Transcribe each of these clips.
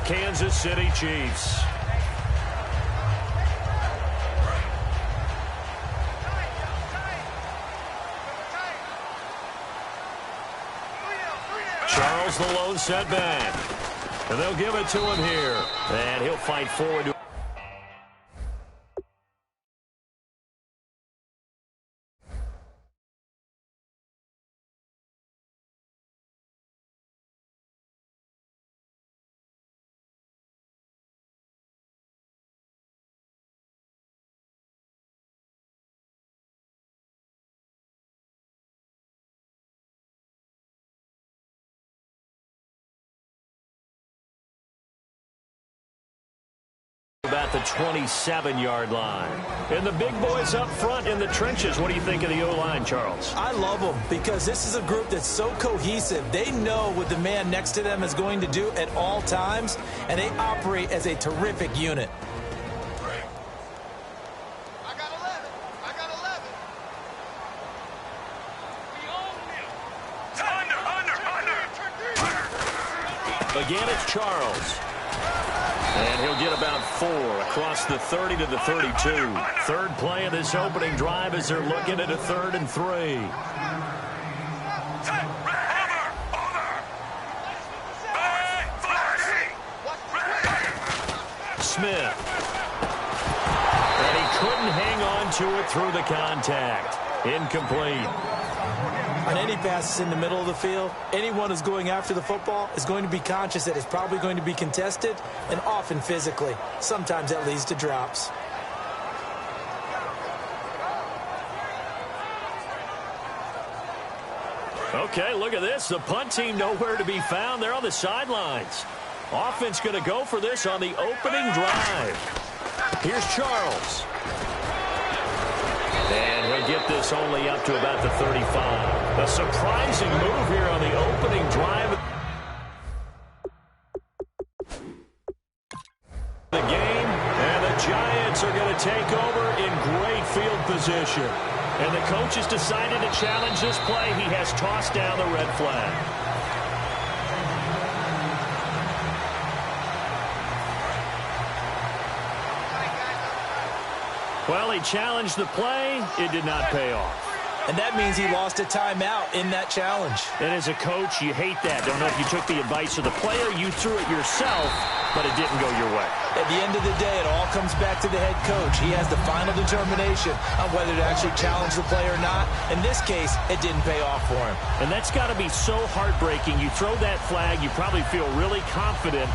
Kansas City Chiefs. Charles, the lone setback. And they'll give it to him here. And he'll fight forward to about the 27-yard line. And the big boys up front in the trenches. What do you think of the O-line, Charles? I love them because this is a group that's so cohesive. They know what the man next to them is going to do at all times, and they operate as a terrific unit. I got 11. I got 11. Again, it's Charles. And he'll get about 4 across the 30 to the 32. Third play of this opening drive as they're looking at a 3rd and 3. Smith. And he couldn't hang on to it through the contact. Incomplete. On any passes in the middle of the field, anyone who's going after the football is going to be conscious that it's probably going to be contested, and often physically. Sometimes that leads to drops. Okay, look at this. The punt team nowhere to be found. They're on the sidelines. Offense going to go for this on the opening drive. Here's Charles. And he'll get this only up to about the 35. A surprising move here on the opening drive. The game, and the Giants are going to take over in great field position. And the coach has decided to challenge this play. He has tossed down the red flag. Well, he challenged the play. It did not pay off. And that means he lost a timeout in that challenge. And as a coach, you hate that. Don't know if you took the advice of the player. You threw it yourself, but it didn't go your way. At the end of the day, it all comes back to the head coach. He has the final determination on whether to actually challenge the play or not. In this case, it didn't pay off for him. And that's got to be so heartbreaking. You throw that flag, you probably feel really confident,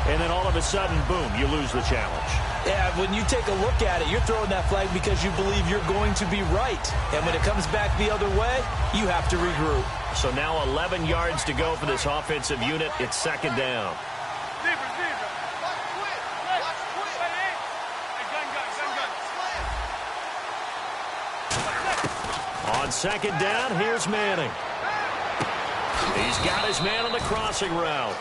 and then all of a sudden, boom, you lose the challenge. Yeah, when you take a look at it, you're throwing that flag because you believe you're going to be right. And when it comes back the other way, you have to regroup. So now 11 yards to go for this offensive unit. It's 2nd down. On 2nd down, here's Manning. He's got his man on the crossing route.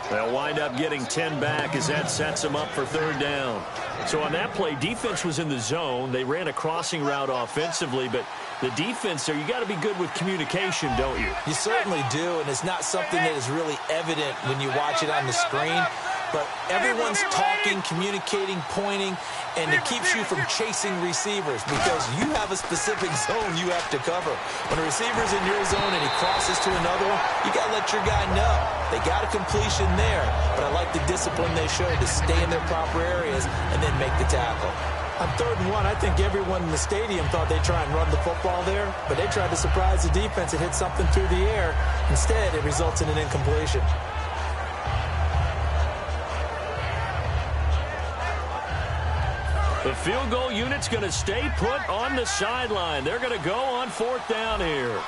They'll wind up getting 10 back as that sets them up for 3rd down. So on that play, defense was in the zone. They ran a crossing route offensively, but the defense there, you got to be good with communication, don't you? You certainly do, and it's not something that is really evident when you watch it on the screen. But everyone's talking, communicating, pointing, and it keeps you from chasing receivers because you have a specific zone you have to cover. When a receiver's in your zone and he crosses to another one, you got to let your guy know. They got a completion there, but I like the discipline they showed to stay in their proper areas and then make the tackle. On 3rd and 1, I think everyone in the stadium thought they'd try and run the football there, but they tried to surprise the defense and hit something through the air. Instead, it results in an incompletion. The field goal unit's going to stay put on the sideline. They're going to go on 4th down here.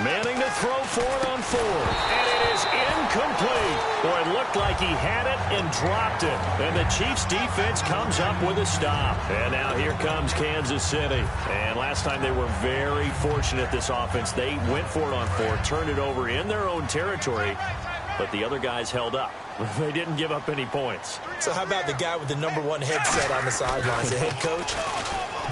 Manning to throw for it on 4th. And it is incomplete. Boy, it looked like he had it and dropped it. And the Chiefs defense comes up with a stop. And now here comes Kansas City. And last time they were very fortunate, this offense. They went for it on 4th, turned it over in their own territory. But the other guys held up. They didn't give up any points. So how about the guy with the #1 headset on the sidelines, the head coach?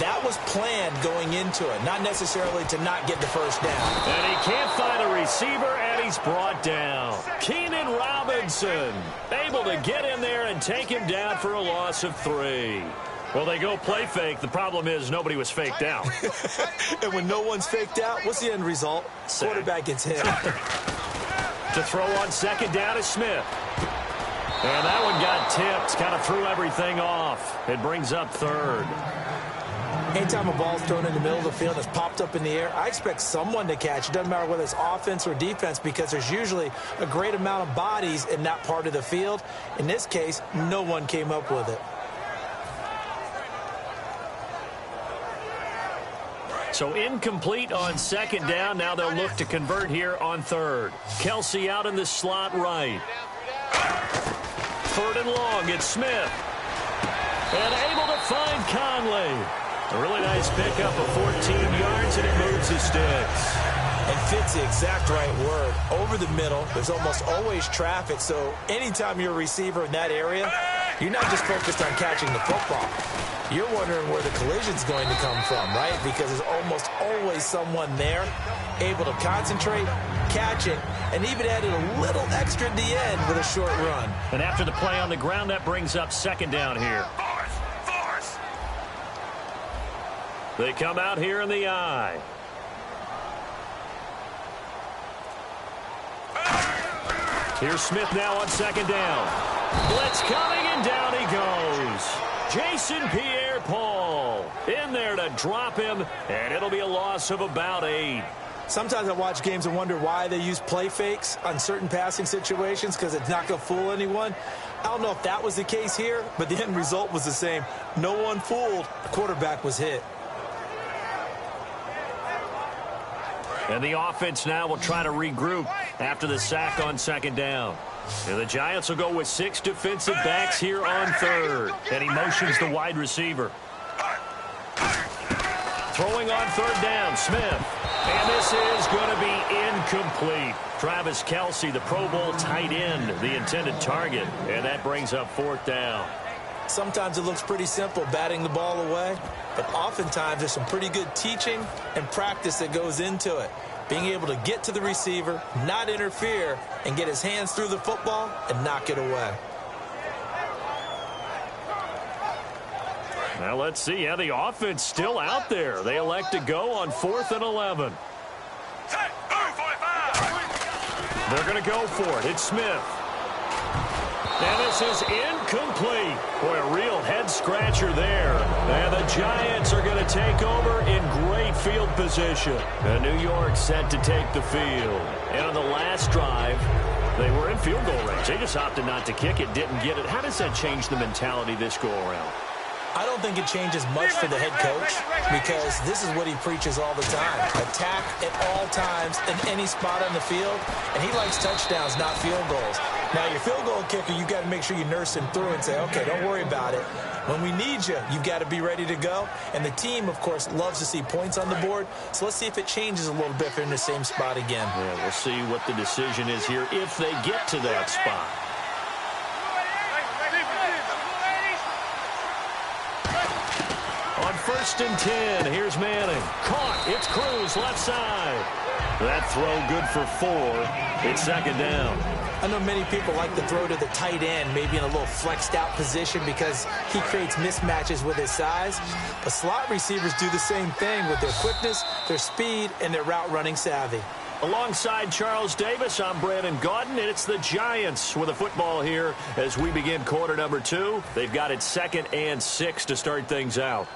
that was planned going into it, not necessarily to not get the first down. And he can't find a receiver, and he's brought down. Keenan Robinson able to get in there and take him down for a loss of 3. Well, they go play fake. The problem is nobody was faked out. And when no one's faked out, what's the end result? Quarterback gets hit. To throw on second down is Smith. And that one got tipped, kind of threw everything off. It brings up 3rd. Anytime a ball's thrown in the middle of the field and it's popped up in the air, I expect someone to catch. It doesn't matter whether it's offense or defense, because there's usually a great amount of bodies in that part of the field. In this case, no one came up with it. So incomplete on second down. Now they'll look to convert here on 3rd. Kelsey out in the slot right. 3rd and long. It's Smith. And able to find Conley. A really nice pickup of 14 yards, and it moves the sticks. And fits the exact right word. Over the middle, there's almost always traffic, so anytime you're a receiver in that area, you're not just focused on catching the football. You're wondering where the collision's going to come from, right? Because there's almost always someone there able to concentrate, catch it, and even added a little extra at the end with a short run. And after the play on the ground, that brings up second down here. They come out here in the eye. Here's Smith now on second down. Blitz coming, and down he goes. Jason Pierre-Paul in there to drop him, and it'll be a loss of about 8. Sometimes I watch games and wonder why they use play fakes on certain passing situations, because it's not going to fool anyone. I don't know if that was the case here, but the end result was the same. No one fooled. The quarterback was hit. And the offense now will try to regroup after the sack on second down. And the Giants will go with 6 defensive backs here on 3rd. And he motions the wide receiver. Throwing on 3rd down, Smith. And this is going to be incomplete. Travis Kelce, the Pro Bowl tight end, the intended target. And that brings up 4th down. Sometimes it looks pretty simple, batting the ball away. But oftentimes there's some pretty good teaching and practice that goes into it. Being able to get to the receiver, not interfere, and get his hands through the football and knock it away. Now let's see. Yeah, the offense still out there. They elect to go on 4th and 11. They're going to go for it. It's Smith. And this is incomplete. Boy, a real head-scratcher there. And the Giants are going to take over in great field position. And New York set to take the field. And on the last drive, they were in field goal range. They just opted not to kick it, didn't get it. How does that change the mentality this go-around? I don't think it changes much for the head coach, because this is what he preaches all the time. Attack at all times in any spot on the field, and he likes touchdowns, not field goals. Now, your field goal kicker, you've got to make sure you nurse him through and say, okay, don't worry about it. When we need you, you've got to be ready to go. And the team, of course, loves to see points on the board. So let's see if it changes a little bit if they're in the same spot again. Yeah, we'll see what the decision is here if they get to that spot. On 1st and 10, here's Manning. Caught. It's Cruz, left side. That throw good for 4. It's second down. I know many people like to throw to the tight end, maybe in a little flexed out position because he creates mismatches with his size. But slot receivers do the same thing with their quickness, their speed, and their route running savvy. Alongside Charles Davis, I'm Brandon Gaudin, and it's the Giants with a football here as we begin quarter number 2. They've got it 2nd and 6 to start things out.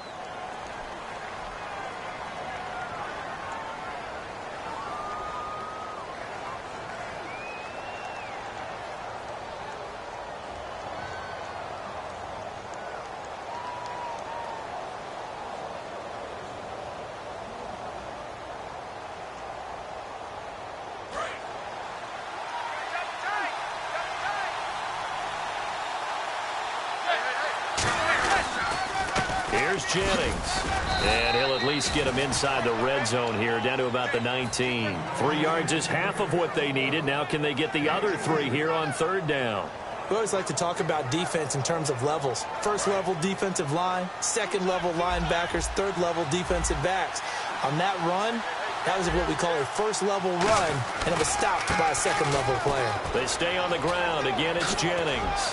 Jennings. And he'll at least get him inside the red zone here, down to about the 19. 3 yards is half of what they needed. Now can they get the other 3 here on 3rd down? We always like to talk about defense in terms of levels. First level defensive line, second level linebackers, third level defensive backs. On that run, that was what we call a first level run, and it was stopped by a second level player. They stay on the ground. Again, it's Jennings.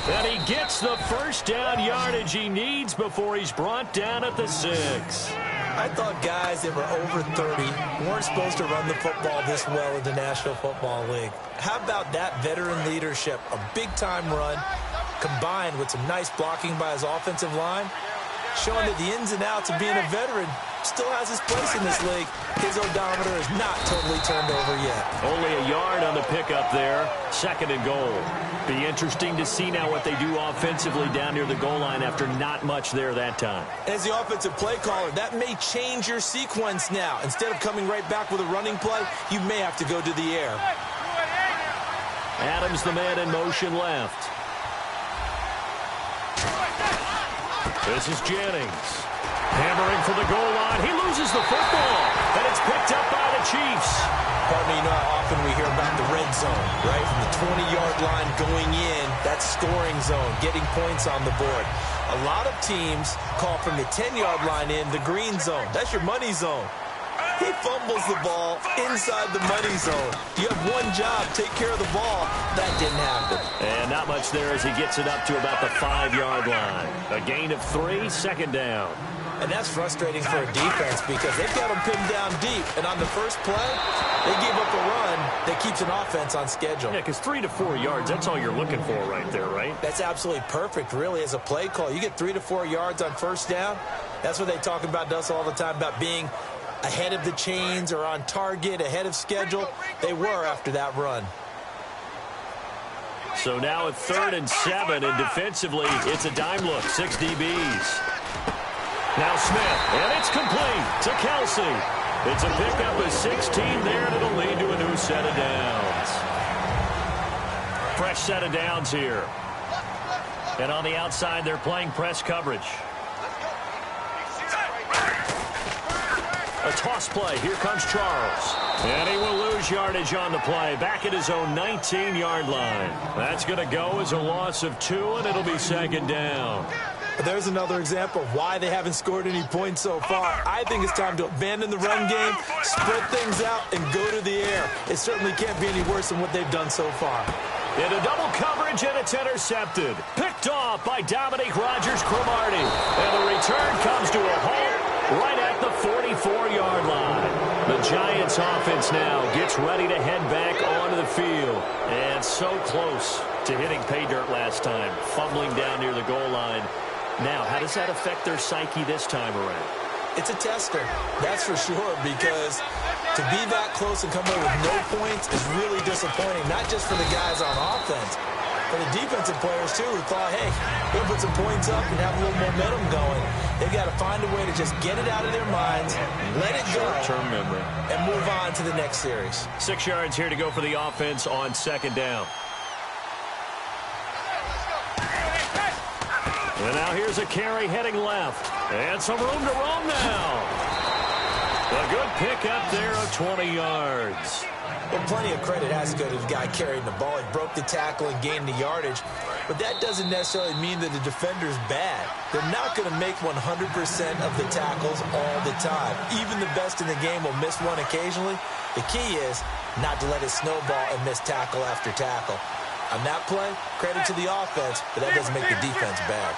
And he gets the first down yardage he needs before he's brought down at the 6. I thought guys that were over 30 weren't supposed to run the football this well in the National Football League. How about that veteran leadership? A big-time run combined with some nice blocking by his offensive line, showing that the ins and outs of being a veteran still has his place in this league. His odometer is not totally turned over yet. Only a yard on the pickup there. 2nd and goal. Be interesting to see now what they do offensively down near the goal line after not much there that time. As the offensive play caller, that may change your sequence now. Instead of coming right back with a running play, you may have to go to the air. Adams, the man in motion left. This is Jennings. Hammering for the goal line. He loses the football, and it's picked up by the Chiefs. Pardon me, you know how often we hear about the red zone, right? From the 20-yard line going in, that's scoring zone, getting points on the board. A lot of teams call from the 10-yard line in the green zone. That's your money zone. He fumbles the ball inside the money zone. You have one job, take care of the ball. That didn't happen. And not much there as he gets it up to about the 5-yard line. A gain of 3, 2nd down. And that's frustrating for a defense because they've got them pinned down deep. And on the first play, they gave up a run that keeps an offense on schedule. Yeah, because 3 to 4 yards, that's all you're looking for right there, right? That's absolutely perfect, really, as a play call. You get 3 to 4 yards on first down. That's what they talk about to us all the time, about being ahead of the chains or on target, ahead of schedule. They were after that run. So now at 3rd and 7, and defensively, it's a dime look, 6 DBs. Now Smith, and it's complete to Kelsey. It's a pickup of 16 there, and it'll lead to a new set of downs. Fresh set of downs here. And on the outside, they're playing press coverage. A toss play. Here comes Charles. And he will lose yardage on the play. Back at his own 19-yard line. That's going to go as a loss of 2, and it'll be 2nd down. There's another example of why they haven't scored any points so far. I think it's time to abandon the run game, spread things out, and go to the air. It certainly can't be any worse than what they've done so far. Into double coverage, and it's intercepted. Picked off by Dominique Rodgers-Cromartie. And the return comes to a halt right at the 44-yard line. The Giants offense now gets ready to head back onto the field. And so close to hitting pay dirt last time, fumbling down near the goal line. Now, how does that affect their psyche this time around? It's a tester, that's for sure, because to be that close and come away with no points is really disappointing, not just for the guys on offense, for the defensive players, too, who thought, hey, we'll put some points up and have a little momentum going. They've got to find a way to just get it out of their minds, let it go, short-term memory, and move on to the next series. 6 yards here to go for the offense on 2nd down. And now here's a carry heading left. And some room to roam now. A good pickup there of 20 yards. Well, plenty of credit has to go to the guy carrying the ball. He broke the tackle and gained the yardage. But that doesn't necessarily mean that the defender's bad. They're not going to make 100% of the tackles all the time. Even the best in the game will miss one occasionally. The key is not to let it snowball and miss tackle after tackle. On that play, credit to the offense, but that doesn't make the defense bad.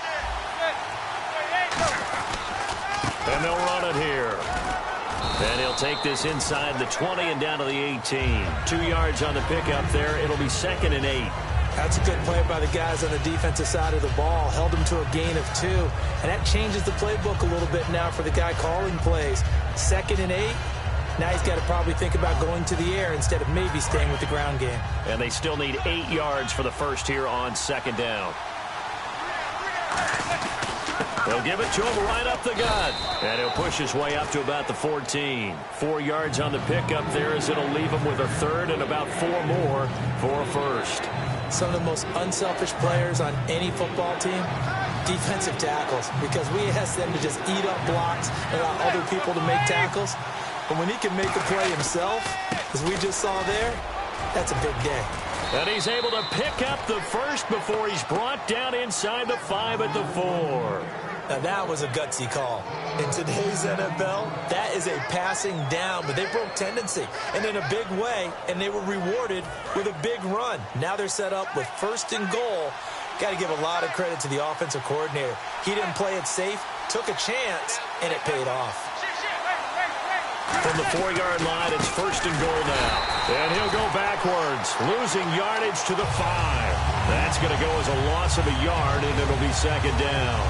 And they'll run it here. And he'll take this inside the 20 and down to the 18. 2 yards on the pickup there. It'll be 2nd and 8. That's a good play by the guys on the defensive side of the ball. Held them to a gain of 2. And that changes the playbook a little bit now for the guy calling plays. 2nd and 8. Now he's got to probably think about going to the air instead of maybe staying with the ground game. And they still need 8 yards for the first here on 2nd down. They'll give it to him right up the gut. And he'll push his way up to about the 14. 4 yards on the pickup there as it'll leave him with a 3rd and about 4 more for a 1st. Some of the most unselfish players on any football team, defensive tackles, because we ask them to just eat up blocks and allow other people to make tackles. But when he can make the play himself, as we just saw there, that's a big day. And he's able to pick up the first before he's brought down inside the 5 at the 4. Now, that was a gutsy call. In today's NFL, that is a passing down, but they broke tendency and in a big way, and they were rewarded with a big run. Now they're set up with 1st and goal. Got to give a lot of credit to the offensive coordinator. He didn't play it safe, took a chance, and it paid off. From the 4-yard line, it's 1st and goal now. And he'll go backwards, losing yardage to the 5. That's going to go as a loss of a yard, and it'll be 2nd down.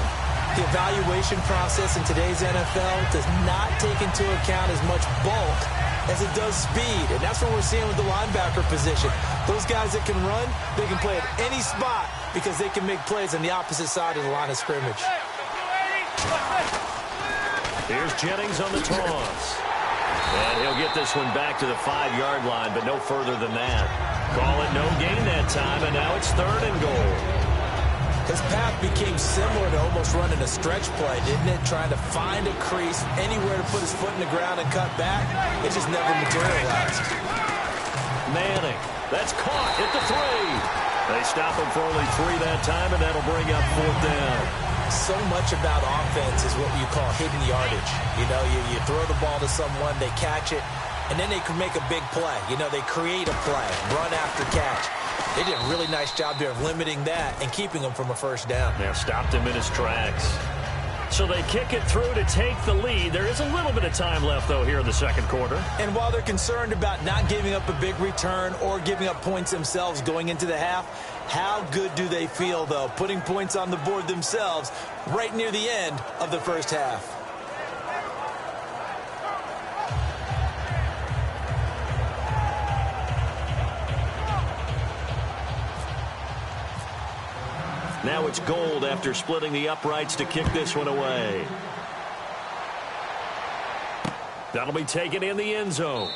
The evaluation process in today's NFL does not take into account as much bulk as it does speed. And that's what we're seeing with the linebacker position. Those guys that can run, they can play at any spot because they can make plays on the opposite side of the line of scrimmage. Here's Jennings on the toss. And he'll get this one back to the 5-yard line, but no further than that. Call it no gain that time, and now it's 3rd and goal. His path became similar to almost running a stretch play, didn't it? Trying to find a crease, anywhere to put his foot in the ground and cut back. It just never materialized. Manning, that's caught at the 3. They stop him for only 3 that time, and that'll bring up 4th down. So much about offense is what you call hidden yardage. You know, you throw the ball to someone, they catch it, and then they can make a big play. You know, they create a play, run after catch. They did a really nice job there of limiting that and keeping him from a 1st down. Now stopped him in his tracks. So they kick it through to take the lead. There is a little bit of time left, though, here in the 2nd quarter. And while they're concerned about not giving up a big return or giving up points themselves going into the half, how good do they feel, though, putting points on the board themselves right near the end of the 1st half? Now it's Gold after splitting the uprights to kick this one away. That'll be taken in the end zone.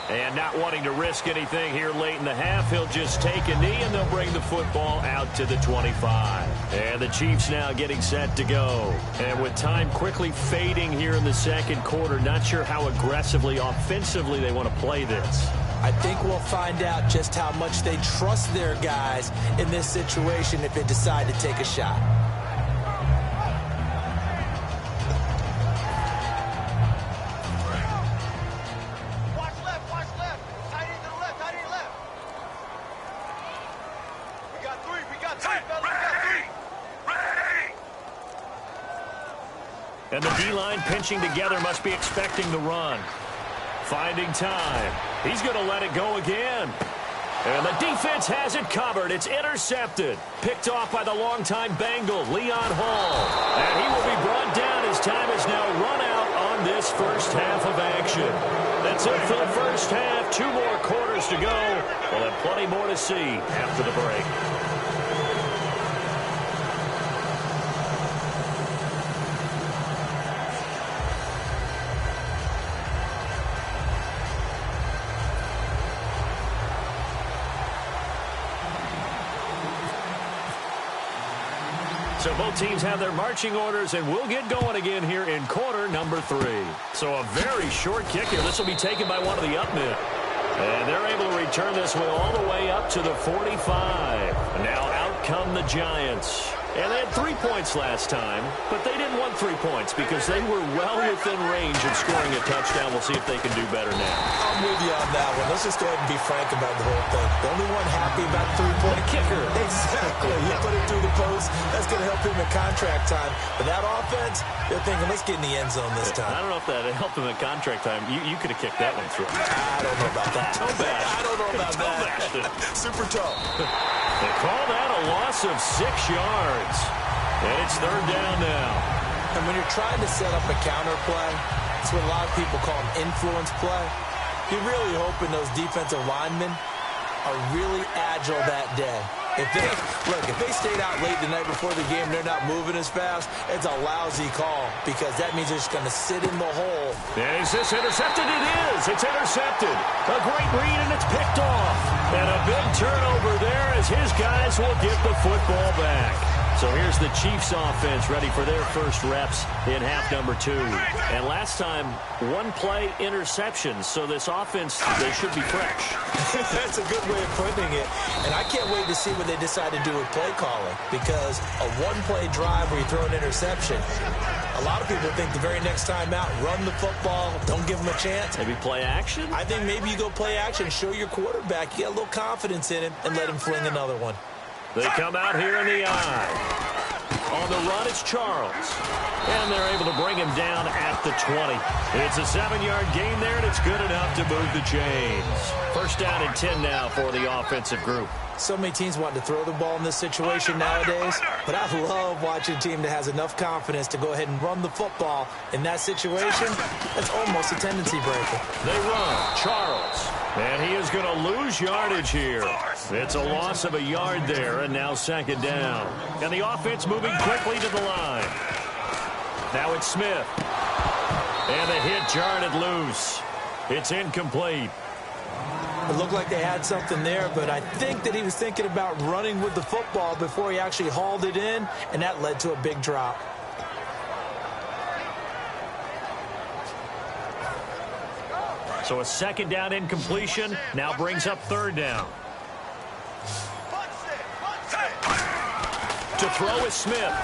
And not wanting to risk anything here late in the half, he'll just take a knee and they'll bring the football out to the 25. And the Chiefs now getting set to go. And with time quickly fading here in the 2nd quarter, not sure how aggressively, offensively they want to play this. I think we'll find out just how much they trust their guys in this situation if they decide to take a shot. Watch left. Tight end to the left, tight end to the left. We got 3, fellas. We got 3. And the D-line pinching together must be expecting the run. Finding time. He's going to let it go again. And the defense has it covered. It's intercepted. Picked off by the longtime Bengal, Leon Hall. And he will be brought down. His time is now run out on this 1st half of action. That's it for the 1st half. 2 more quarters to go. We'll have plenty more to see after the break. So both teams have their marching orders, and we'll get going again here in quarter number 3. So a very short kick here. This will be taken by one of the up men. And they're able to return this one all the way up to the 45. Now out come the Giants. And they had 3 points last time, but they didn't want 3 points because they were well within range of scoring a touchdown. We'll see if they can do better now. I'm with you on that one. Let's just go ahead and be frank about the whole thing. The only one happy about the 3-point kicker. Exactly. He put it through the post. That's going to help him in contract time. But that offense, they're thinking, let's get in the end zone this time. I don't know if that helped him in contract time. You could have kicked that one through. I don't know about that. Toe bash. I don't know about that. Super toe. They call that a loss of 6 yards. And it's 3rd down now. And when you're trying to set up a counter play, it's what a lot of people call an influence play. You're really hoping those defensive linemen are really agile that day. If they stayed out late the night before the game, they're not moving as fast, it's a lousy call because that means they're just going to sit in the hole. And is this intercepted? It is. It's intercepted. A great read, and it's picked off. And a big turnover there as his guys will get the football back. So here's the Chiefs offense ready for their first reps in half number 2. And last time, one play interception. So this offense, they should be fresh. That's a good way of putting it. And I can't wait to see what they decide to do with play calling, because a one-play drive where you throw an interception, a lot of people think the very next time out, run the football, don't give them a chance. Maybe play action? I think maybe you go play action, show your quarterback, you get a little confidence in him, and let him fling another one. They come out here in the eye. On the run, it's Charles. And they're able to bring him down at the 20. It's a 7-yard gain there, and it's good enough to move the chains. First down and 10 now for the offensive group. So many teams want to throw the ball in this situation nowadays, but I love watching a team that has enough confidence to go ahead and run the football. In that situation, that's almost a tendency breaker. They run. Charles. And he is going to lose yardage here. It's a loss of a yard there, and now second down. And the offense moving quickly to the line. Now it's Smith. And the hit jarred it loose. It's incomplete. It looked like they had something there, but I think that he was thinking about running with the football before he actually hauled it in, and that led to a big drop. So a second down incompletion now brings up third down. To throw is Smith.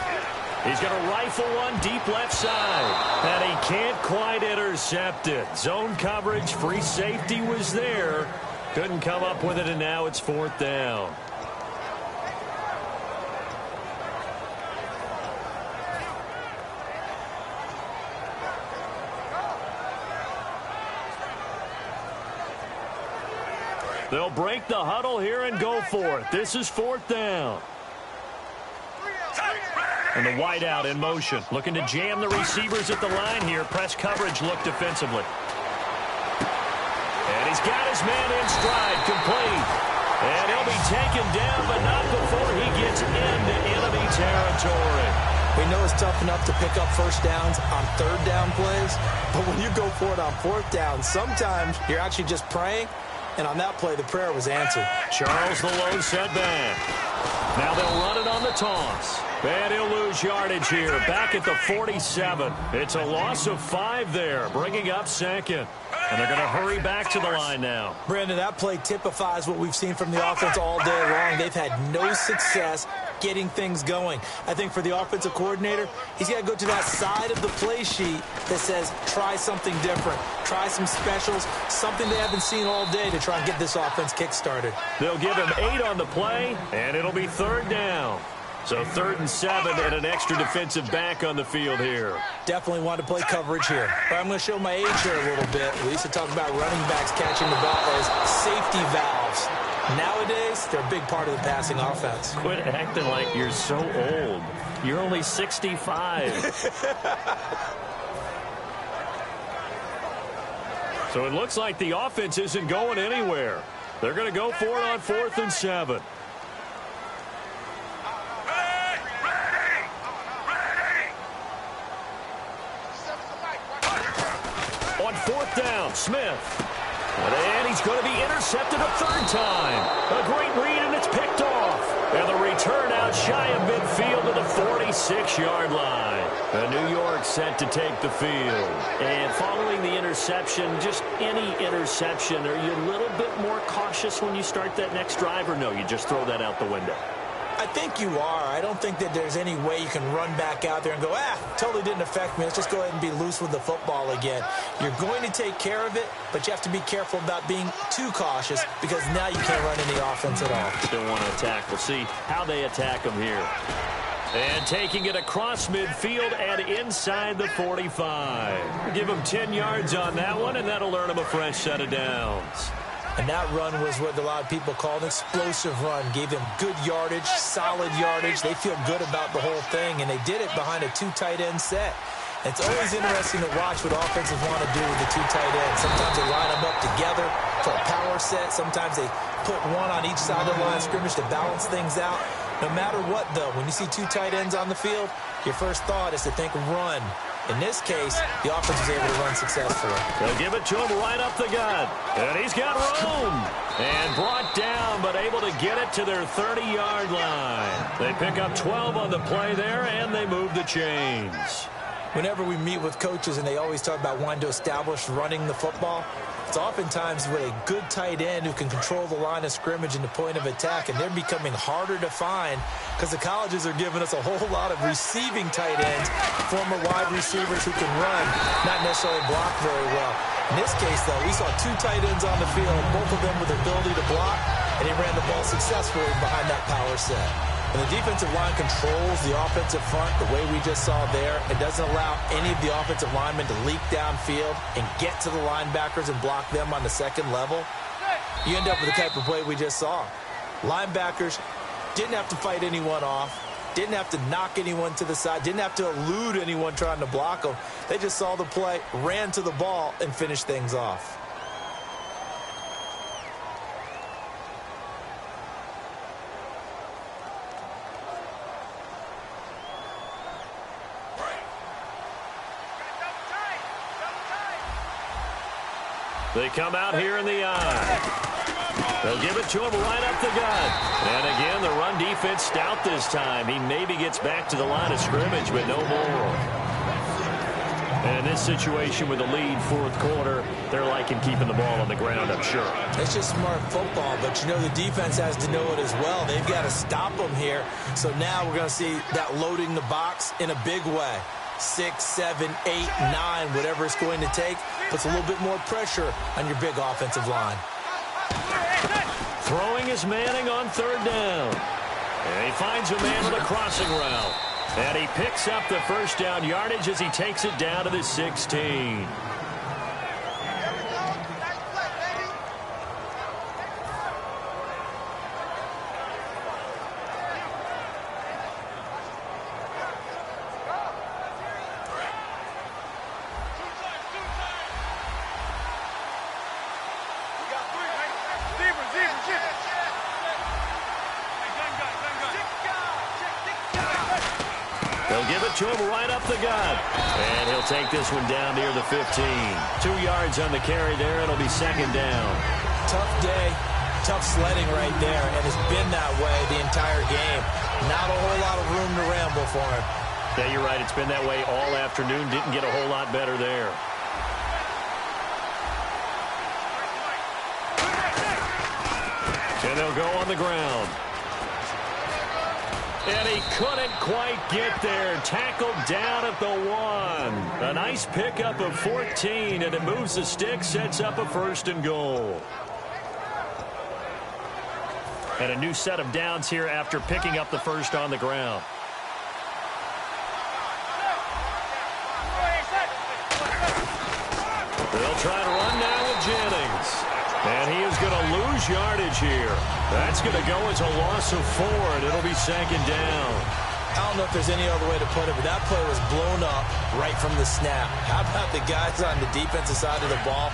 He's going to rifle one deep left side. And he can't quite intercept it. Zone coverage, free safety was there. Couldn't come up with it, and now it's fourth down. They'll break the huddle here and go for it. This is fourth down. And the wideout in motion. Looking to jam the receivers at the line here. Press coverage look defensively. And he's got his man in stride, complete. And he'll be taken down, but not before he gets into enemy territory. We know it's tough enough to pick up first downs on third down plays, but when you go for it on fourth down, sometimes you're actually just praying, and on that play, the prayer was answered. Charles the low setback. Now they'll run it on the toss. And he'll lose yardage here, back at the 47. It's a loss of 5 there, bringing up second. And they're going to hurry back to the line now. Brandon, that play typifies what we've seen from the offense all day long. They've had no success getting things going. I think for the offensive coordinator, he's got to go to that side of the play sheet that says, try something different. Try some specials, something they haven't seen all day to try and get this offense kick-started. They'll give him 8 on the play, and it'll be third down. So 3rd and 7 and an extra defensive back on the field here. Definitely want to play coverage here. But I'm going to show my age here a little bit. We used to talk about running backs catching the ball as safety valves. Nowadays, they're a big part of the passing offense. Quit acting like you're so old. You're only 65. So it looks like the offense isn't going anywhere. They're going to go for it on 4th and 7. On 4th down, Smith. And he's going to be intercepted a 3rd time. A great read, and it's picked off. And the return out shy of midfield to the 46-yard line. And New York set to take the field. And following the interception, just any interception, are you a little bit more cautious when you start that next drive, or no, you just throw that out the window? I think you are. I don't think that there's any way you can run back out there and go, totally didn't affect me. Let's just go ahead and be loose with the football again. You're going to take care of it, but you have to be careful about being too cautious because now you can't run any offense at all. Still want to attack. We'll see how they attack them here. And taking it across midfield and inside the 45. Give them 10 yards on that one, and that'll earn them a fresh set of downs. And that run was what a lot of people call an explosive run. Gave them good yardage, solid yardage. They feel good about the whole thing, and they did it behind a 2 tight end set. It's always interesting to watch what offenses want to do with the 2 tight ends. Sometimes they line them up together for a power set. Sometimes they put one on each side of the line of scrimmage to balance things out. No matter what, though, when you see 2 tight ends on the field, your first thought is to think run. In this case, the offense was able to run successfully. They'll give it to him right up the gut. And he's got room. And brought down, but able to get it to their 30-yard line. They pick up 12 on the play there, and they move the chains. Whenever we meet with coaches and they always talk about wanting to establish running the football, it's oftentimes with a good tight end who can control the line of scrimmage and the point of attack, and they're becoming harder to find because the colleges are giving us a whole lot of receiving tight ends, former wide receivers who can run, not necessarily block very well. In this case, though, we saw two tight ends on the field, both of them with the ability to block, and he ran the ball successfully behind that power set. When the defensive line controls the offensive front the way we just saw there, it doesn't allow any of the offensive linemen to leak downfield and get to the linebackers and block them on the second level. You end up with the type of play we just saw. Linebackers didn't have to fight anyone off, didn't have to knock anyone to the side, didn't have to elude anyone trying to block them. They just saw the play, ran to the ball, and finished things off. They come out here in the eye. They'll give it to him right up the gut. And again, the run defense stout this time. He maybe gets back to the line of scrimmage, but no more. And in this situation with the lead fourth quarter, they're liking keeping the ball on the ground, I'm sure. It's just smart football, but you know the defense has to know it as well. They've got to stop them here. So now we're going to see that loading the box in a big way. 6, 7, 8, 9, whatever it's going to take, puts a little bit more pressure on your big offensive line. Throwing is Manning on third down. And he finds a man with a crossing route. And he picks up the first down yardage as he takes it down to the 16. They'll give it to him right up the gut. And he'll take this one down near the 15. 2 yards on the carry there. It'll be second down. Tough day, tough sledding right there, and it's been that way the entire game. Not a whole lot of room to ramble for him. Yeah, you're right. It's been that way all afternoon. Didn't get a whole lot better there. And they'll go on the ground. And he couldn't quite get there. Tackled down at the 1. A nice pickup of 14, and it moves the stick, sets up a first and goal. And a new set of downs here after picking up the first on the ground. They'll try to run now with Jennings. And he is going to lose yardage here. That's going to go as a loss of 4, and it'll be second down. I don't know if there's any other way to put it, but that play was blown up right from the snap. How about the guys on the defensive side of the ball?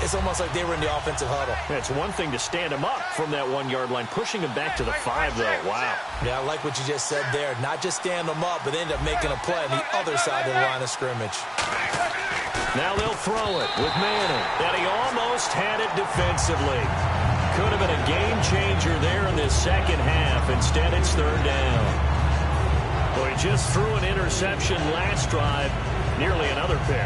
It's almost like they were in the offensive huddle. It's one thing to stand him up from that 1-yard line, pushing him back to the 5, though. Wow. Yeah, I like what you just said there. Not just stand them up, but they end up making a play on the other side of the line of scrimmage. Now they'll throw it with Manning. And he almost had it defensively. Could have been a game changer there in this second half. Instead, it's third down. Well, he just threw an interception last drive. Nearly another pick.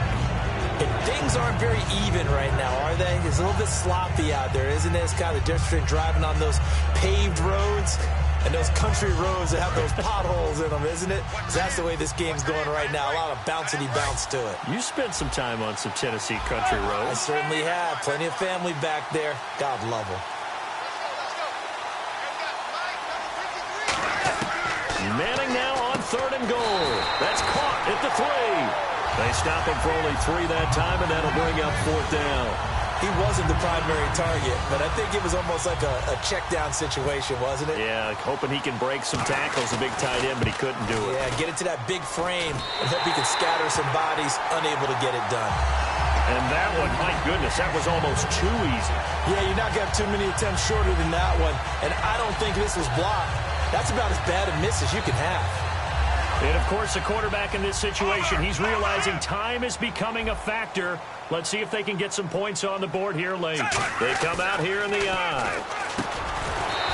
And things aren't very even right now, are they? It's a little bit sloppy out there, isn't it? It's kind of the difference between driving on those paved roads and those country roads that have those potholes in them, isn't it? So that's the way this game's going right now. A lot of bouncy bounce to it. You spent some time on some Tennessee country roads. I certainly have. Plenty of family back there. God love them. Manning now on third and goal. That's caught at the 3. They stop him for only 3 that time, and that'll bring up fourth down. He wasn't the primary target, but I think it was almost like a check-down situation, wasn't it? Yeah, hoping he can break some tackles, a big tight end, but he couldn't do it. Yeah, get it to that big frame and hope he can scatter some bodies, unable to get it done. And that one, my goodness, that was almost too easy. Yeah, you're not going to have too many attempts shorter than that one, and I don't think this was blocked. That's about as bad a miss as you can have. And, of course, the quarterback in this situation, he's realizing time is becoming a factor. Let's see if they can get some points on the board here late. They come out here in the I.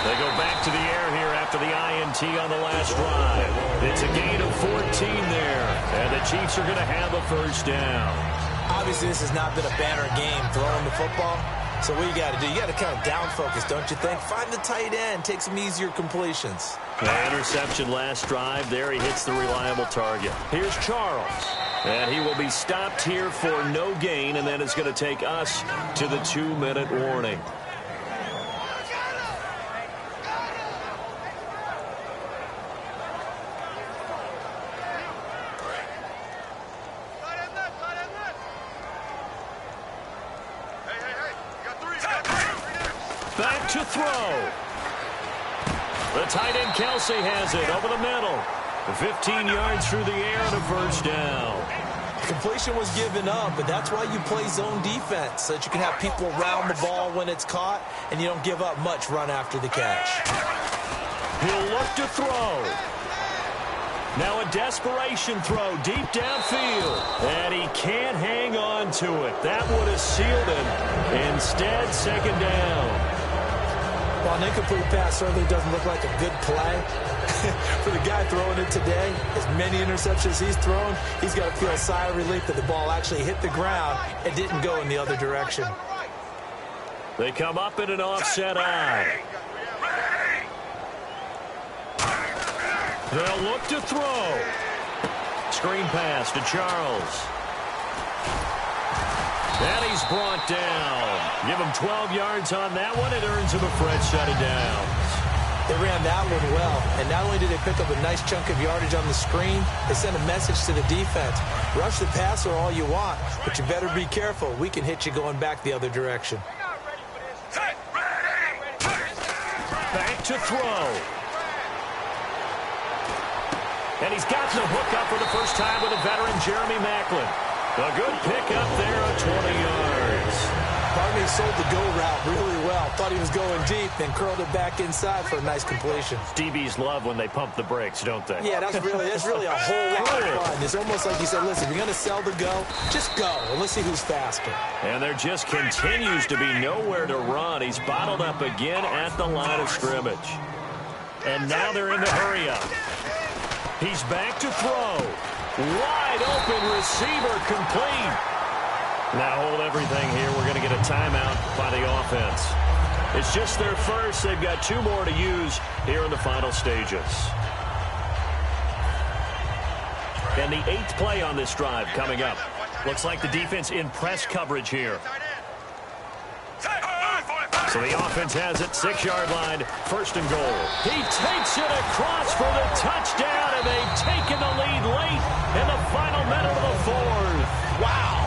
They go back to the air here after the INT on the last drive. It's a gain of 14 there, and the Chiefs are going to have a first down. Obviously, this has not been a banner game throwing the football. So what you got to do, you got to kind of down focus, don't you think? Find the tight end, take some easier completions. Interception last drive. There he hits the reliable target. Here's Charles. And he will be stopped here for no gain, and then it's going to take us to the 2-minute warning. Back to throw. The tight end Kelsey has it over the middle. 15 yards through the air and a first down. Completion was given up, but that's why you play zone defense, so that you can have people around the ball when it's caught, and you don't give up much run after the catch. He'll look to throw. Now a desperation throw deep downfield. And he can't hang on to it. That would have sealed him. Instead, second down. While an incomplete pass certainly doesn't look like a good play, for the guy throwing it today, as many interceptions he's thrown, he's got to feel a sigh of relief that the ball actually hit the ground and didn't go in the other direction. They come up in an offset I. They'll look to throw. Screen pass to Charles. And he's brought down. Give him 12 yards on that one. It earns him a fresh set of downs. They ran that one well, and not only did they pick up a nice chunk of yardage on the screen, they sent a message to the defense. Rush the passer all you want, but you better be careful. We can hit you going back the other direction. Back to throw. And he's got the hook up for the first time with a veteran, Jeremy Maclin. A good pickup there of 20 yards. Part of me sold the go route really well. Thought he was going deep, then curled it back inside for a nice completion. DBs love when they pump the brakes, don't they? Yeah, that's really a whole lot of fun. It's almost like you said, listen, if you're going to sell the go, just go, and let's see who's faster. And there just continues to be nowhere to run. He's bottled up again at the line of scrimmage. And now they're in the hurry-up. He's back to throw. Wide open receiver complete. Now hold everything here. We're going to get a timeout by the offense. It's just their first. They've got 2 more to use here in the final stages. And the 8th play on this drive coming up. Looks like the defense in press coverage here. So the offense has it, 6-yard line, 1st and goal. He takes it across for the touchdown, and they've taken the lead late in the final minute of the 4th. Wow.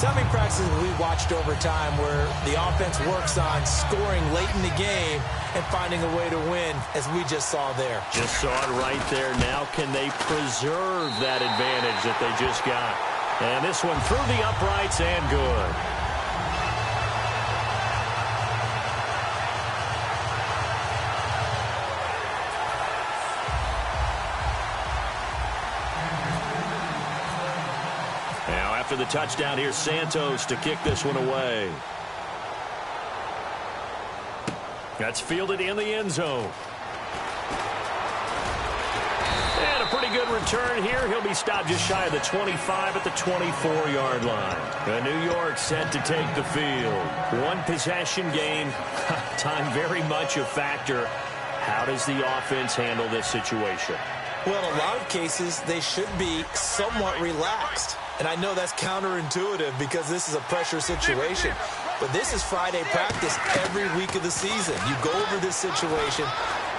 So how many practices have we watched over time where the offense works on scoring late in the game and finding a way to win, as we just saw there? Just saw it right there. Now can they preserve that advantage that they just got? And this one through the uprights and good. After the touchdown, here's Santos to kick this one away. That's fielded in the end zone. And a pretty good return here. He'll be stopped just shy of the 25 at the 24-yard line. And New York set to take the field. One possession game. Time very much a factor. How does the offense handle this situation? Well, in a lot of cases, they should be somewhat relaxed. And I know that's counterintuitive because this is a pressure situation. But this is Friday practice every week of the season. You go over this situation,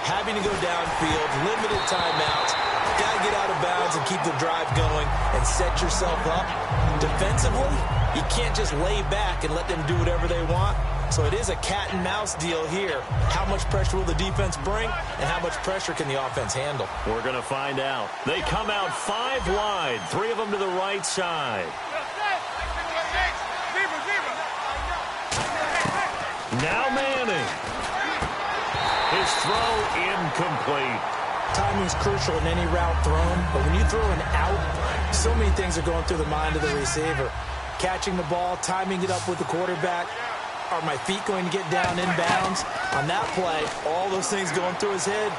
having to go downfield, limited timeouts, got to get out of bounds and keep the drive going and set yourself up. Defensively, you can't just lay back and let them do whatever they want. So it is a cat and mouse deal here. How much pressure will the defense bring, and how much pressure can the offense handle? We're going to find out. They come out 5 wide, 3 of them to the right side. Now Manning. His throw incomplete. Timing is crucial in any route thrown, but when you throw an out, so many things are going through the mind of the receiver. Catching the ball, timing it up with the quarterback. Are my feet going to get down inbounds? On that play, all those things going through his head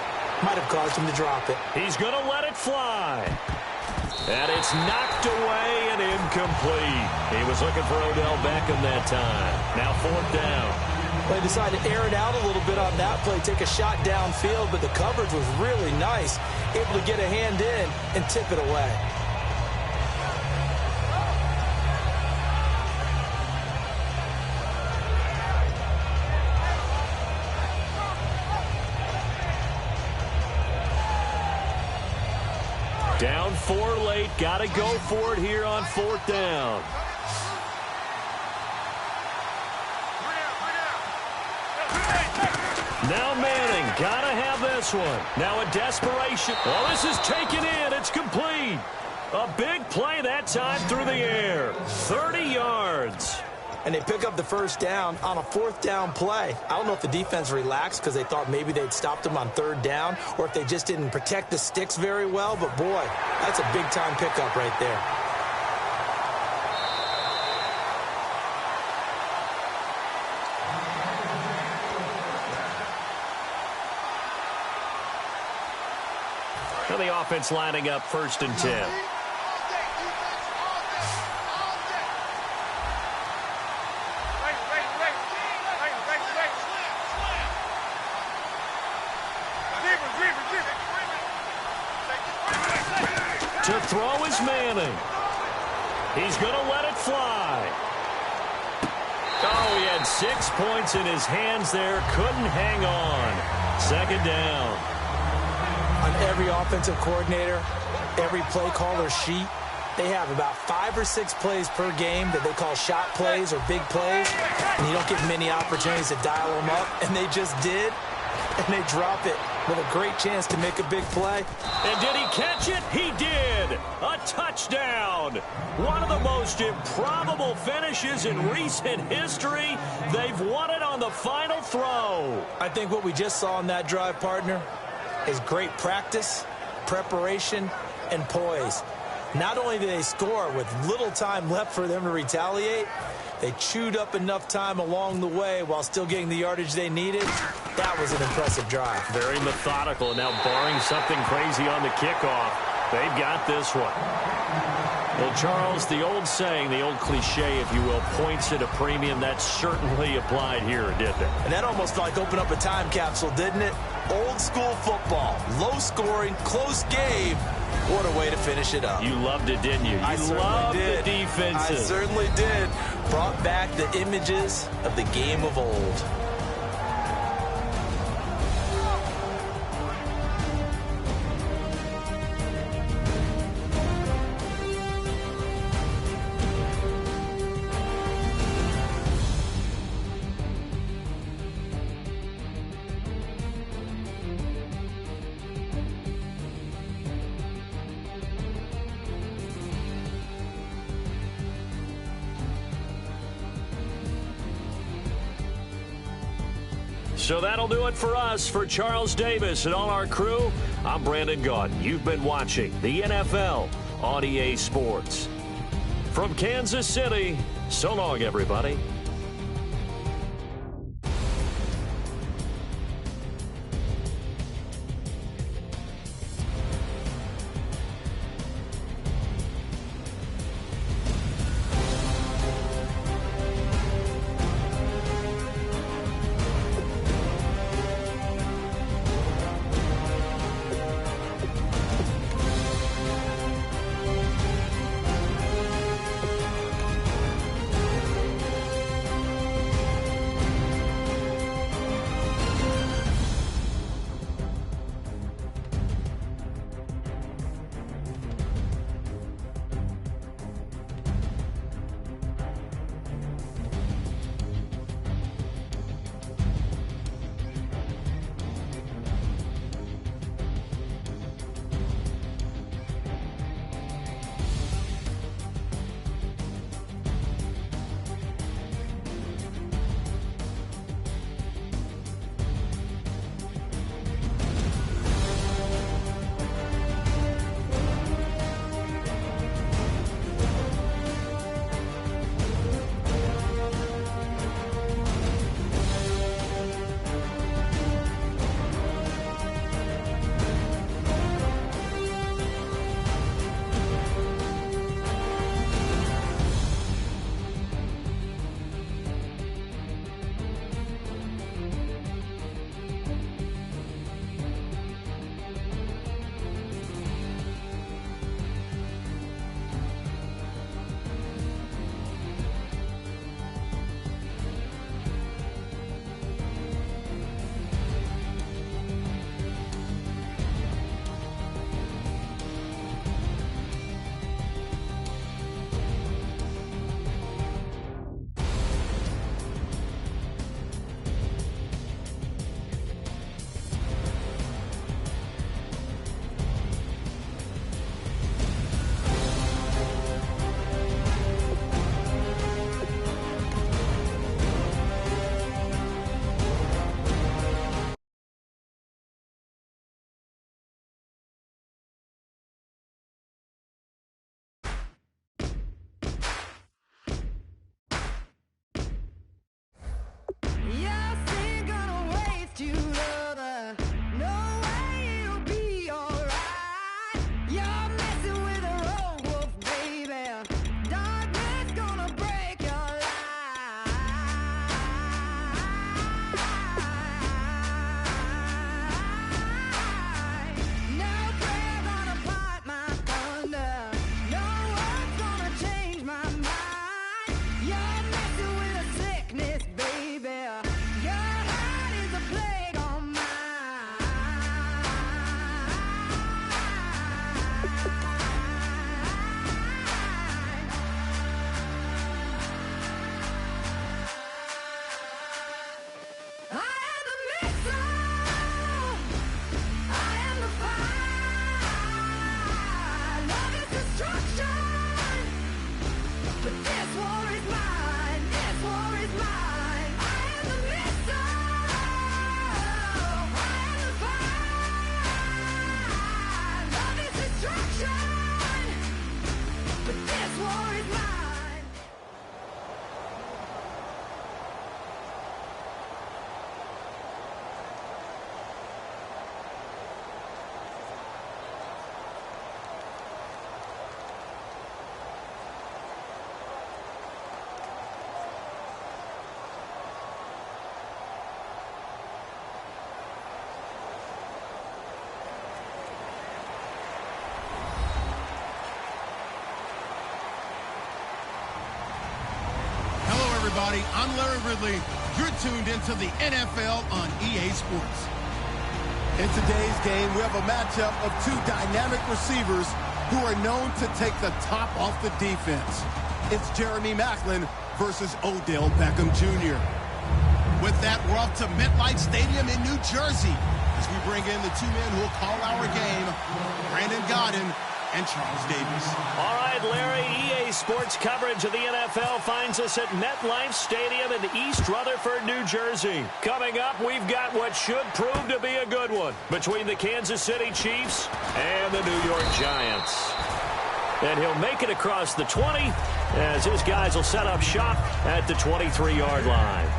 might have caused him to drop it. He's going to let it fly. And it's knocked away and incomplete. He was looking for Odell Beckham that time. Now 4th down. They decided to air it out a little bit on that play, take a shot downfield, but the coverage was really nice. Able to get a hand in and tip it away. Down 4 late. Got to go for it here on 4th down. Now Manning, gotta have this one. Now a desperation. Oh, this is taken in. It's complete. A big play that time through the air. 30 yards. And they pick up the 1st down on a 4th down play. I don't know if the defense relaxed because they thought maybe they'd stopped them on 3rd down or if they just didn't protect the sticks very well. But, boy, that's a big-time pickup right there. Now the offense lining up 1st and 10. To throw is Manning. He's going to let it fly. Oh, he had 6 points in his hands there. Couldn't hang on. 2nd down. On every offensive coordinator, every play caller sheet, they have about 5 or 6 plays per game that they call shot plays or big plays, and you don't get many opportunities to dial them up, and they just did, and they drop it with a great chance to make a big play. And did he catch it? He did! A touchdown! One of the most improbable finishes in recent history. They've won it on the final throw. I think what we just saw in that drive, partner, is great practice, preparation, and poise. Not only did they score with little time left for them to retaliate, they chewed up enough time along the way while still getting the yardage they needed. That was an impressive drive. Very methodical. Now, barring something crazy on the kickoff, they've got this one. Well, Charles, the old saying, the old cliche, if you will, points at a premium, that certainly applied here, didn't it? And that almost like opened up a time capsule, didn't it? Old school football, low scoring, close game. What a way to finish it up. You loved it, didn't you? I You loved did. the defenses. I certainly did. Brought back the images of the game of old. So that'll do it for us. For Charles Davis and all our crew, I'm Brandon Gaudin. You've been watching the NFL on EA Sports. From Kansas City, so long, everybody. everybody. I'm Larry Ridley. You're tuned into the NFL on EA Sports. In today's game, we have a matchup of two dynamic receivers who are known to take the top off the defense. It's Jeremy Maclin versus Odell Beckham Jr. With that, we're off to MetLife Stadium in New Jersey as we bring in the two men who will call our game, Brandon Godden and Charles Davis. All right, Larry, EA Sports coverage of the NFL finds us at MetLife Stadium in East Rutherford, New Jersey. Coming up, we've got what should prove to be a good one between the Kansas City Chiefs and the New York Giants. And he'll make it across the 20 as his guys will set up shop at the 23-yard line.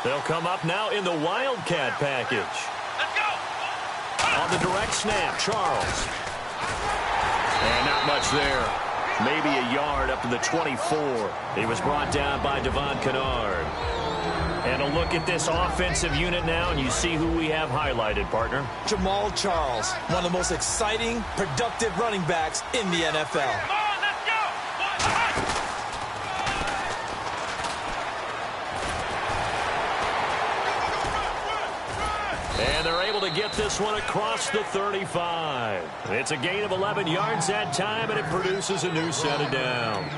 They'll come up now in the Wildcat package. Let's go. On the direct snap, Charles. And not much there. Maybe a yard up to the 24. He was brought down by Devon Kennard. And a look at this offensive unit now, and you see who we have highlighted, partner. Jamal Charles, one of the most exciting, productive running backs in the NFL. Come on, let's go. And they're able to get this one across the 35. It's a gain of 11 yards that time, and it produces a new set of downs.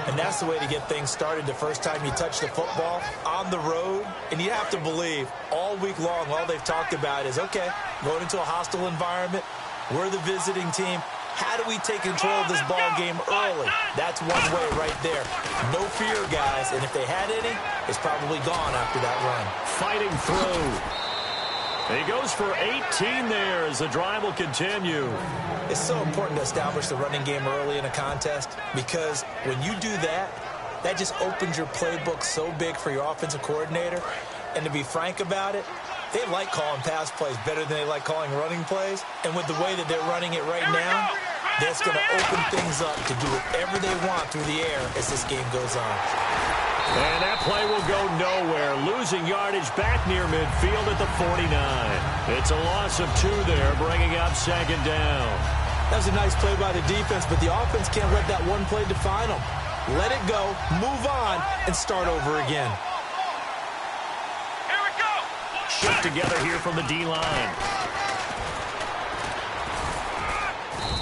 And that's the way to get things started the first time you touch the football on the road. And you have to believe all week long, all they've talked about is, okay, going into a hostile environment, we're the visiting team. How do we take control of this ball game early? That's one way right there. No fear, guys. And if they had any, it's probably gone after that run. Fighting through. He goes for 18 there as the drive will continue. It's so important to establish the running game early in a contest because when you do that, that just opens your playbook so big for your offensive coordinator. And to be frank about it, they like calling pass plays better than they like calling running plays. And with the way that they're running it right now, that's going to open things up to do whatever they want through the air as this game goes on. And that play will go nowhere. Losing yardage back near midfield at the 49. It's a loss of 2 there, bringing up second down. That was a nice play by the defense, but the offense can't let that one play define them. Let it go, move on, and start over again. Here we go. Shift together here from the D-line.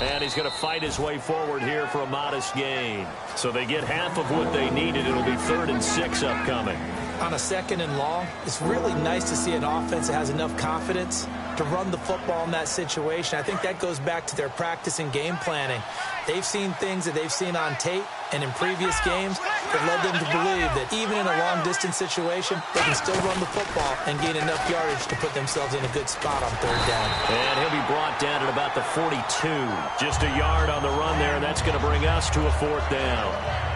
And he's going to fight his way forward here for a modest gain. So they get half of what they needed. It'll be 3rd and 6 upcoming. On a 2nd and long, it's really nice to see an offense that has enough confidence to run the football in that situation. I think that goes back to their practice and game planning. They've seen things that they've seen on tape and in previous games that led them to believe that even in a long-distance situation, they can still run the football and gain enough yardage to put themselves in a good spot on 3rd down. And he'll be brought down at about the 42. Just a yard on the run there, and that's going to bring us to a 4th down.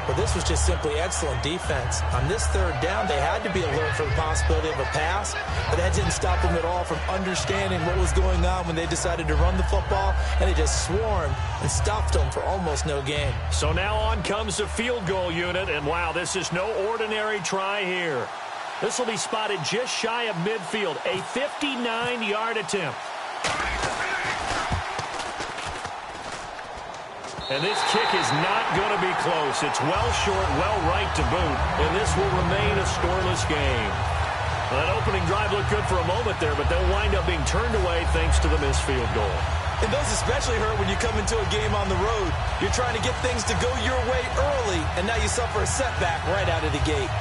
But this was just simply excellent defense. On this 3rd down, they had to be alert for the possibility of a pass, but that didn't stop them at all from understanding what was going on when they decided to run the football, and they just swarmed and stuffed them for almost no gain. So now on comes the field goal unit, and wow, this is no ordinary try here. This will be spotted just shy of midfield, a 59-yard attempt. And this kick is not going to be close. It's well short, well right to boot, and this will remain a scoreless game. That opening drive looked good for a moment there, but they'll wind up being turned away thanks to the missed field goal. And those especially hurt when you come into a game on the road. You're trying to get things to go your way early, and now you suffer a setback right out of the gate.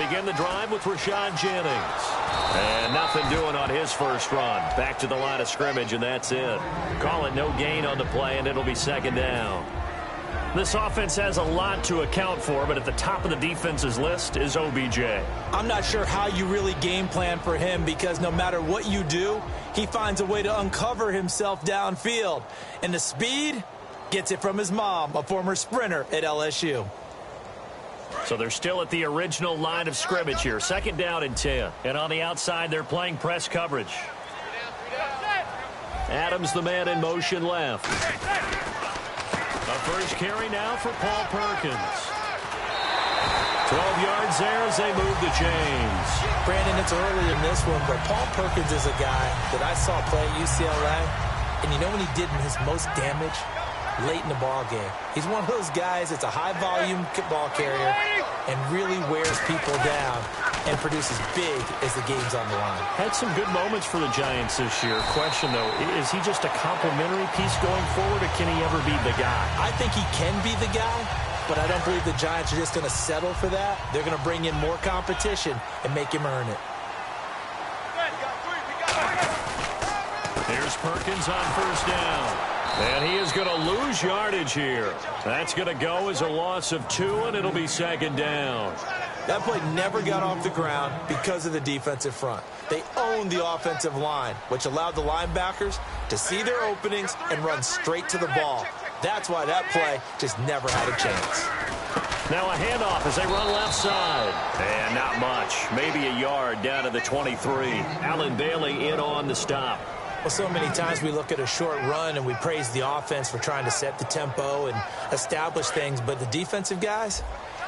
Begin the drive with Rashad Jennings. And nothing doing on his first run. Back to the line of scrimmage, and that's it. Call it no gain on the play, and it'll be 2nd down. This offense has a lot to account for, but at the top of the defense's list is OBJ. I'm not sure how you really game plan for him because no matter what you do, he finds a way to uncover himself downfield. And the speed gets it from his mom, a former sprinter at LSU. So they're still at the original line of scrimmage here. 2nd down and 10. And on the outside, they're playing press coverage. Adams, the man in motion left. A first carry now for Paul Perkins. 12 yards there as they move the chains. Brandon, it's early in this one, but Paul Perkins is a guy that I saw play at UCLA. And you know when he did his most damage? Late in the ball game. He's one of those guys that's a high-volume ball carrier and really wears people down and produces big as the game's on the line. Had some good moments for the Giants this year. Question, though, is he just a complimentary piece going forward, or can he ever be the guy? I think he can be the guy, but I don't believe the Giants are just going to settle for that. They're going to bring in more competition and make him earn it. Here's Perkins on first down. And he is going to lose yardage here. That's going to go as a loss of 2, and it'll be 2nd down. That play never got off the ground because of the defensive front. They owned the offensive line, which allowed the linebackers to see their openings and run straight to the ball. That's why that play just never had a chance. Now a handoff as they run left side. And not much. Maybe a yard down to the 23. Allen Bailey in on the stop. Well, so many times we look at a short run and we praise the offense for trying to set the tempo and establish things, but the defensive guys,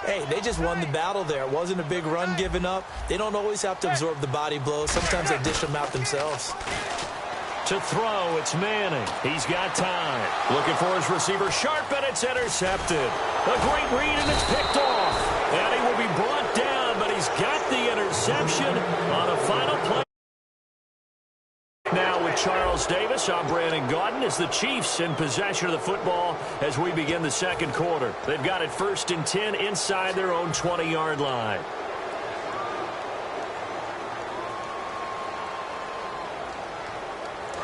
hey, they just won the battle there. It wasn't a big run given up. They don't always have to absorb the body blows. Sometimes they dish them out themselves. To throw, it's Manning. He's got time. Looking for his receiver, sharp, and it's intercepted. A great read, and it's picked off. And he will be brought down, but he's got the interception on a final play. Now with Charles Davis, I'm Brandon Gaudin as the Chiefs in possession of the football as we begin the 2nd quarter. They've got it 1st and 10 inside their own 20-yard line.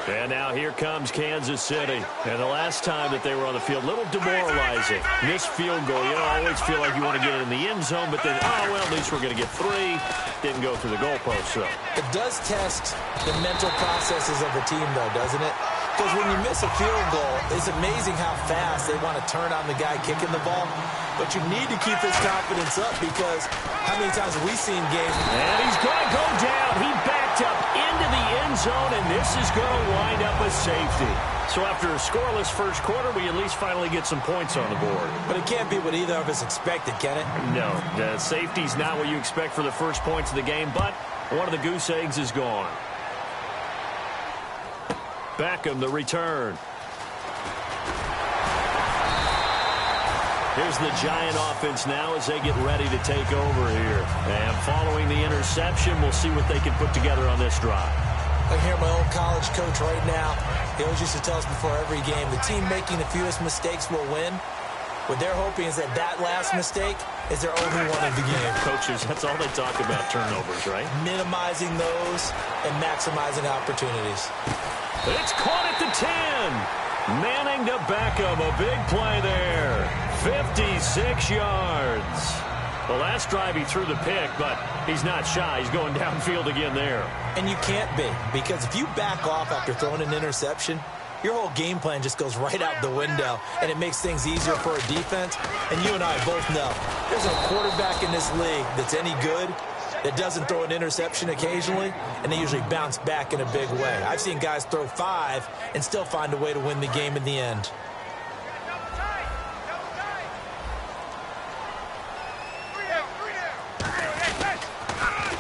And now here comes Kansas City. And the last time that they were on the field, a little demoralizing. Missed field goal. You know, I always feel like you want to get it in the end zone, but then, oh, well, at least we're going to get 3. Didn't go through the goalpost, so. It does test the mental processes of the team, though, doesn't it? Because when you miss a field goal, it's amazing how fast they want to turn on the guy kicking the ball. But you need to keep his confidence up because how many times have we seen games? And he's going to go down. He backed up into the end zone, and this is going to wind up a safety. So after a scoreless first quarter, we at least finally get some points on the board. But it can't be what either of us expected, can it? No, the safety's not what you expect for the first points of the game, but one of the goose eggs is gone. Beckham, the return. Here's the Giant offense now as they get ready to take over here. And following the interception, we'll see what they can put together on this drive. I hear my old college coach right now. He always used to tell us before every game, the team making the fewest mistakes will win. What they're hoping is that last mistake is their only one of the game. Coaches, that's all they talk about, turnovers, right? Minimizing those and maximizing opportunities. It's caught at the 10. Manning to Beckham, a big play there. 56 yards. The last drive he threw the pick, but he's not shy. He's going downfield again there. And you can't be, because if you back off after throwing an interception, your whole game plan just goes right out the window, and it makes things easier for a defense. And you and I both know there's a quarterback in this league that's any good that doesn't throw an interception occasionally, and they usually bounce back in a big way. I've seen guys throw 5 and still find a way to win the game in the end.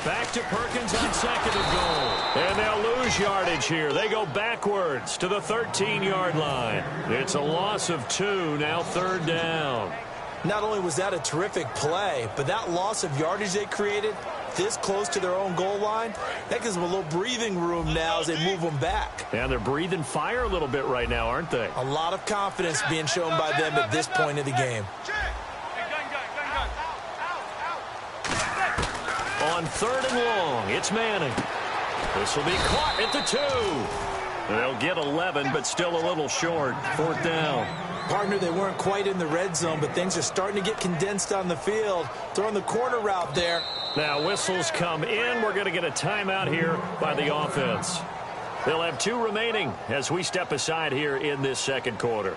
Back to Perkins on 2nd and goal. And they'll lose yardage here. They go backwards to the 13-yard line. It's a loss of 2, now 3rd down. Not only was that a terrific play, but that loss of yardage they created this close to their own goal line, that gives them a little breathing room now as they move them back. And they're breathing fire a little bit right now, aren't they? A lot of confidence being shown by them at this point of the game. On 3rd and long, it's Manning. This will be caught at the 2. They'll get 11, but still a little short. 4th down. Partner, they weren't quite in the red zone, but things are starting to get condensed on the field. Throwing the corner route there. Now whistles come in. We're going to get a timeout here by the offense. They'll have 2 remaining as we step aside here in this second quarter.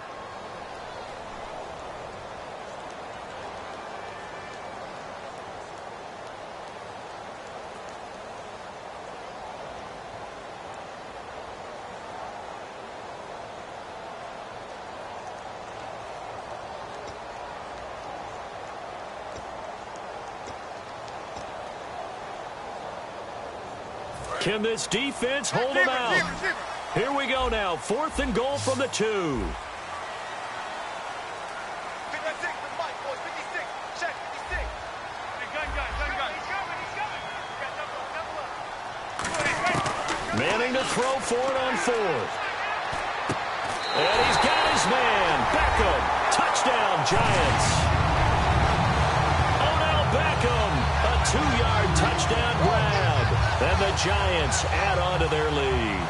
Can this defense hold them out? Here we go now. 4th and goal from the 2. 56 with Mike, boys. 56. Check, 56. Gun. He's coming. Double up. Manning to throw for it on 4th. And he's got his man. Beckham. Touchdown, Giants. Odell Beckham. A 2-yard touchdown grab. And the Giants add on to their lead.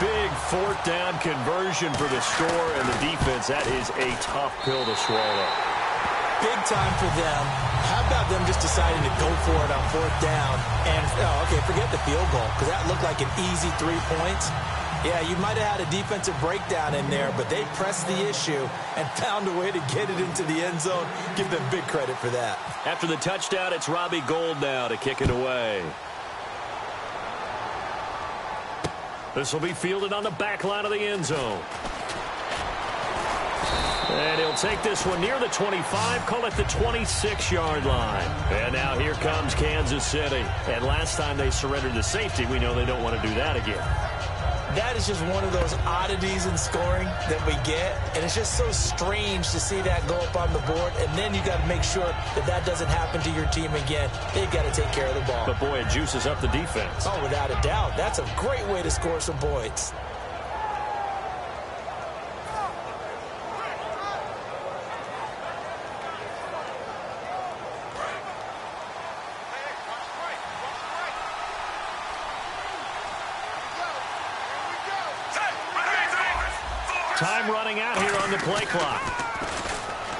Big 4th down conversion for the score, and the defense, that is a tough pill to swallow. Big time for them. How about them just deciding to go for it on 4th down? And, forget the field goal, because that looked like an easy 3 points. Yeah, you might have had a defensive breakdown in there, but they pressed the issue and found a way to get it into the end zone. Give them big credit for that. After the touchdown, it's Robbie Gould now to kick it away. This will be fielded on the back line of the end zone. And he'll take this one near the 25, call it the 26-yard line. And now here comes Kansas City. And last time they surrendered the safety, we know they don't want to do that again. That is just one of those oddities in scoring that we get. And it's just so strange to see that go up on the board. And then you got to make sure that that doesn't happen to your team again. They've got to take care of the ball. But, boy, it juices up the defense. Oh, without a doubt. That's a great way to score some points. Time running out here on the play clock.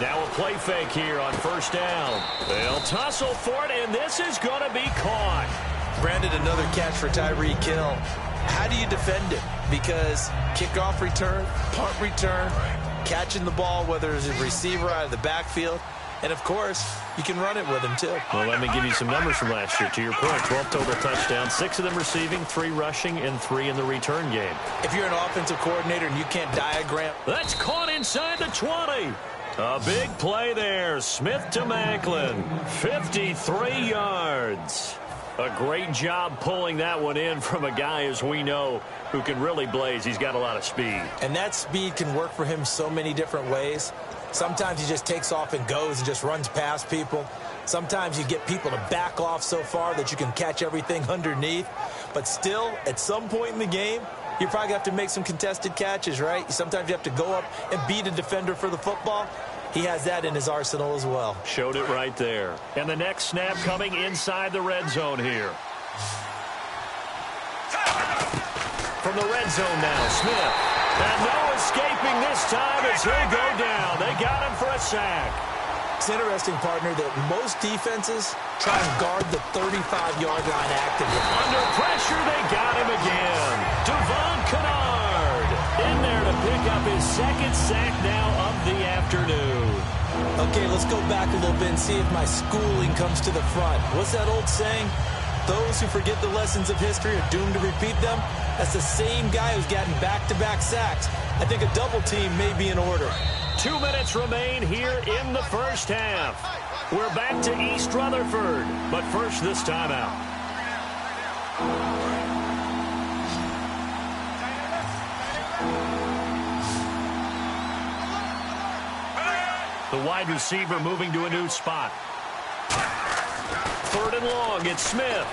Now a play fake here on 1st down. They'll tussle for it, and this is going to be caught. Brandon, another catch for Tyreek Hill. How do you defend it? Because kickoff return, punt return, catching the ball, whether it's a receiver out of the backfield, and, of course, you can run it with him, too. Well, let me give you some numbers from last year. To your point, 12 total touchdowns, 6 of them receiving, 3 rushing, and 3 in the return game. If you're an offensive coordinator and you can't diagram. That's caught inside the 20. A big play there. Smith to Macklin. 53 yards. A great job pulling that one in from a guy, as we know, who can really blaze. He's got a lot of speed. And that speed can work for him so many different ways. Sometimes he just takes off and goes and just runs past people. Sometimes you get people to back off so far that you can catch everything underneath. But still, at some point in the game, you probably have to make some contested catches, right? Sometimes you have to go up and beat a defender for the football. He has that in his arsenal as well. Showed it right there. And the next snap coming inside the red zone here. From the red zone now, Smith. And no escaping this time as he'll go down. They got him for a sack. It's interesting, partner, that most defenses try and guard the 35-yard line actively. Under pressure, they got him again. Devon Kennard in there to pick up his 2nd sack now of the afternoon. Okay, let's go back a little bit and see if my schooling comes to the front. What's that old saying? Those who forget the lessons of history are doomed to repeat them. That's the same guy who's gotten back-to-back sacks. I think a double team may be in order. 2 minutes remain here in the first half. We're back to East Rutherford, but first this timeout. The wide receiver moving to a new spot. 3rd and long, it's Smith.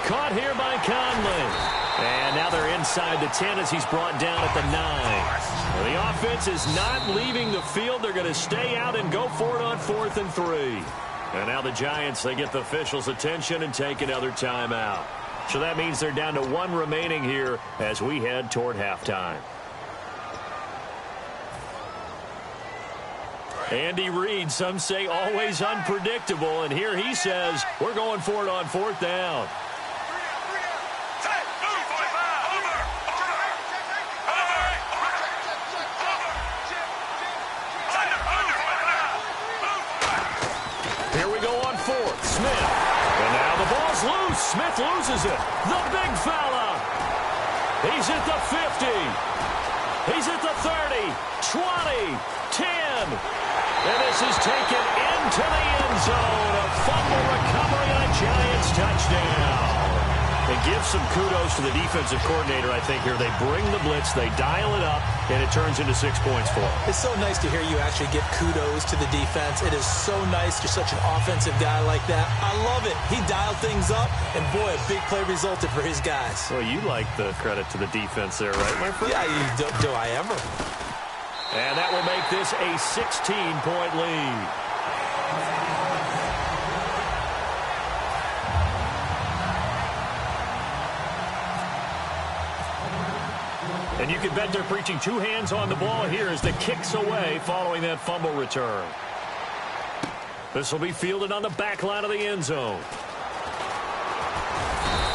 Caught here by Conley. And now they're inside the 10 as he's brought down at the 9. Well, the offense is not leaving the field. They're going to stay out and go for it on 4th and 3. And now the Giants, they get the officials' attention and take another timeout. So that means they're down to 1 remaining here as we head toward halftime. Andy Reid, some say always unpredictable, and here he says we're going for it on 4th down. Here we go on 4th. Smith. And now the ball's loose. Smith loses it. The big fella. He's at the 50. He's at the 30, 20, 10. And this is taken into the end zone. A fumble recovery and a Giants touchdown. It gives some kudos to the defensive coordinator, I think, here. They bring the blitz, they dial it up, and it turns into 6 points for them. It's so nice to hear you actually give kudos to the defense. It is so nice. You're such an offensive guy like that. I love it. He dialed things up, and boy, a big play resulted for his guys. Well, you like the credit to the defense there, right, my friend? Yeah, do I ever? And that will make this a 16-point lead. And you can bet they're preaching 2 hands on the ball here as the kick's away following that fumble return. This will be fielded on the back line of the end zone.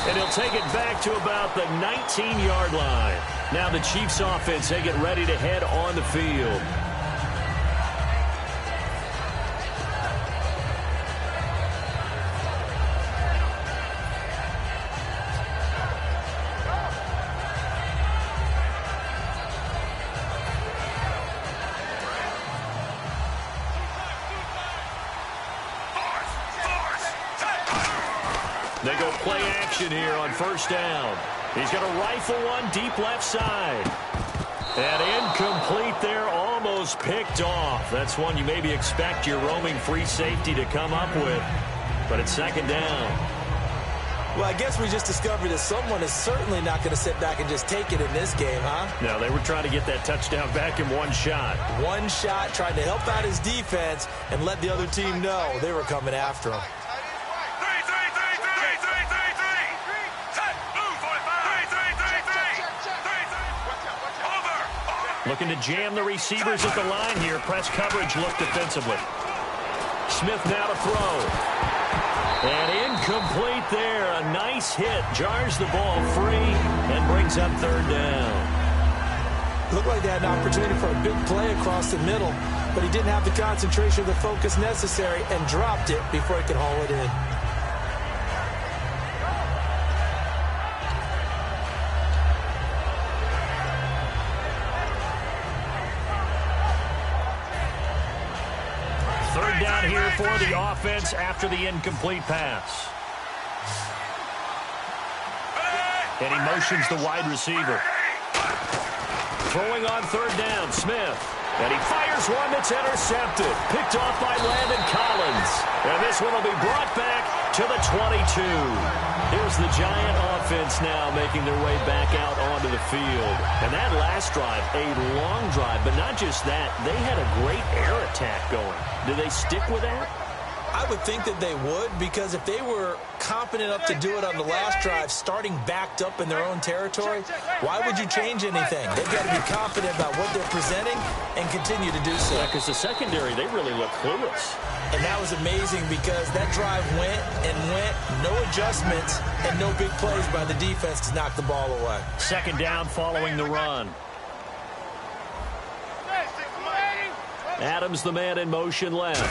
And he'll take it back to about the 19-yard line. Now the Chiefs offense, they get ready to head on the field. They go play action here on 1st down. He's going to rifle one deep left side. And incomplete there, almost picked off. That's one you maybe expect your roaming free safety to come up with. But it's 2nd down. Well, I guess we just discovered that someone is certainly not going to sit back and just take it in this game, huh? No, they were trying to get that touchdown back in one shot. One shot, trying to help out his defense and let the other team know they were coming after him. Looking to jam the receivers at the line here. Press coverage look defensively. Smith now to throw. And incomplete there. A nice hit. Jars the ball free and brings up 3rd down. Looked like they had an opportunity for a big play across the middle, but he didn't have the concentration or the focus necessary and dropped it before he could haul it in. Down here for the offense after the incomplete pass. And he motions the wide receiver. Throwing on 3rd down, Smith. And he fires one that's intercepted. Picked off by Landon Collins. And this one will be brought back to the 22. Here's the Giant offense now making their way back out onto the field. And that last drive, a long drive, but not just that. They had a great air attack going. Do they stick with that? I would think that they would, because if they were competent enough to do it on the last drive, starting backed up in their own territory, why would you change anything? They've got to be confident about what they're presenting and continue to do so. Yeah, because the secondary, they really look clueless. And that was amazing because that drive went and went, no adjustments, and no big plays by the defense to knock the ball away. 2nd down following the run. Adams, the man in motion left.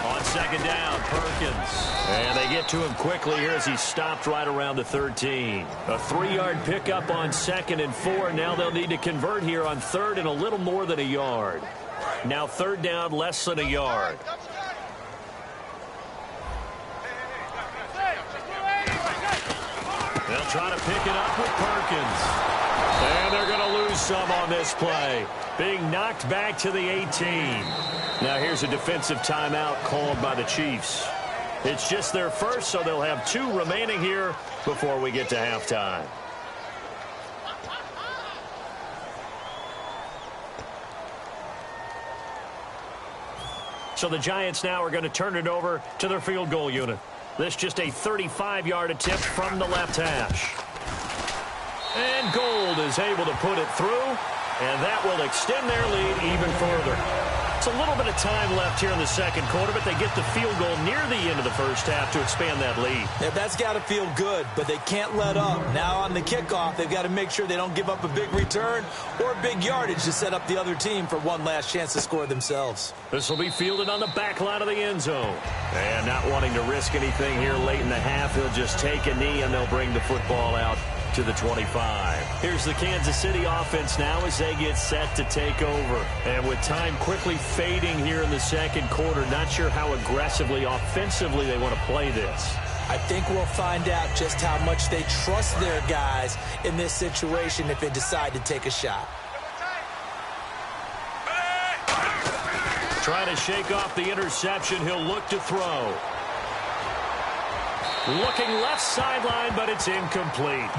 On 2nd down, Perkins. And they get to him quickly here as he stopped right around the 13. A 3-yard pickup on 2nd and 4. Now they'll need to convert here on 3rd and a little more than a yard. Now 3rd down, less than a yard. They'll try to pick it up with Perkins. And they're going to lose some on this play. Being knocked back to the 18. Now here's a defensive timeout called by the Chiefs. It's just their first, so they'll have 2 remaining here before we get to halftime. So the Giants now are going to turn it over to their field goal unit. This just a 35-yard attempt from the left hash. And Gold is able to put it through, and that will extend their lead even further. It's a little bit of time left here in the second quarter, but they get the field goal near the end of the first half to expand that lead. Yeah, that's got to feel good, but they can't let up. Now on the kickoff, they've got to make sure they don't give up a big return or big yardage to set up the other team for one last chance to score themselves. This will be fielded on the back line of the end zone. And not wanting to risk anything here late in the half, he'll just take a knee, and they'll bring the football out to the 25. Here's the Kansas City offense now as they get set to take over. And with time quickly fading here in the second quarter, not sure how aggressively, offensively they want to play this. I think we'll find out just how much they trust their guys in this situation if they decide to take a shot. Trying to shake off the interception, he'll look to throw. Looking left sideline, but it's incomplete.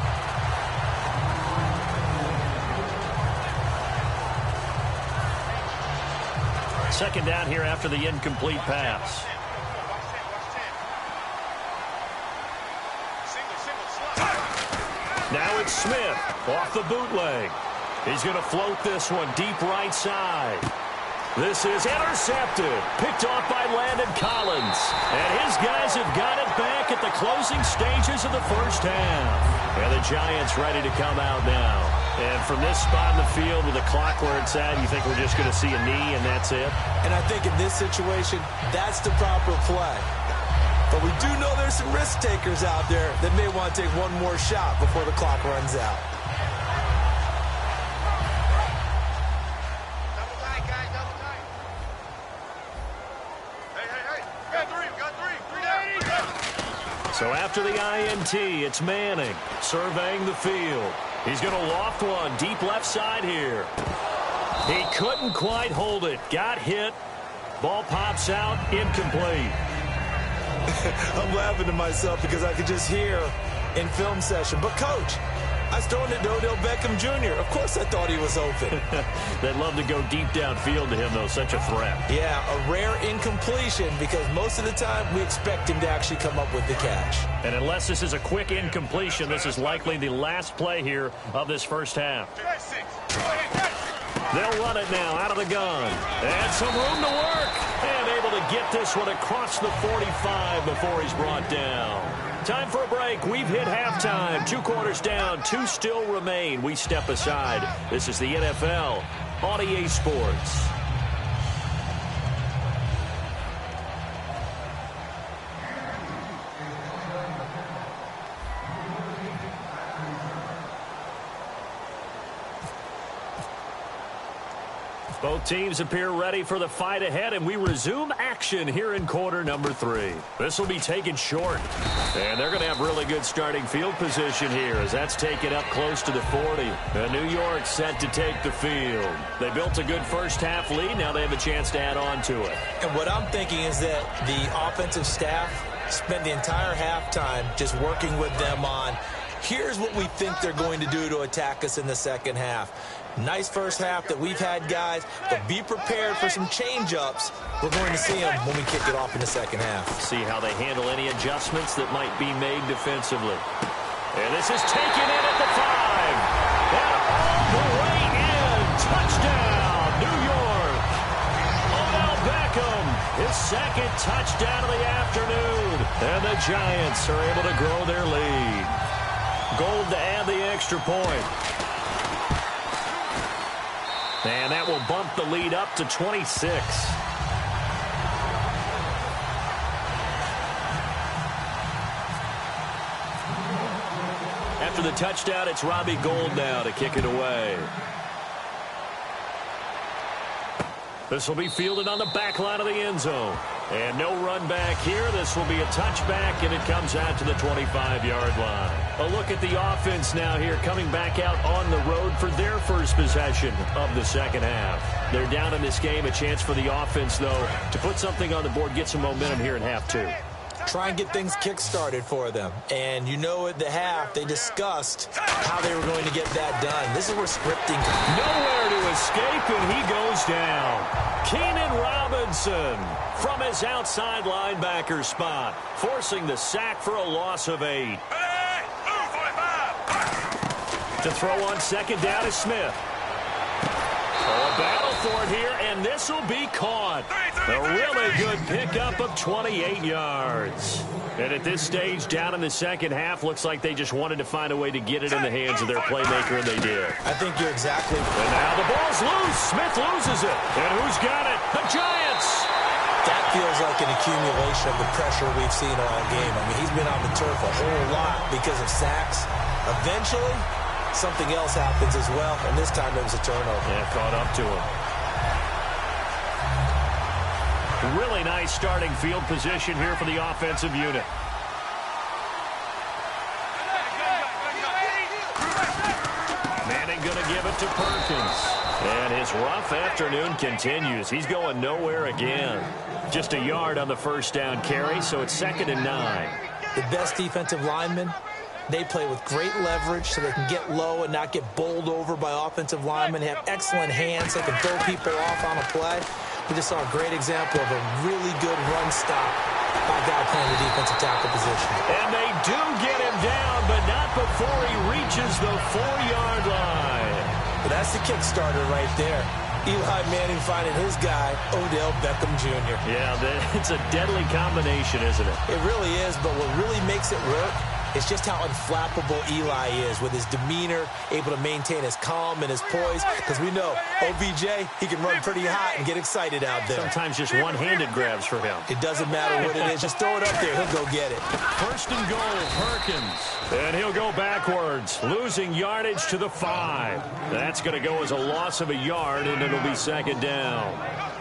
Second down here after the incomplete pass. Now it's Smith off the bootleg. He's going to float this one deep right side. This is intercepted, picked off by Landon Collins. And his guys have got it back at the closing stages of the first half. And the Giants ready to come out now. And from this spot in the field with the clock where it's at, you think we're just going to see a knee and that's it? And I think in this situation, that's the proper play. But we do know there's some risk takers out there that may want to take one more shot before the clock runs out. So after the INT, it's Manning surveying the field. He's going to loft one deep left side here. He couldn't quite hold it. Got hit. Ball pops out. Incomplete. I'm laughing to myself because I could just hear in film session. But, Coach, I was throwing it to Odell Beckham Jr. Of course I thought he was open. They'd love to go deep downfield to him, though. Such a threat. Yeah, a rare incompletion because most of the time we expect him to actually come up with the catch. And unless this is a quick incompletion, this is likely the last play here of this first half. They'll run it now out of the gun. And some room to work. And able to get this one across the 45 before he's brought down. Time for a break. We've hit halftime. 2 quarters down. 2 still remain. We step aside. This is the NFL on EA Sports. Both teams appear ready for the fight ahead, and we resume action here in quarter number 3. This will be taken short, and they're going to have really good starting field position here as that's taken up close to the 40. And New York set to take the field. They built a good first half lead. Now they have a chance to add on to it. And what I'm thinking is that the offensive staff spent the entire halftime just working with them on here's what we think they're going to do to attack us in the second half. Nice first half that we've had, guys, but be prepared for some change-ups. We're going to see them when we kick it off in the second half. See how they handle any adjustments that might be made defensively. And this is taken in at the 5. And all the way in. Touchdown, New York. Odell Beckham, his second touchdown of the afternoon. And the Giants are able to grow their lead. Gold to add the extra point. And that will bump the lead up to 26. After the touchdown, it's Robbie Gould now to kick it away. This will be fielded on the back line of the end zone. And no run back here. This will be a touchback, and it comes out to the 25-yard line. A look at the offense now here, coming back out on the road for their first possession of the second half. They're down in this game. A chance for the offense, though, to put something on the board, get some momentum here in half 2. try and get things kick-started for them. And you know at the half, they discussed how they were going to get that done. This is where scripting comes. Nowhere to escape, and he goes down. Keenan Robinson from his outside linebacker spot, forcing the sack for a loss of 8. To throw on second down is Smith. A battle for it here, and this will be caught. A really good pickup of 28 yards. And at this stage, down in the second half, looks like they just wanted to find a way to get it in the hands of their playmaker, and they did. I think you're exactly right. And now the ball's loose. Smith loses it. And who's got it? The Giants. That feels like an accumulation of the pressure we've seen all game. I mean, he's been on the turf a whole lot because of sacks. Eventually, something else happens as well, and this time it was a turnover. Yeah, caught up to him. Really nice starting field position here for the offensive unit. Manning going to give it to Perkins. And his rough afternoon continues. He's going nowhere again. Just a yard on the first down carry, so it's 2nd and 9. The best defensive linemen, they play with great leverage so they can get low and not get bowled over by offensive linemen. They have excellent hands. They can throw people off on a play. We just saw a great example of a really good run stop by a guy playing the defensive tackle position. And they do get him down, but not before he reaches the 4-yard line. But that's the kickstarter right there. Eli Manning finding his guy, Odell Beckham Jr. Yeah, it's a deadly combination, isn't it? It really is, but what really makes it work is just how unflappable Eli is with his demeanor, able to maintain his calm and his poise, because we know OBJ, he can run pretty hot and get excited out there. Sometimes just one-handed grabs for him. It doesn't matter what it is. Just throw it up there. He'll go get it. 1st and goal, Perkins. And he'll go backwards, losing yardage to the 5. That's going to go as a loss of a yard, and it'll be 2nd down.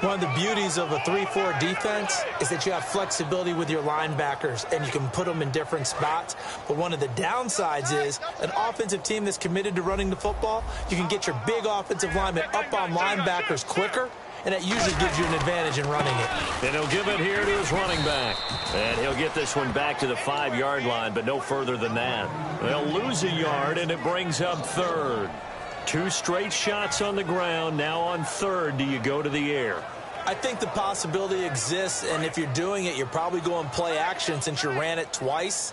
One of the beauties of a 3-4 defense is that you have flexibility with your linebackers, and you can put them in different spots. But one of the downsides is an offensive team that's committed to running the football, you can get your big offensive linemen up on linebackers quicker, and that usually gives you an advantage in running it. And he'll give it here to his running back. And he'll get this one back to the 5-yard line, but no further than that. They'll lose a yard, and it brings up 3rd. 2 straight shots on the ground. Now on 3rd, do you go to the air? I think the possibility exists, and if you're doing it, you're probably going play action since you ran it twice.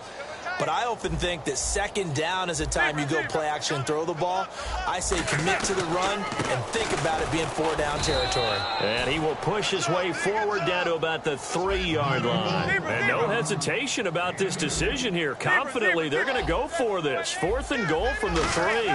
But I often think that 2nd down is a time you go play action and throw the ball. I say commit to the run and think about it being 4-down territory. And he will push his way forward down to about the 3-yard line. And no hesitation about this decision here. Confidently, they're going to go for this. 4th and goal from the 3.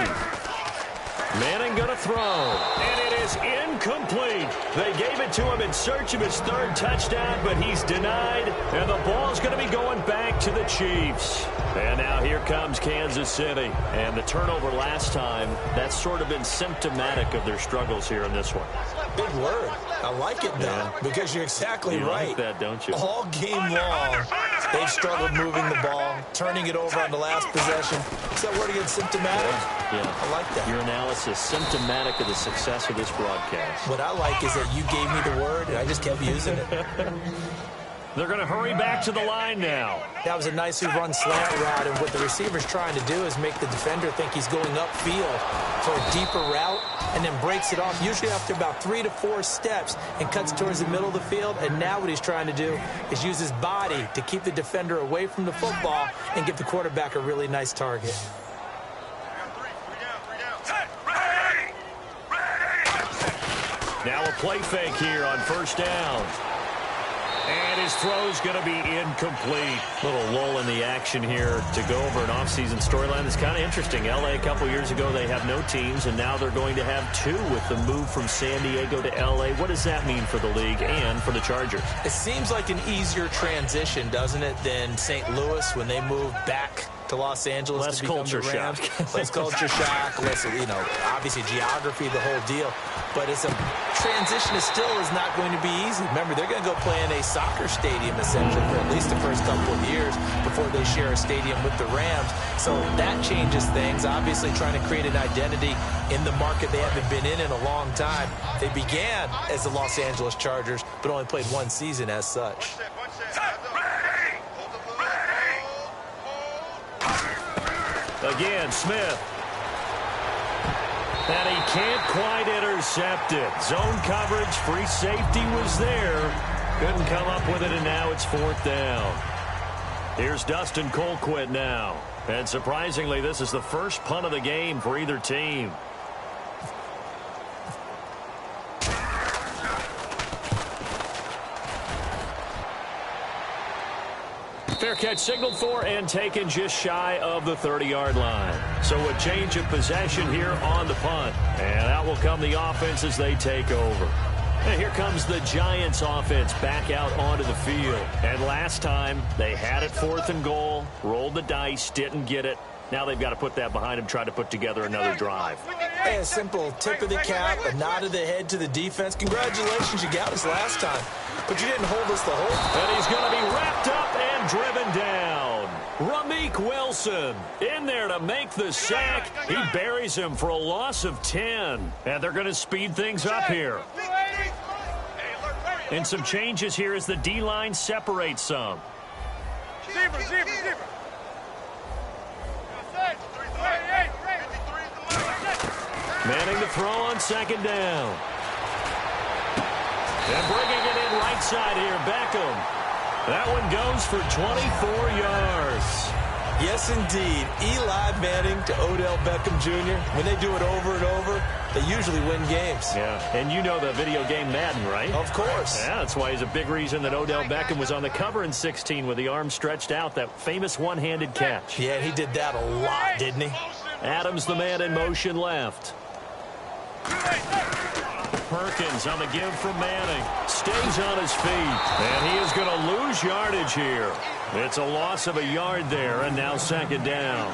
Manning going to throw, and it is incomplete. They gave it to him in search of his 3rd touchdown, but he's denied, and the ball's going to be going back to the Chiefs. And now here comes Kansas City, and the turnover last time, that's sort of been symptomatic of their struggles here in this one. Big word. I like it, though, because you're exactly right. You like that, don't you? All game long, they've struggled moving the ball, turning it over on the last possession. Is that word again, symptomatic? Yeah. I like that. Your analysis, symptomatic of the success of this broadcast. What I like is that you gave me the word, and I just kept using it. They're going to hurry back to the line now. That was a nicely run slant route, and what the receiver's trying to do is make the defender think he's going upfield for a deeper route, and then breaks it off, usually after about 3 to 4 steps, and cuts towards the middle of the field. And now what he's trying to do is use his body to keep the defender away from the football and give the quarterback a really nice target. Now a play fake here on 1st down. And his throw's going to be incomplete. Little lull in the action here to go over an offseason storyline that's kind of interesting. L.A. a couple years ago, they have no teams, and now they're going to have 2 with the move from San Diego to L.A. What does that mean for the league and for the Chargers? It seems like an easier transition, doesn't it, than St. Louis when they moved back to Los Angeles. Less to become culture the Rams. shock. Less culture shock. Less, obviously geography, the whole deal. But it's a transition still is not going to be easy. Remember, they're going to go play in a soccer stadium, essentially, for at least the first couple of years before they share a stadium with the Rams. So that changes things. Obviously, trying to create an identity in the market they haven't been in a long time. They began as the Los Angeles Chargers, but only played 1 season as such. Again, Smith. And he can't quite intercept it. Zone coverage, free safety was there. Couldn't come up with it, and now it's 4th down. Here's Dustin Colquitt now. And surprisingly, this is the first punt of the game for either team. Fair catch signaled for and taken just shy of the 30-yard line. So a change of possession here on the punt. And out will come the offense as they take over. And here comes the Giants offense back out onto the field. And last time, they had it 4th and goal, rolled the dice, didn't get it. Now they've got to put that behind them, try to put together another drive. Hey, a simple tip of the cap, a nod of the head to the defense. Congratulations, you got us last time. But you didn't hold us the whole time. And he's going to be wrapped up and driven down. Rameek Wilson in there to make the sack. He buries him for a loss of 10. And they're going to speed things up here. And some changes here as the D-line separates some. Manning to throw on 2nd down. And bringing it in right side here, Beckham. That one goes for 24 yards. Yes, indeed. Eli Manning to Odell Beckham Jr. When they do it over and over, they usually win games. Yeah, and you know the video game Madden, right? Of course. Yeah, that's why he's a big reason that Odell Beckham was on the cover in 16 with the arm stretched out, that famous one-handed catch. Yeah, he did that a lot, didn't he? Adams, the man in motion left. Perkins on the give from Manning. Stays on his feet. And he is going to lose yardage here. It's a loss of a yard there, and now 2nd down.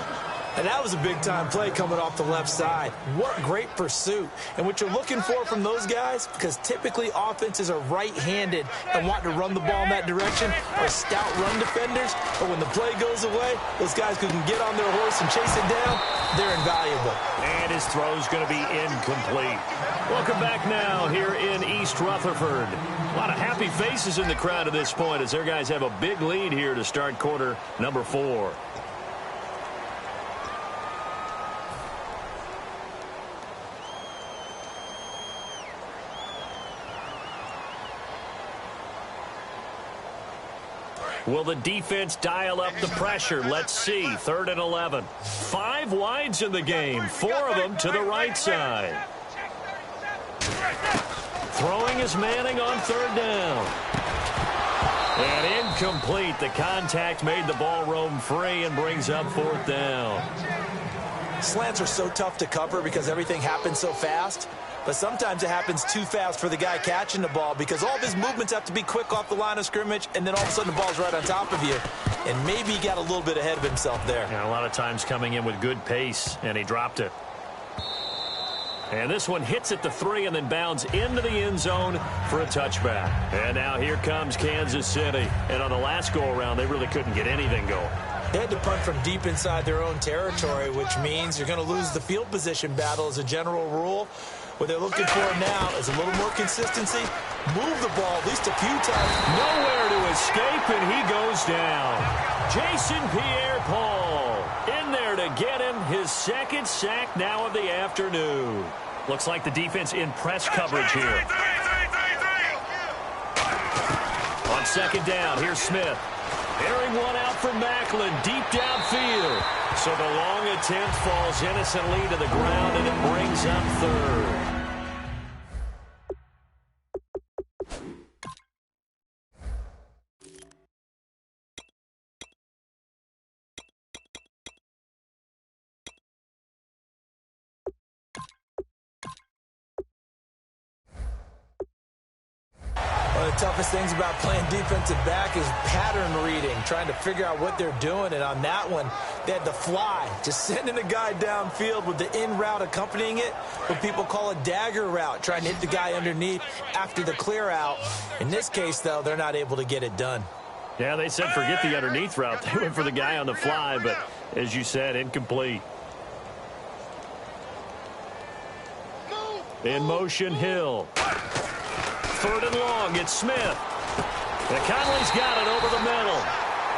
And that was a big-time play coming off the left side. What great pursuit. And what you're looking for from those guys, because typically offenses are right-handed and want to run the ball in that direction, are stout run defenders. But when the play goes away, those guys who can get on their horse and chase it down, they're invaluable. And his throw is going to be incomplete. Welcome back now here in East Rutherford. A lot of happy faces in the crowd at this point as their guys have a big lead here to start quarter number 4. Will the defense dial up the pressure? Let's see. 3rd and 11. 5 wides in the game. 4 of them to the right side. Throwing is Manning on 3rd down. And incomplete. The contact made the ball roam free and brings up 4th down. Slants are so tough to cover because everything happens so fast. But sometimes it happens too fast for the guy catching the ball because all of his movements have to be quick off the line of scrimmage, and then all of a sudden the ball's right on top of you. And maybe he got a little bit ahead of himself there. Yeah, a lot of times coming in with good pace, and he dropped it. And this one hits at the 3 and then bounds into the end zone for a touchback. And now here comes Kansas City. And on the last go-around, they really couldn't get anything going. They had to punt from deep inside their own territory, which means you're going to lose the field position battle as a general rule. What they're looking for now is a little more consistency. Move the ball at least a few times. Nowhere to escape, and he goes down. Jason Pierre-Paul in there to get him his 2nd sack now of the afternoon. Looks like the defense in press coverage here. On 2nd down, here's Smith. Airing one out for Macklin, deep downfield. So the long attempt falls innocently to the ground, and it brings up 3rd. One of the toughest things about playing defensive back is pattern reading, trying to figure out what they're doing. And on that one, they had the fly, just sending a guy downfield with the in route accompanying it, what people call a dagger route, trying to hit the guy underneath after the clear out. In this case, though, they're not able to get it done. Yeah, they said forget the underneath route. They went for the guy on the fly, but as you said, incomplete. In motion, Hill. 3rd and long, it's Smith. And Conley's got it over the middle.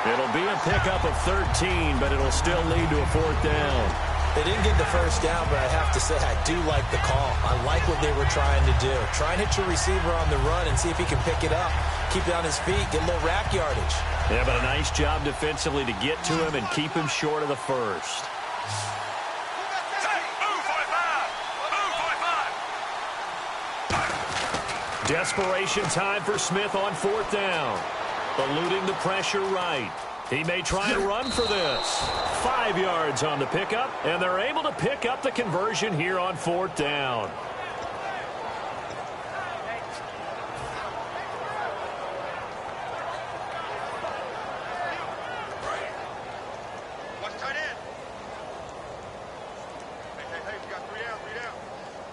It'll be a pickup of 13, but it'll still lead to a 4th down. They didn't get the first down, but I have to say I do like the call. I like what they were trying to do. Try and hit your receiver on the run and see if he can pick it up. Keep it on his feet, get a little rack yardage. Yeah, but a nice job defensively to get to him and keep him short of the first. Desperation time for Smith on 4th down. Eluding the pressure right. He may try and run for this. 5 yards on the pickup, and they're able to pick up the conversion here on 4th down. Watch tight end. Hey, we got 3 down.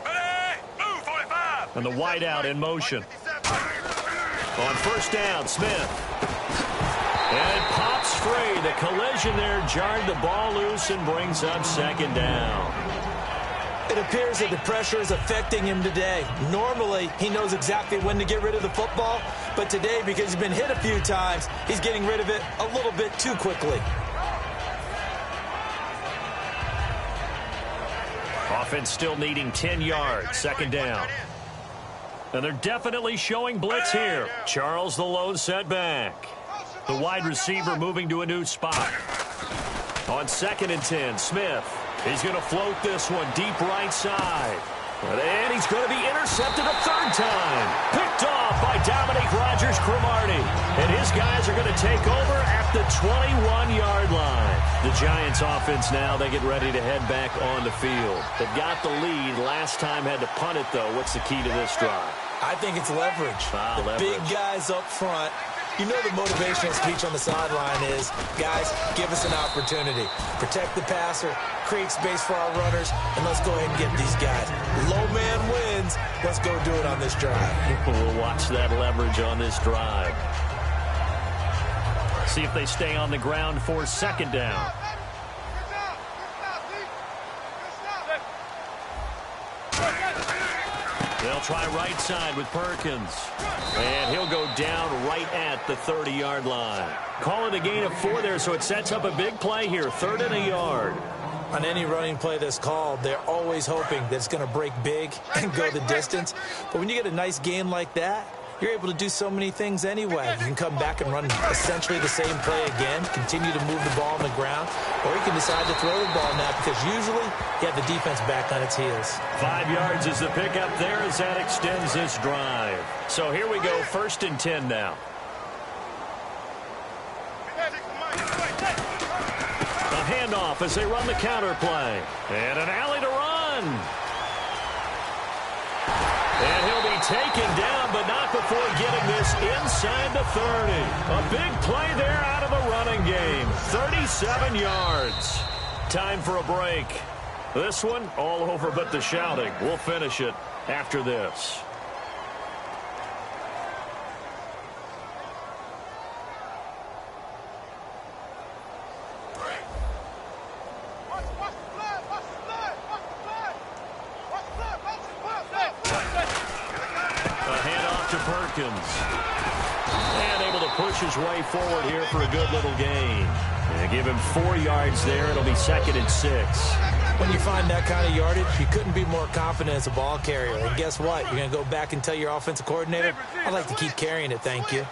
Ready? Move, 45. And the wideout in motion. On 1st down, Smith. And it pops free. The collision there jarred the ball loose and brings up 2nd down. It appears that the pressure is affecting him today. Normally, he knows exactly when to get rid of the football, but today, because he's been hit a few times, he's getting rid of it a little bit too quickly. Offense still needing 10 yards, 2nd down. And they're definitely showing blitz here. Charles the lone setback. The wide receiver moving to a new spot. On 2nd and 10, Smith. He's going to float this one deep right side. And he's going to be intercepted a 3rd time. Picked off by Dominique Rodgers-Cromartie. And his guys are going to take over at the 21-yard line. The Giants offense now, they get ready to head back on the field. They've got the lead. Last time had to punt it, though. What's the key to this drive? I think it's leverage. Leverage. Big guys up front. You know the motivational speech on the sideline is, guys, give us an opportunity. Protect the passer, create space for our runners, and let's go ahead and get these guys. Low man wins. Let's go do it on this drive. We'll watch that leverage on this drive. See if they stay on the ground for 2nd down. They'll try right side with Perkins. And he'll go down right at the 30-yard line. Call it a gain of 4 there, so it sets up a big play here. 3rd and a yard. On any running play that's called, they're always hoping that it's going to break big and go the distance. But when you get a nice gain like that, you're able to do so many things anyway. You can come back and run essentially the same play again, continue to move the ball on the ground, or you can decide to throw the ball now because usually you have the defense back on its heels. 5 yards is the pickup there as that extends this drive. So here we go, 1st and 10 now. A handoff as they run the counter play. And an alley to run. And he'll be taken down, but not before getting this inside the 30. A big play there out of the running game. 37 yards. Time for a break. This one, all over but the shouting. We'll finish it after this. And able to push his way forward here for a good little gain. And give him 4 yards there. It'll be 2nd and 6. When you find that kind of yardage, you couldn't be more confident as a ball carrier. And guess what? You're going to go back and tell your offensive coordinator, I'd like to keep carrying it, thank you.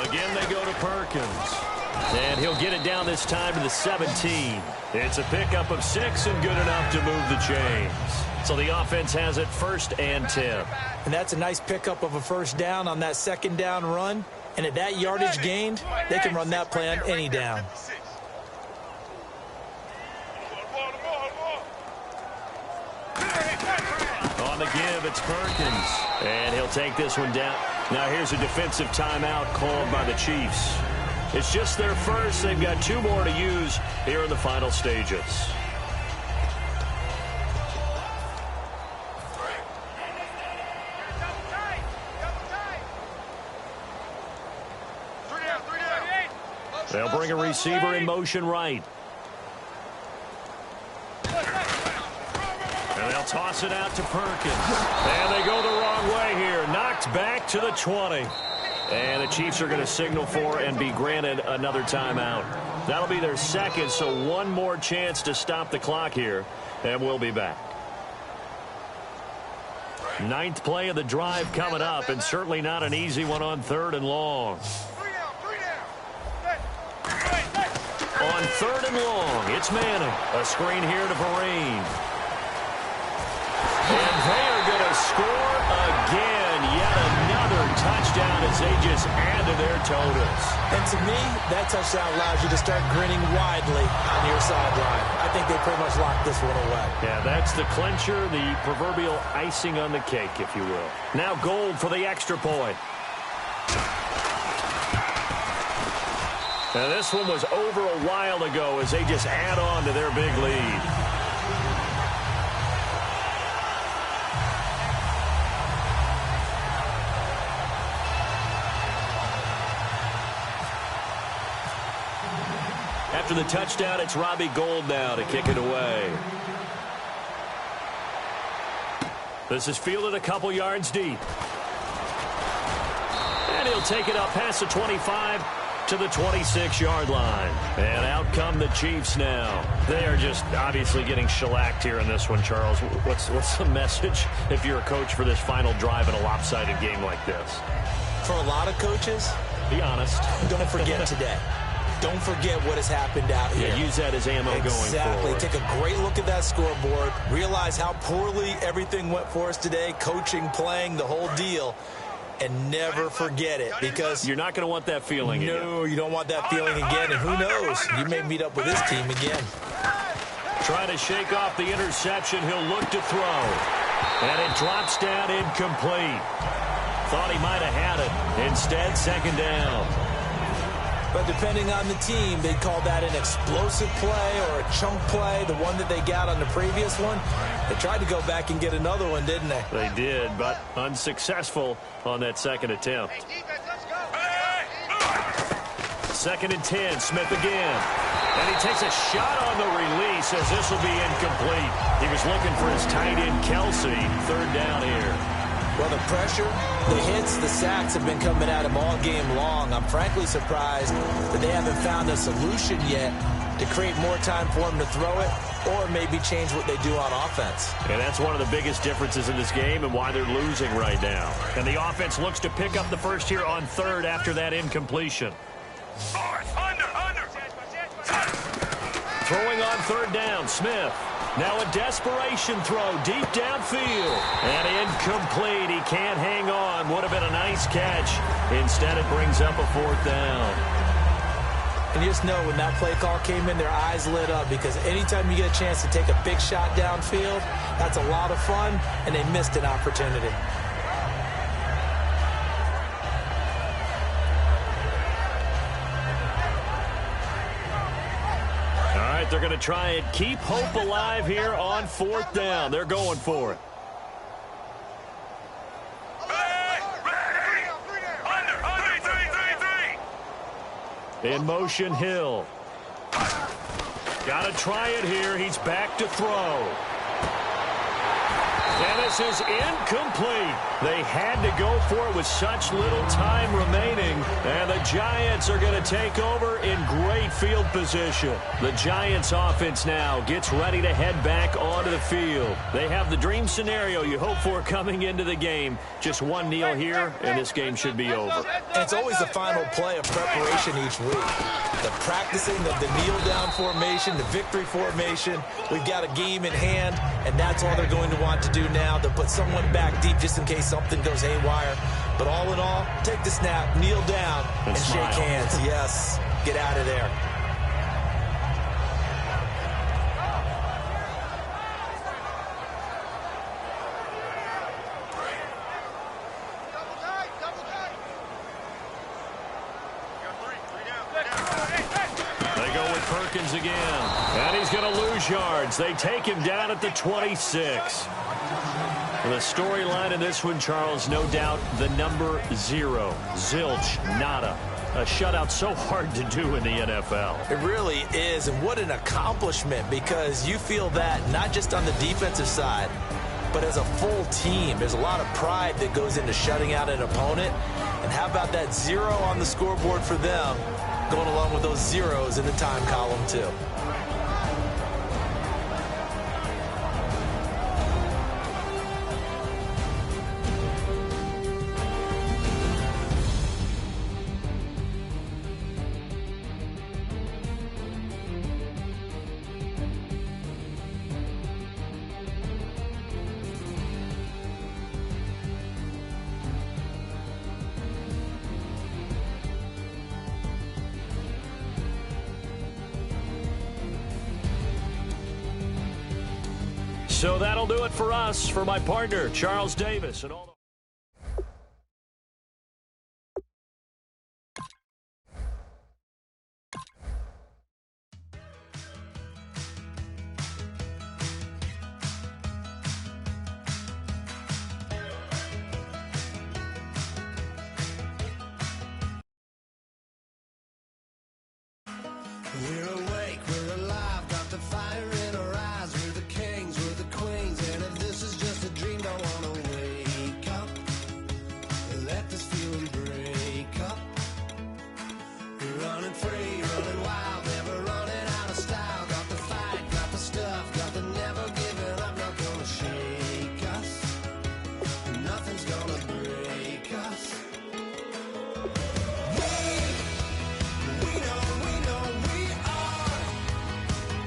Again, they go to Perkins. And he'll get it down this time to the 17. It's a pickup of 6 and good enough to move the chains. So the offense has it 1st and 10. And that's a nice pickup of a 1st down on that 2nd down run. And at that yardage gained, they can run that play on any down. On the give, it's Perkins. And he'll take this one down. Now here's a defensive timeout called by the Chiefs. It's just their first. They've got 2 more to use here in the final stages. They'll bring a receiver in motion right. And they'll toss it out to Perkins. And they go the wrong way here. Knocked knocked back to the 20. And the Chiefs are going to signal for and be granted another timeout. That'll be their second, so one more chance to stop the clock here, and we'll be back. Ninth play of the drive coming up, and certainly not an easy one on 3rd and long. On 3rd and long, it's Manning. A screen here to Vereen. And they are going to score again. Yet another touchdown as they just add to their totals. And to me, that touchdown allows you to start grinning widely on your sideline. I think they pretty much locked this one away. Yeah, that's the clincher, the proverbial icing on the cake, if you will. Now Gold for the extra point. Now this one was over a while ago as they just add on to their big lead. After the touchdown, it's Robbie Gould now to kick it away. This is fielded a couple yards deep. And he'll take it up past the 25 to the 26-yard line. And out come the Chiefs now. They are just obviously getting shellacked here in this one, Charles. What's the message if you're a coach for this final drive in a lopsided game like this? For a lot of coaches, be honest. Don't forget today. Don't forget what has happened out here. Yeah, use that as ammo going forward. Exactly. Take a great look at that scoreboard. Realize how poorly everything went for us today. Coaching, playing, the whole deal. And never forget it, because you're not going to want that feeling again. No, you don't want that feeling again. And who knows? You may meet up with this team again. Trying to shake off the interception. He'll look to throw. And it drops down incomplete. Thought he might have had it. Instead, second down. But depending on the team, they'd call that an explosive play or a chunk play, the one that they got on the previous one. They tried to go back and get another one, didn't they? They did, but unsuccessful on that second attempt. Second and 10, Smith again. And he takes a shot on the release as this will be incomplete. He was looking for his tight end, Kelsey. Third down here. Well, the pressure, the hits, the sacks have been coming at him all game long. I'm frankly surprised that they haven't found a solution yet to create more time for him to throw it or maybe change what they do on offense. And that's one of the biggest differences in this game and why they're losing right now. And the offense looks to pick up the first here on 3rd after that incompletion. Throwing on 3rd down, Smith. Now a desperation throw deep downfield. And incomplete. He can't hang on. Would have been a nice catch. Instead, it brings up a 4th down. And you just know when that play call came in, their eyes lit up, because anytime you get a chance to take a big shot downfield, that's a lot of fun, and they missed an opportunity. They're going to try and keep hope alive here on 4th down. They're going for it. In motion, Hill. Got to try it here. He's back to throw. And this is incomplete. They had to go for it with such little time remaining. And the Giants are going to take over in great field position. The Giants offense now gets ready to head back onto the field. They have the dream scenario you hope for coming into the game. Just one kneel here, and this game should be over. And it's always the final play of preparation each week. The practicing of the kneel-down formation, the victory formation. We've got a game in hand, and that's all they're going to want to do now. They'll put someone back deep just in case something goes haywire. But all in all, take the snap, kneel down, and shake hands. Yes, get out of there. Again, and he's going to lose yards. They take him down at the 26. The storyline in this one, Charles, no doubt the number 0. Zilch, nada. A shutout so hard to do in the NFL. It really is, and what an accomplishment, because you feel that not just on the defensive side, but as a full team, there's a lot of pride that goes into shutting out an opponent. And how about that 0 on the scoreboard for them, going along with those zeros in the time column, too. So that'll do it for us. For my partner, Charles Davis, and all the We're awake, we're alive, got the fire in our eyes. We're the kings, we're the queens, and if this is just a dream, don't wanna wake up. Let this feeling break up. We're running free, running wild, never running out of style. Got the fight, got the stuff, got the never giving up. Not gonna shake us, nothing's gonna break us. We know we are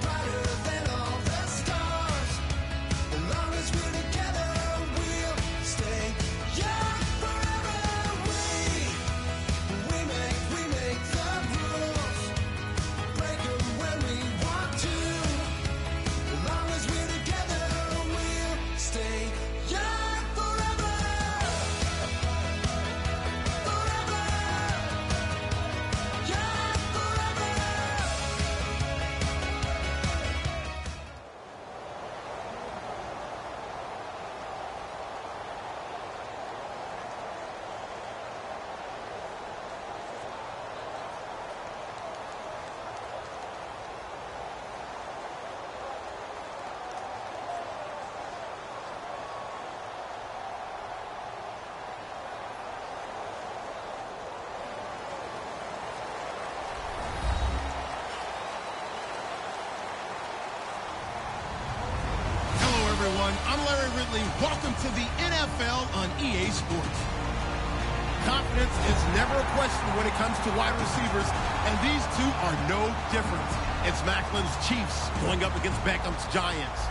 brighter than all the stars. As long as we're together, we'll stay young forever. We make the rules, break 'em when we want to. As long as we're together, we'll stay young forever. Forever. Young forever. Hello, everyone. I'm Larry Ridley. Welcome to the NFL on EA Sports. Confidence is never a question when it comes to wide receivers, and these two are no different. It's Macklin's Chiefs going up against Beckham's Giants.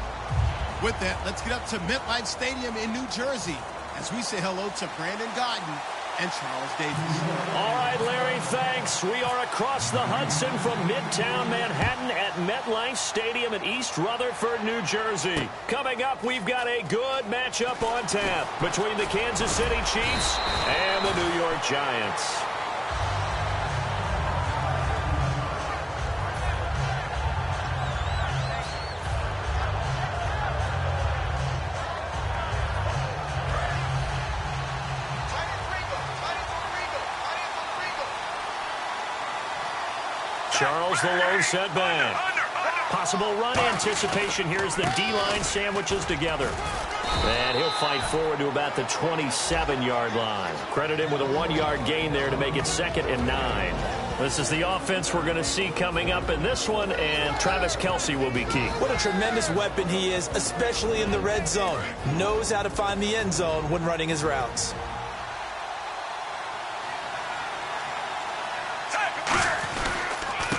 With that, let's get up to MetLife Stadium in New Jersey as we say hello to Brandon Godden and Charles Davis. All right, Larry, thanks. We are across the Hudson from Midtown Manhattan at MetLife Stadium in East Rutherford, New Jersey. Coming up, we've got a good matchup on tap between the Kansas City Chiefs and the New York Giants. Charles, the lone setback. Possible run anticipation here as the D-line sandwiches together. And he'll fight forward to about the 27-yard line. Credit him with a 1-yard gain there to make it 2nd and 9. This is the offense we're going to see coming up in this one, and Travis Kelce will be key. What a tremendous weapon he is, especially in the red zone. Knows how to find the end zone when running his routes.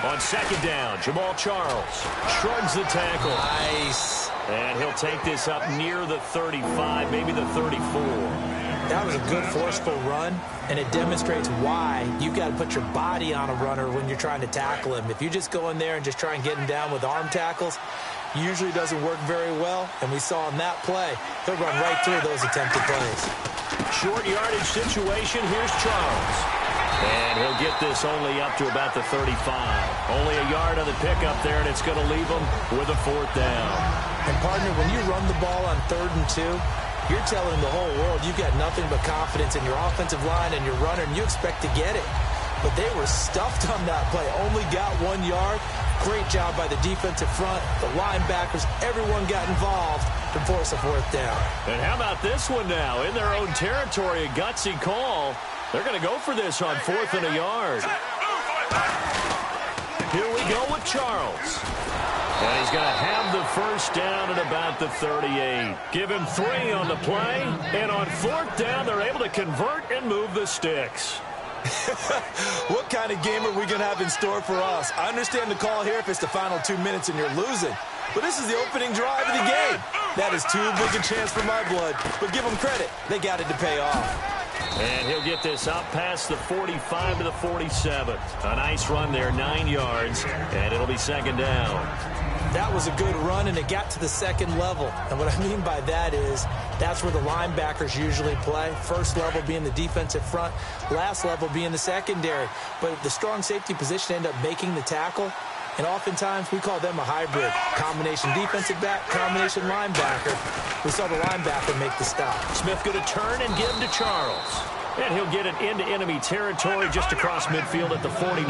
On 2nd down, Jamal Charles shrugs the tackle. Nice. And he'll take this up near the 35, maybe the 34. That was a good forceful run, and it demonstrates why you've got to put your body on a runner when you're trying to tackle him. If you just go in there and just try and get him down with arm tackles, usually doesn't work very well, and we saw in that play, he'll run right through those attempted plays. Short yardage situation. Here's Charles. And he'll get this only up to about the 35. Only a yard on the pickup there, and it's going to leave him with a 4th down. And, partner, when you run the ball on 3rd and 2, you're telling the whole world you've got nothing but confidence in your offensive line and your runner, and you expect to get it. But they were stuffed on that play. Only got 1 yard. Great job by the defensive front, the linebackers. Everyone got involved, to force a fourth down. And how about this one now? In their own territory, a gutsy call. They're going to go for this on 4th and a yard. Here we go with Charles. And he's going to have the first down at about the 38. Give him 3 on the play. And on 4th down, they're able to convert and move the sticks. What kind of game are we going to have in store for us? I understand the call here if it's the final 2 minutes and you're losing. But this is the opening drive of the game. That is too big a chance for my blood. But give them credit. They got it to pay off. And he'll get this up past the 45 to the 47. A nice run there, 9 yards. And it'll be 2nd down. That was a good run, and it got to the 2nd level. And what I mean by that is that's where the linebackers usually play. First level being the defensive front, last level being the secondary. But the strong safety position ended up making the tackle. And oftentimes we call them a hybrid. Combination defensive back, combination linebacker. We saw the linebacker make the stop. Smith going to turn and give to Charles. And he'll get it into enemy territory just across midfield at the 49.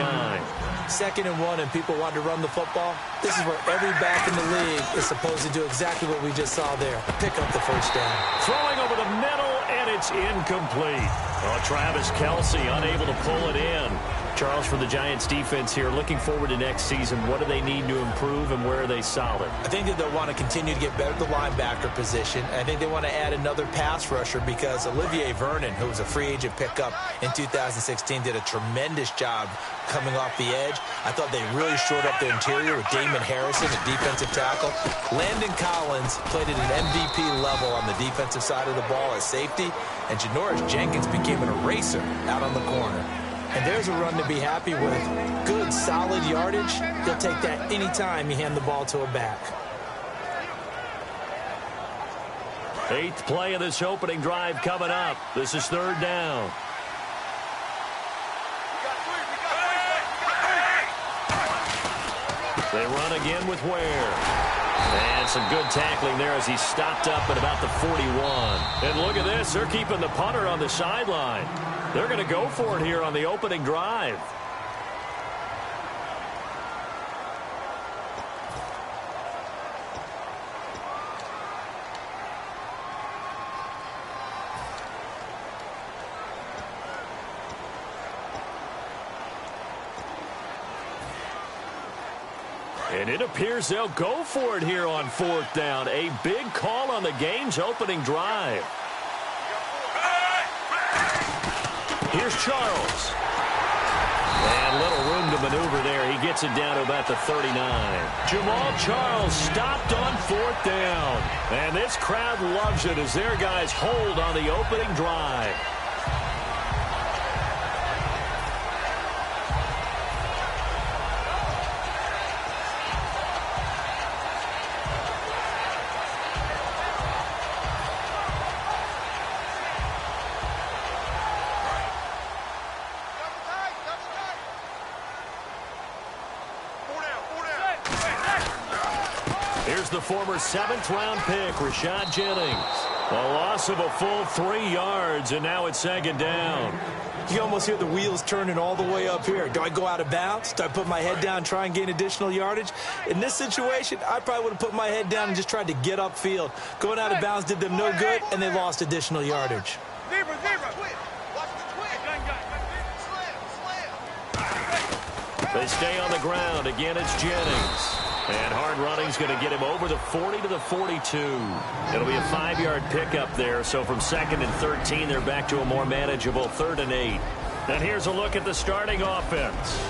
2nd and 1, and people want to run the football. This is where every back in the league is supposed to do exactly what we just saw there. Pick up the first down. Throwing over the middle, and it's incomplete. Oh, Travis Kelce unable to pull it in. Charles, for the Giants defense here, looking forward to next season, what do they need to improve and where are they solid? I think that they'll want to continue to get better at the linebacker position. I think they want to add another pass rusher because Olivier Vernon, who was a free agent pickup in 2016, did a tremendous job coming off the edge. I thought they really shored up their interior with Damon Harrison, a defensive tackle. Landon Collins played at an MVP level on the defensive side of the ball as safety, and Janoris Jenkins became an eraser out on the corner. And there's a run to be happy with. Good, solid yardage. They'll take that anytime you hand the ball to a back. 8th play of this opening drive coming up. This is 3rd down. They run again with Ware. And some good tackling there as he stopped up at about the 41. And look at this. They're keeping the punter on the sideline. They're going to go for it here on the opening drive. And it appears they'll go for it here on 4th down. A big call on the game's opening drive. Here's Charles. And little room to maneuver there. He gets it down to about the 39. Jamal Charles stopped on 4th down. And this crowd loves it as their guys hold on the opening drive. Here's the former 7th-round pick, Rashad Jennings. A loss of a full 3 yards, and now it's 2nd down. You almost hear the wheels turning all the way up here. Do I go out of bounds? Do I put my head down and try and gain additional yardage? In this situation, I probably would have put my head down and just tried to get upfield. Going out of bounds did them no good, and they lost additional yardage. They stay on the ground. Again, it's Jennings. And hard running's going to get him over the 40 to the 42. It'll be a 5-yard pickup there. So from 2nd and 13, they're back to a more manageable 3rd and 8. And here's a look at the starting offense.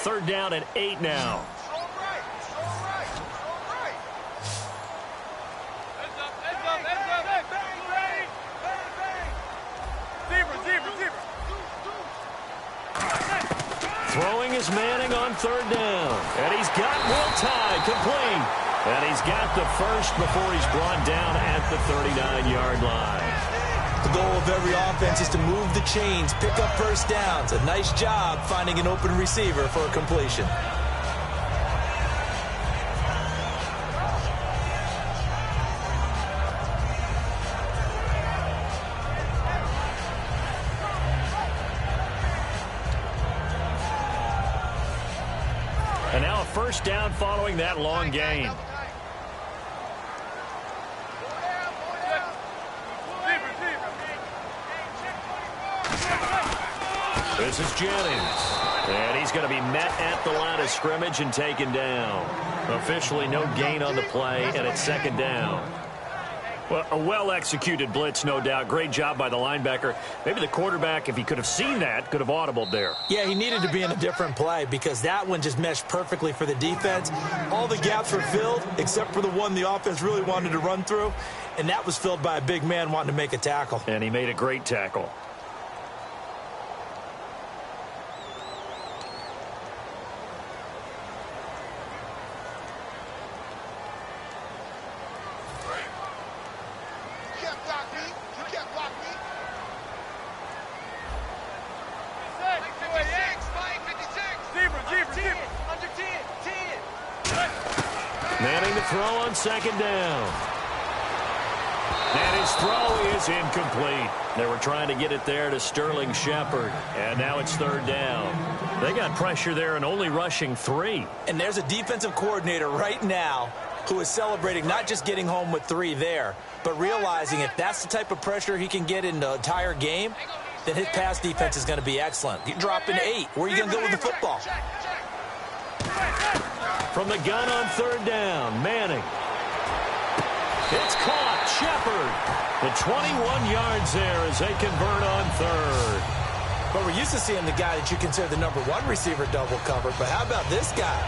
Third down and 8 now. Throwing is Manning on 3rd down. And he's got Will Tye complete. And he's got the first before he's brought down at the 39-yard line. The goal of every offense is to move the chains, pick up first downs. A nice job finding an open receiver for a completion. first down following that long gain. This is Jennings. And he's going to be met at the line of scrimmage and taken down. Officially no gain on the play, and it's second down. Well, a well-executed blitz, no doubt. Great job by the linebacker. Maybe the quarterback, if he could have seen that, could have audibled there. Yeah, he needed to be in a different play because that one just meshed perfectly for the defense. All the gaps were filled except for the one the offense really wanted to run through, and that was filled by a big man wanting to make a tackle. And he made a great tackle. Manning to throw on second down. And his throw is incomplete. They were trying to get it there to Sterling Shepard. And now it's third down. They got pressure there and only rushing 3. And there's a defensive coordinator right now who is celebrating not just getting home with 3 there, but realizing if that's the type of pressure he can get in the entire game, then his pass defense is going to be excellent. You're dropping 8. Where are you going to go with the football? From the gun on third down, Manning. It's caught. Shepard. The 21 yards there as they convert on third. But we're used to seeing the guy that you consider the number 1 receiver double covered. But how about this guy?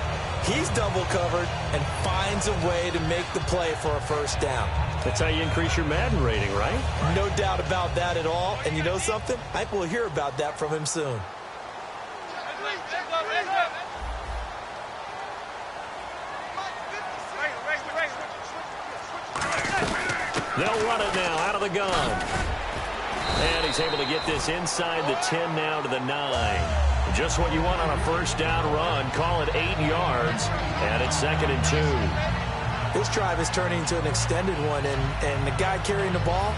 He's double covered and finds a way to make the play for a first down. That's how you increase your Madden rating, right? No doubt about that at all. And you know something? I think we'll hear about that from him soon. They'll run it now out of the gun. And he's able to get this inside the 10 now to the 9. Just what you want on a first down run. Call it 8 yards. And it's 2nd and 2. This drive is turning into an extended one. And the guy carrying the ball,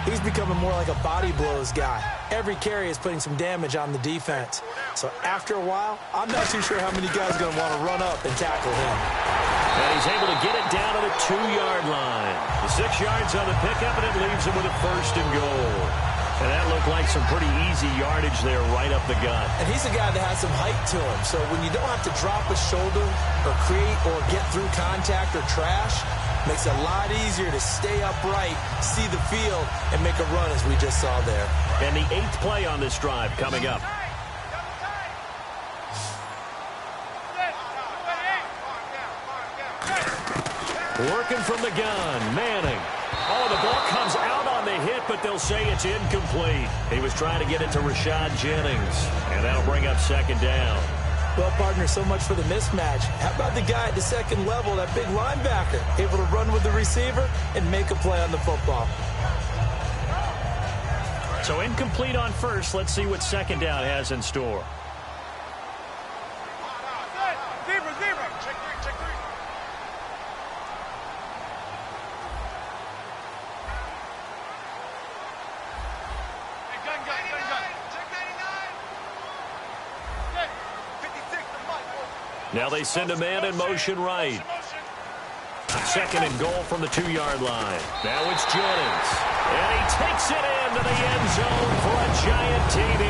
he's becoming more like a body blows guy. Every carry is putting some damage on the defense. So after a while, I'm not too sure how many guys are going to want to run up and tackle him. And he's able to get it down to the 2-yard line. The 6 yards on the pickup, and it leaves him with a 1st and goal. And that looked like some pretty easy yardage there right up the gut. And he's a guy that has some height to him. So when you don't have to drop a shoulder or create or get through contact or trash, makes it a lot easier to stay upright, see the field, and make a run as we just saw there. And the 8th play on this drive coming up. Working from the gun, Manning. Oh, the ball comes out on the hit, but they'll say it's incomplete. He was trying to get it to Rashad Jennings, and that'll bring up 2nd down. Well, partner, so much for the mismatch. How about the guy at the 2nd level, that big linebacker, able to run with the receiver and make a play on the football? So incomplete on first. Let's see what 2nd down has in store. Now they send a man in motion right. 2nd and goal from the 2-yard line. Now it's Jennings. And he takes it into the end zone for a giant TD.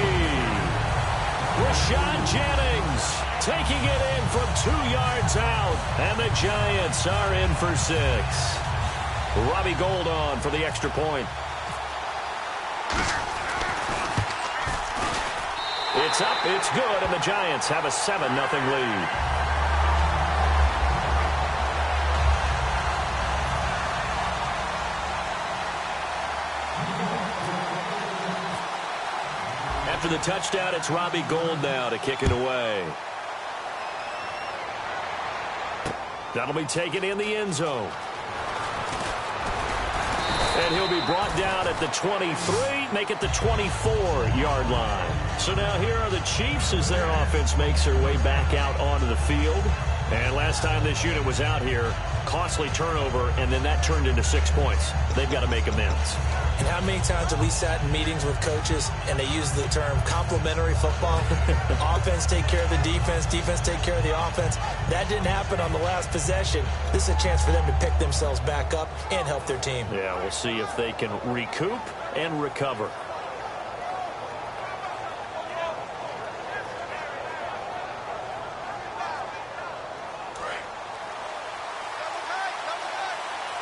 Rashad Jennings taking it in from 2 yards out. And the Giants are in for 6. Robbie Gould on for the extra point. It's up, it's good, and the Giants have a 7-0 lead. After the touchdown, it's Robbie Gould now to kick it away. That'll be taken in the end zone. And he'll be brought down at the 23, make it the 24-yard line. So now here are the Chiefs as their offense makes their way back out onto the field. And last time this unit was out here, costly turnover, and then that turned into 6 points. They've got to make amends. And how many times have we sat in meetings with coaches and they use the term complementary football? Offense take care of the defense, defense take care of the offense. That didn't happen on the last possession. This is a chance for them to pick themselves back up and help their team. Yeah, we'll see if they can recoup and recover.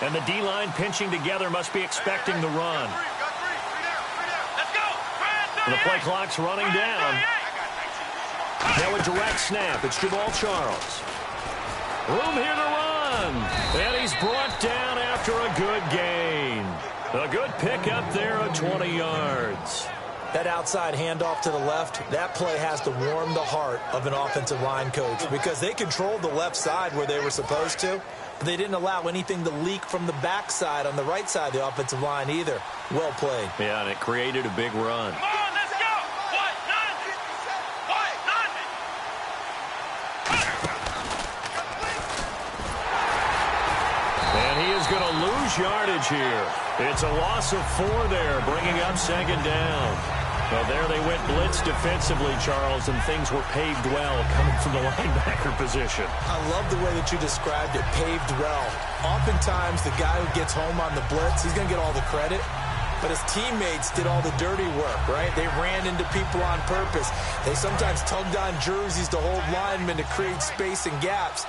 And the D-line pinching together must be expecting the run. The play clock's running down. Now a direct snap. It's Jamal Charles. Room here to run. And he's brought down after a good gain. A good pickup there at 20 yards. That outside handoff to the left, that play has to warm the heart of an offensive line coach because they controlled the left side where they were supposed to, but they didn't allow anything to leak from the backside on the right side of the offensive line either. Well played. Yeah, and it created a big run. Come on, let's go. White, none. White, none. And he is going to lose yardage here. It's a loss of 4 there, bringing up second down. Well, there they went blitz defensively, Charles, and things were paved well coming from the linebacker position. I love the way that you described it, paved well. Oftentimes, the guy who gets home on the blitz, he's going to get all the credit, but his teammates did all the dirty work, right? They ran into people on purpose. They sometimes tugged on jerseys to hold linemen to create space and gaps.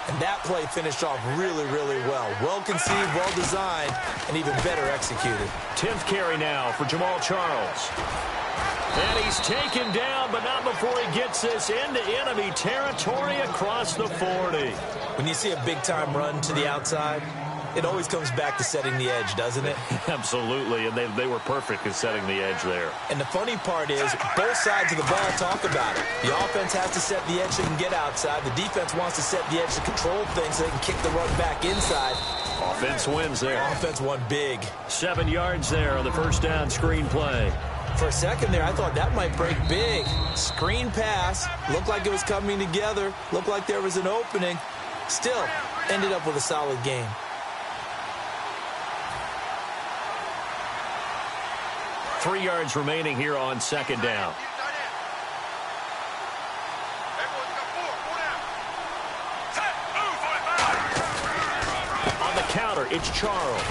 And that play finished off really, really well. Well conceived, well designed, and even better executed. 10th carry now for Jamal Charles. And he's taken down, but not before he gets this into enemy territory across the 40. When you see a big-time run to the outside, it always comes back to setting the edge, doesn't it? Absolutely, and they were perfect at setting the edge there. And the funny part is, both sides of the ball talk about it. The offense has to set the edge so they can get outside. The defense wants to set the edge to control things so they can kick the run back inside. Offense wins there. Offense won big. 7 yards there on the first down screen play. For a second there, I thought that might break big. Screen pass. Looked like it was coming together. Looked like there was an opening. Still, ended up with a solid game. Three yards remaining here on second down. On the counter, it's Charles.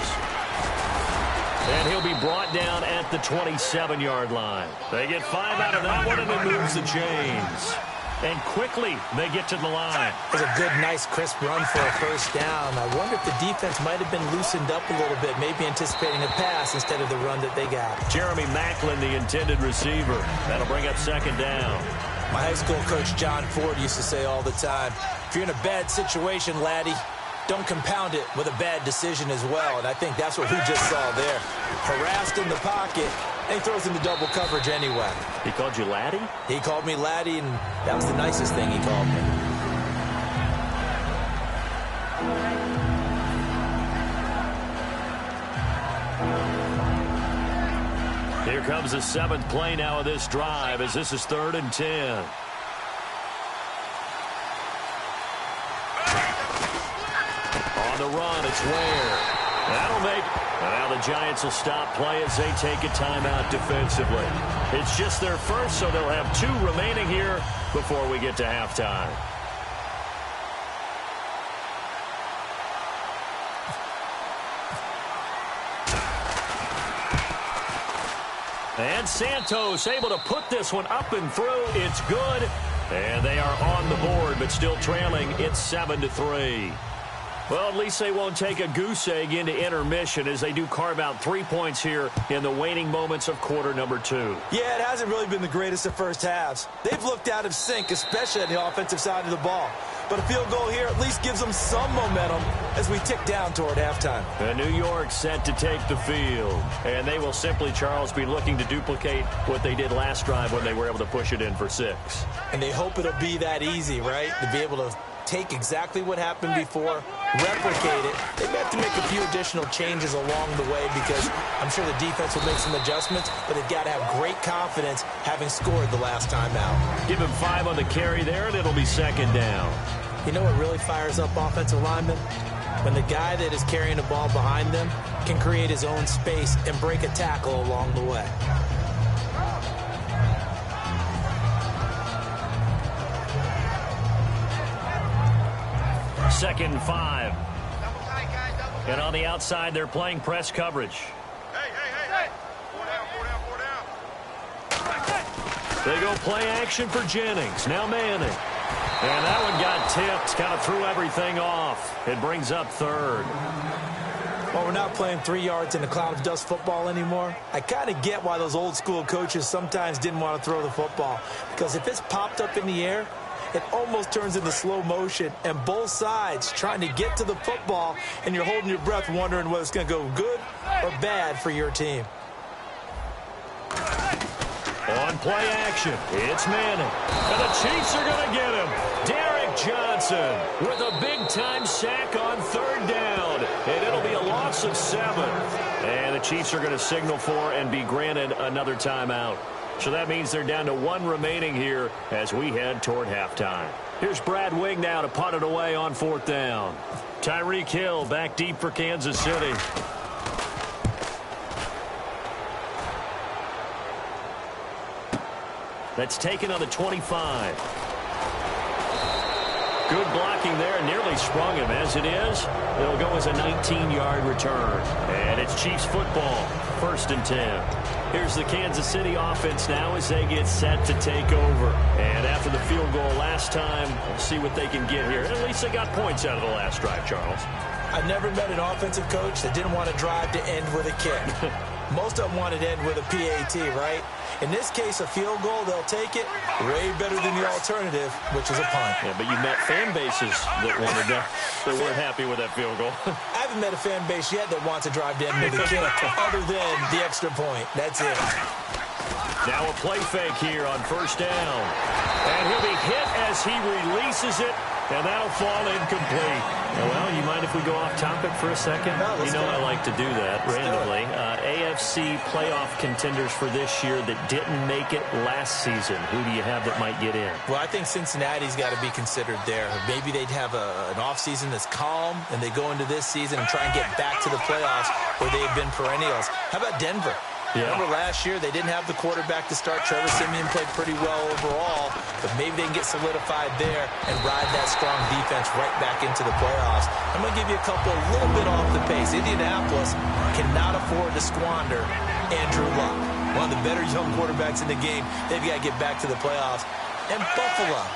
And he'll be brought down at the 27-yard line. They get 5 out of that one, and it moves the chains. And quickly, they get to the line. It was a good, nice, crisp run for a first down. I wonder if the defense might have been loosened up a little bit, maybe anticipating a pass instead of the run that they got. Jeremy Maclin, the intended receiver. That'll bring up second down. My high school coach, John Ford, used to say all the time, if you're in a bad situation, laddie, don't compound it with a bad decision as well. And I think that's what we just saw there. Harassed in the pocket, and he throws into double coverage anyway. He called you laddie? He called me laddie, and that was the nicest thing he called me. Here comes the 7th play now of this drive as this is 3rd and 10. On the run, it's Ware. That'll make it. Now the Giants will stop play as they take a timeout defensively. It's just their first, so they'll have 2 remaining here before we get to halftime. And Santos able to put this one up and through. It's good. And they are on the board, but still trailing. It's 7-3. Well, at least they won't take a goose egg into intermission as they do carve out 3 points here in the waning moments of quarter number 2. Yeah, it hasn't really been the greatest of first halves. They've looked out of sync, especially on the offensive side of the ball. But a field goal here at least gives them some momentum as we tick down toward halftime. And New York set to take the field. And they will simply, Charles, be looking to duplicate what they did last drive when they were able to push it in for 6. And they hope it'll be that easy, right? To be able to take exactly what happened before, replicate it. They may have to make a few additional changes along the way because I'm sure the defense will make some adjustments, but they've got to have great confidence having scored the last time out. Give him 5 on the carry there, and it'll be second down. You know what really fires up offensive linemen? when the guy that is carrying the ball behind them can create his own space and break a tackle along the way. Second and 5. And on the outside, they're playing press coverage. Hey. 4 down. They go play action for Jennings. Now Manning. And that one got tipped. Kind of threw everything off. It brings up third. Well, we're not playing 3 yards in a cloud of dust football anymore. I kind of get why those old school coaches sometimes didn't want to throw the football. Because if it's popped up in the air, it almost turns into slow motion, and both sides trying to get to the football, and you're holding your breath wondering whether it's going to go good or bad for your team. On play action, it's Manning. And the Chiefs are going to get him. Derrick Johnson with a big-time sack on third down. And it'll be a loss of 7. And the Chiefs are going to signal for and be granted another timeout. So that means they're down to 1 remaining here as we head toward halftime. Here's Brad Wing now to punt it away on 4th down. Tyreek Hill back deep for Kansas City. That's taken on the 25. Good blocking there, nearly sprung him. As it is, it'll go as a 19-yard return. And it's Chiefs football, 1st and 10. Here's the Kansas City offense now as they get set to take over. And after the field goal last time, we'll see what they can get here. At least they got points out of the last drive, Charles. I've never met an offensive coach that didn't want to drive to end with a kick. Most of them wanted to end with a PAT, right? In this case, a field goal, they'll take it way better than the alternative, which is a punt. Yeah, but you met fan bases that wanted that weren't happy with that field goal. I haven't met a fan base yet that wants to drive to end with a kick other than the extra point. That's it. Now a play fake here on 1st down. And he'll be hit as he releases it, and that'll fall incomplete. Well, you mind if we go off topic for a second? No, you know I like to do that randomly. AFC playoff contenders for this year that didn't make it last season. Who do you have that might get in? Well, I think Cincinnati's got to be considered there. Maybe they'd have an offseason that's calm, and they go into this season and try and get back to the playoffs where they've been perennials. How about Denver? Yeah. Remember last year, they didn't have the quarterback to start. Trevor Siemian played pretty well overall, but maybe they can get solidified there and ride that strong defense right back into the playoffs. I'm going to give you a couple a little bit off the pace. Indianapolis cannot afford to squander Andrew Luck, one of the better young quarterbacks in the game. They've got to get back to the playoffs. And Buffalo,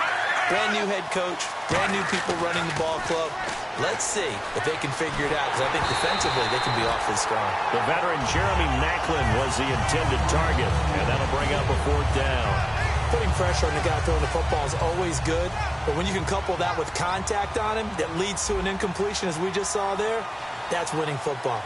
brand new head coach, brand new people running the ball club. Let's see if they can figure it out, because I think defensively they can be awfully strong. The veteran Jeremy Maclin was the intended target, and that'll bring up a 4th down. Putting pressure on the guy throwing the football is always good, but when you can couple that with contact on him that leads to an incompletion, as we just saw there, that's winning football.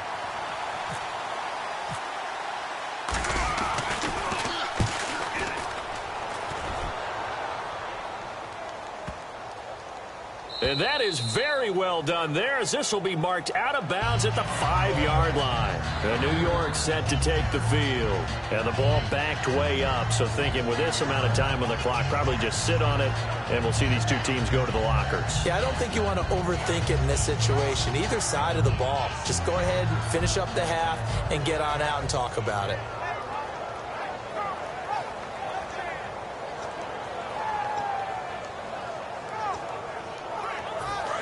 And that is very well done there, as this will be marked out of bounds at the 5-yard line. And New York set to take the field. And the ball backed way up, so thinking with this amount of time on the clock, probably just sit on it, and we'll see these two teams go to the lockers. Yeah, I don't think you want to overthink it in this situation. Either side of the ball. Just go ahead and finish up the half and get on out and talk about it.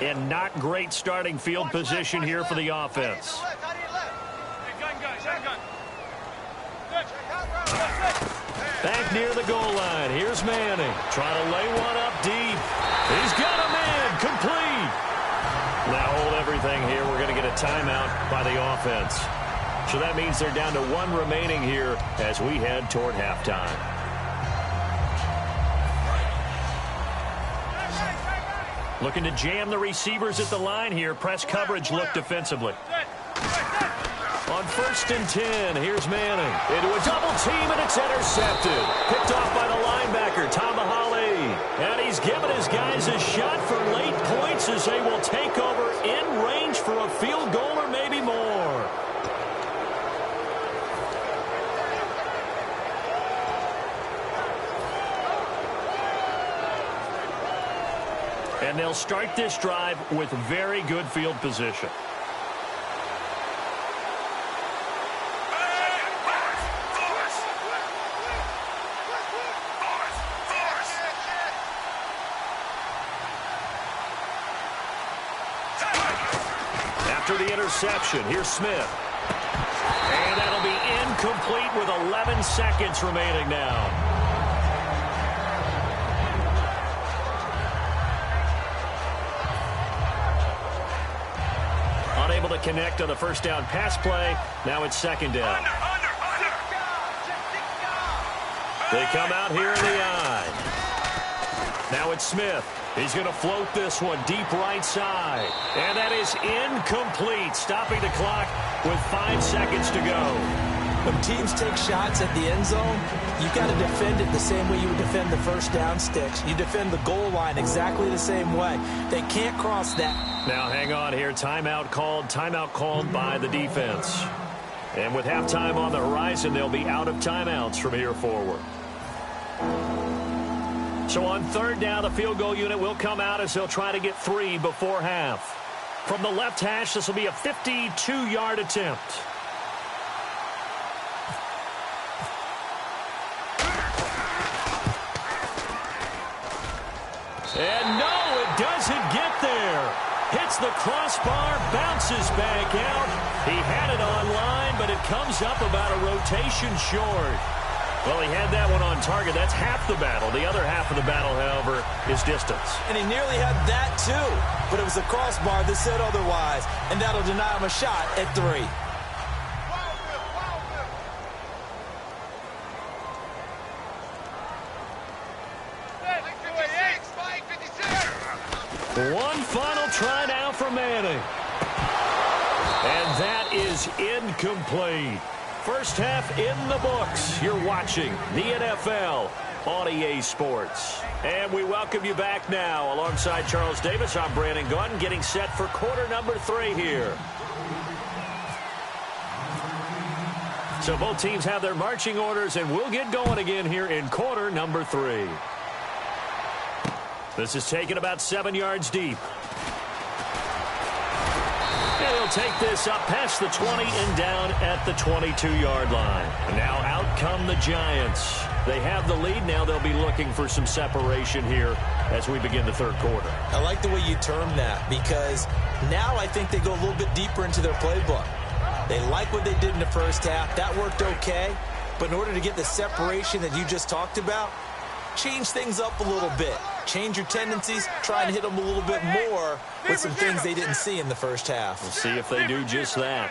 And not great starting field position here for the offense. Back near the goal line. Here's Manning. Trying to lay one up deep. He's got him in. Complete. Now hold everything here. We're going to get a timeout by the offense. So that means they're down to 1 remaining here as we head toward halftime. Looking to jam the receivers at the line here. Press coverage look defensively. On 1st and 10, here's Manning. Into a double team, and it's intercepted. Picked off by the linebacker, Tamahali. And he's given his guys a shot for late points as they will take over in range for a field goal or maybe more. And they'll they'll start this drive with very good field position. After the interception, here's Smith. And that'll be incomplete with 11 seconds remaining now. Unable to connect on the first down pass play. Now it's second down. They come out here in the I. Now it's Smith. He's going to float this one deep right side. And that is incomplete, stopping the clock with 5 seconds to go. When teams take shots at the end zone, you got to defend it the same way you would defend the first down sticks. You defend the goal line exactly the same way. They can't cross that. Now hang on here. Timeout called by the defense. And with halftime on the horizon, they'll be out of timeouts from here forward. So on third down, the field goal unit will come out as they'll try to get 3 before half. From the left hash, this will be a 52-yard attempt. And no, it doesn't get there. Hits the crossbar, bounces back out. He had it on line, but it comes up about a rotation short. Well, he had that one on target. That's half the battle. The other half of the battle, however, is distance. And he nearly had that, too. But it was a crossbar that said otherwise. And that'll deny him a shot at 3. One final try now for Manning. And that is incomplete. First half in the books. You're watching the NFL on EA Sports. And we welcome you back now. Alongside Charles Davis, I'm Brandon Gunn, getting set for quarter number 3 here. So both teams have their marching orders, and we'll get going again here in quarter number 3. This is taken about 7 yards deep. And he'll take this up past the 20 and down at the 22-yard line. And now out come the Giants. They have the lead. Now they'll be looking for some separation here as we begin the third quarter. I like the way you term that, because now I think they go a little bit deeper into their playbook. They like what they did in the first half. That worked okay. But in order to get the separation that you just talked about, change things up a little bit. Change your tendencies, try and hit them a little bit more with some things they didn't see in the first half. We'll see if they do just that.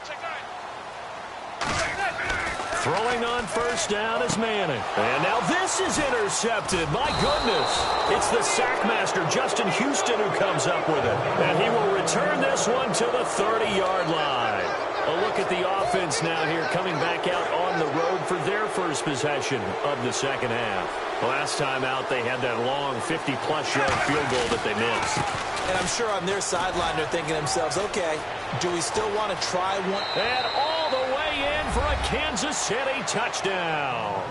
Throwing on first down is Manning. And now this is intercepted. My goodness. It's the sack master, Justin Houston, who comes up with it. And he will return this one to the 30-yard line. A look at the offense now here, coming back out on the road for their first possession of the second half. Last time out, they had that long 50-plus yard field goal that they missed. And I'm sure on their sideline, they're thinking to themselves, okay, do we still want to try one? And all the way in for a Kansas City touchdown.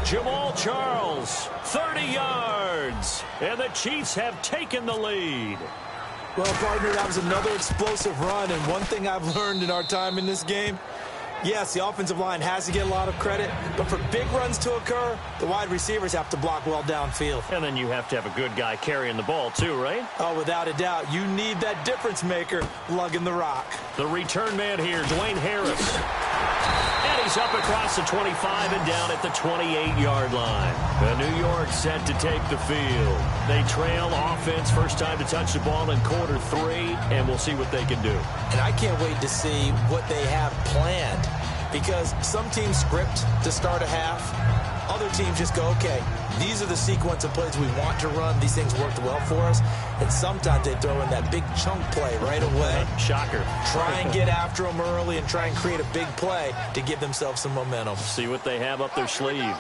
Jamal Charles, 30 yards. And the Chiefs have taken the lead. Well, partner, that was another explosive run, and one thing I've learned in our time in this game, yes, the offensive line has to get a lot of credit, but for big runs to occur, the wide receivers have to block well downfield. And then you have to have a good guy carrying the ball too, right? Oh, without a doubt. You need that difference maker lugging the rock. The return man here, Dwayne Harris. And he's up across the 25 and down at the 28-yard line. New York set to take the field. They trail offense, first time to touch the ball in quarter 3, and we'll see what they can do. And I can't wait to see what they have planned, because some teams script to start a half. Other teams just go, okay, these are the sequence of plays we want to run. These things worked well for us. And sometimes they throw in that big chunk play right away. Shocker. Try and get after them early and try and create a big play to give themselves some momentum. See what they have up their sleeve.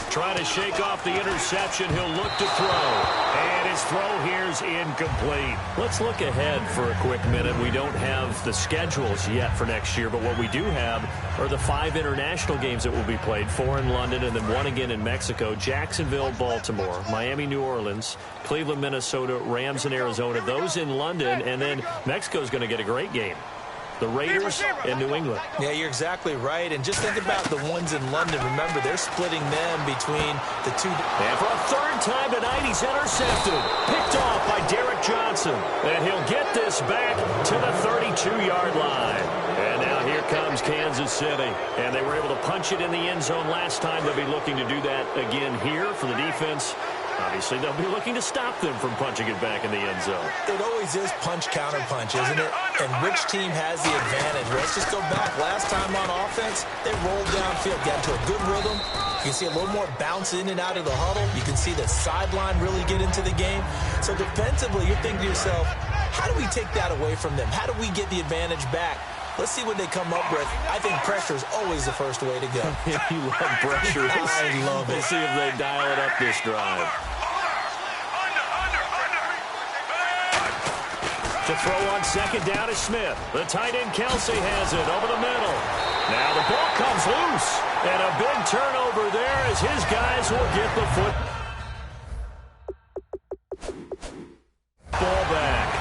Trying to shake off the interception. He'll look to throw. And his throw here's incomplete. Let's look ahead for a quick minute. We don't have the schedules yet for next year, but what we do have are the 5 international games that will be played, 4 in London and then 1 again in Mexico, Jacksonville, Baltimore, Miami, New Orleans, Cleveland, Minnesota, Rams, and Arizona. Those in London, and then Mexico's going to get a great game. The Raiders in New England. Yeah, you're exactly right. And just think about the ones in London. Remember, they're splitting them between the two. And for a third time tonight, he's intercepted. Picked off by Derek Johnson. And he'll get this back to the 32-yard line. And now here comes Kansas City. And they were able to punch it in the end zone last time. They'll be looking to do that again here for the defense. Obviously, they'll be looking to stop them from punching it back in the end zone. It always is punch-counter-punch, isn't it? And which team has the advantage? Let's just go back. Last time on offense, they rolled downfield, got to a good rhythm. You can see a little more bounce in and out of the huddle. You can see the sideline really get into the game. So defensively, you're thinking to yourself, how do we take that away from them? How do we get the advantage back? Let's see what they come up with. I think pressure is always the first way to go. You love pressure. I love it. We'll see if they dial it up this drive. To throw on second down is Smith. The tight end Kelsey has it over the middle. Now the ball comes loose. And a big turnover there as his guys will get the ball back.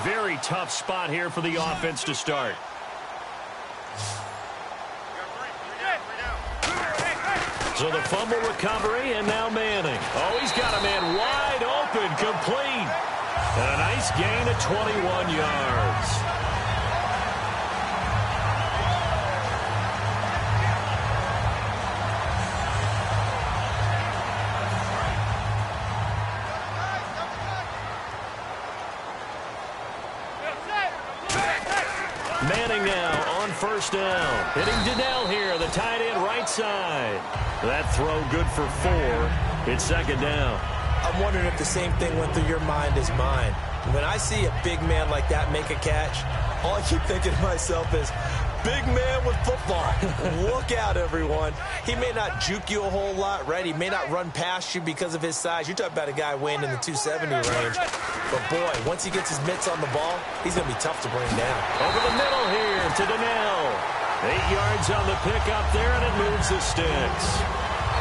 Very tough spot here for the offense to start. So the fumble recovery, and now Manning. Oh, he's got a man wide open, complete. And a nice gain of 21 yards. Manning now on first down. Hitting Donnell here, the tight end right side. That throw good for 4. It's second down. I'm wondering if the same thing went through your mind as mine. When I see a big man like that make a catch, all I keep thinking to myself is, big man with football. Look out, everyone. He may not juke you a whole lot, right? He may not run past you because of his size. You're talking about a guy weighing in the 270 range. But, boy, once he gets his mitts on the ball, he's going to be tough to bring down. Over the middle here to Donnell. 8 yards on the pickup there, and it moves the sticks.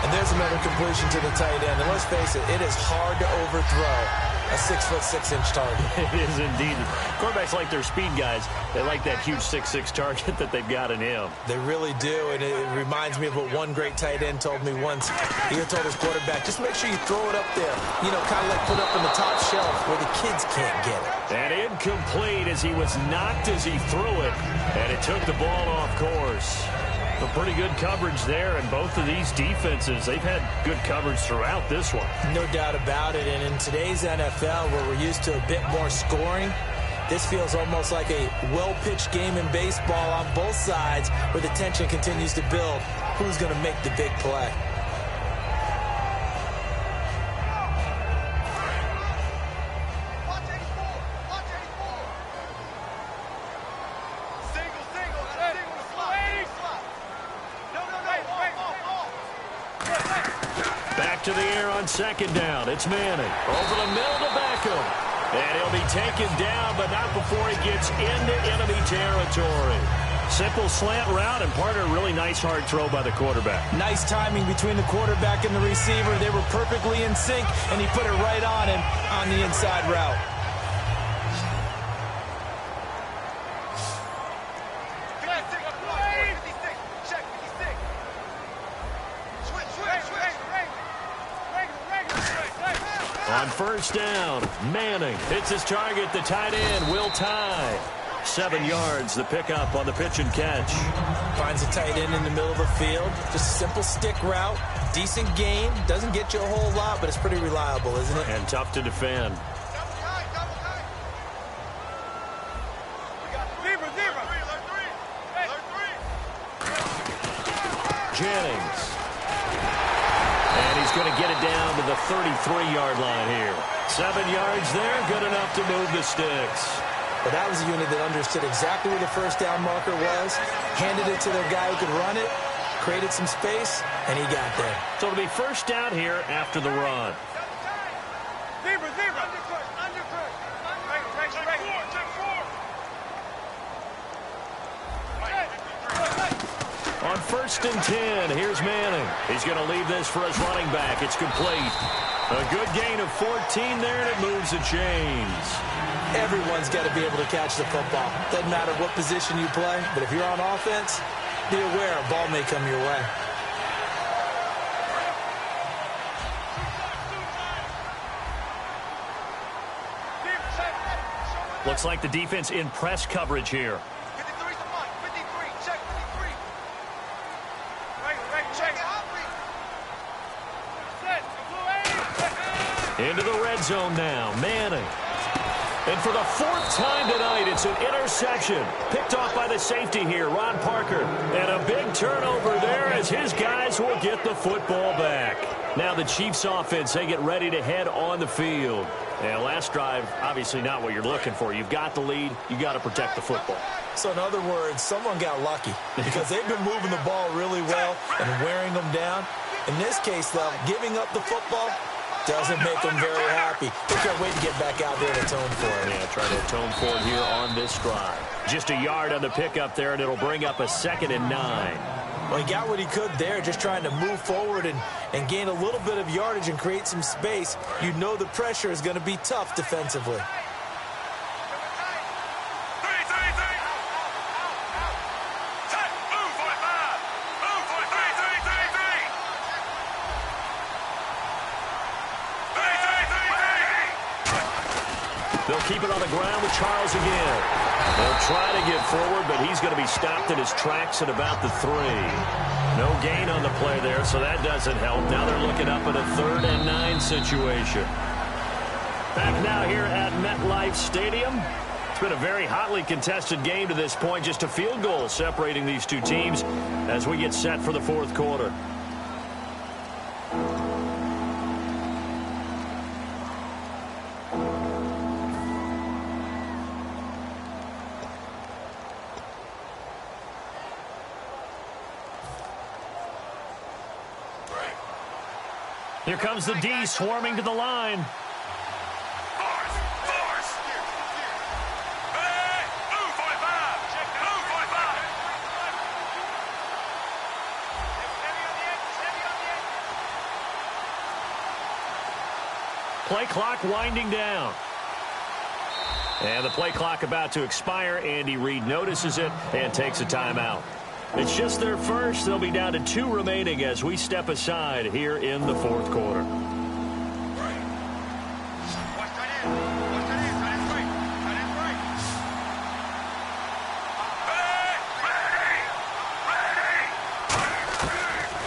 And there's another completion to the tight end. And let's face it, it is hard to overthrow a 6'6" target. It is indeed. Quarterbacks like their speed guys. They like that huge 6'6" target that they've got in him. They really do, and it reminds me of what one great tight end told me once. He told his quarterback, just make sure you throw it up there, you know, kind of like put up on the top shelf where the kids can't get it. And incomplete as he was knocked as he threw it, and it took the ball off course. But pretty good coverage there, and both of these defenses, they've had good coverage throughout this one. No doubt about it, and in today's NFL, where we're used to a bit more scoring, this feels almost like a well-pitched game in baseball on both sides, where the tension continues to build. Who's going to make the big play? To the air on second down. It's Manning. Over the middle to Beckham. And he'll be taken down, but not before he gets into enemy territory. Simple slant route, and part of a really nice hard throw by the quarterback. Nice timing between the quarterback and the receiver. They were perfectly in sync, and he put it right on him on the inside route. On first down, Manning hits his target. The tight end will tie. 7 yards, the pickup on the pitch and catch. Finds a tight end in the middle of the field. Just a simple stick route. Decent gain. Doesn't get you a whole lot, but it's pretty reliable, isn't it? And tough to defend. Jennings. going to get it down to the 33-yard line here. 7 yards there, good enough to move the sticks. But that was a unit that understood exactly where the first down marker was, handed it to their guy who could run it, created some space, and he got there. So it'll be first down here after the run. Zebra. Undercut. On 1st and 10, here's Manning. He's going to leave this for his running back. It's complete. A good gain of 14 there, and it moves the chains. Everyone's got to be able to catch the football. Doesn't matter what position you play, but if you're on offense, be aware a ball may come your way. Looks like the defense in press coverage here. 53's the mark. 53. Check 53. Right. Check it. Set. Into the red zone now. Manning. And for the 4th time tonight, it's an interception. Picked off by the safety here, Ron Parker. And a big turnover there as his guys will get the football back. Now the Chiefs offense, they get ready to head on the field. And last drive, obviously not what you're looking for. You've got the lead. You got to protect the football. So in other words, someone got lucky because they've been moving the ball really well and wearing them down. In this case, though, giving up the football doesn't make them very happy. They can't wait to get back out there and atone for it. Yeah, try to atone for it here on this drive. Just a yard on the pickup there, and it'll bring up a 2nd and 9. Well, he got what he could there, just trying to move forward and gain a little bit of yardage and create some space. You know the pressure is going to be tough defensively. They'll keep it on the ground with Charles again. They'll try to get forward, but he's going to be stopped in his tracks at about the 3. No gain on the play there, so that doesn't help. Now they're looking up at a 3rd and 9 situation. Back now here at MetLife Stadium. It's been a very hotly contested game to this point. Just a field goal separating these two teams as we get set for the 4th quarter. Here comes the D swarming to the line. Play clock winding down. And the play clock about to expire. Andy Reid notices it and takes a timeout. It's just their first. They'll be down to 2 remaining as we step aside here in the 4th quarter.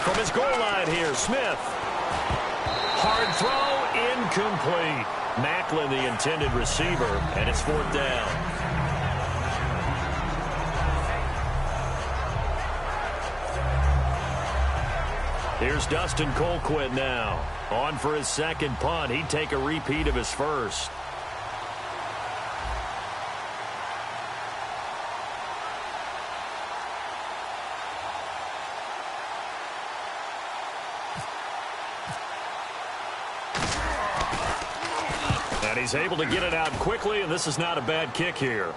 From his goal line here, Smith. Hard throw, incomplete. Macklin, the intended receiver, and it's 4th down. Here's Dustin Colquitt now. On for his 2nd punt. He'd take a repeat of his first. And he's able to get it out quickly, and this is not a bad kick here.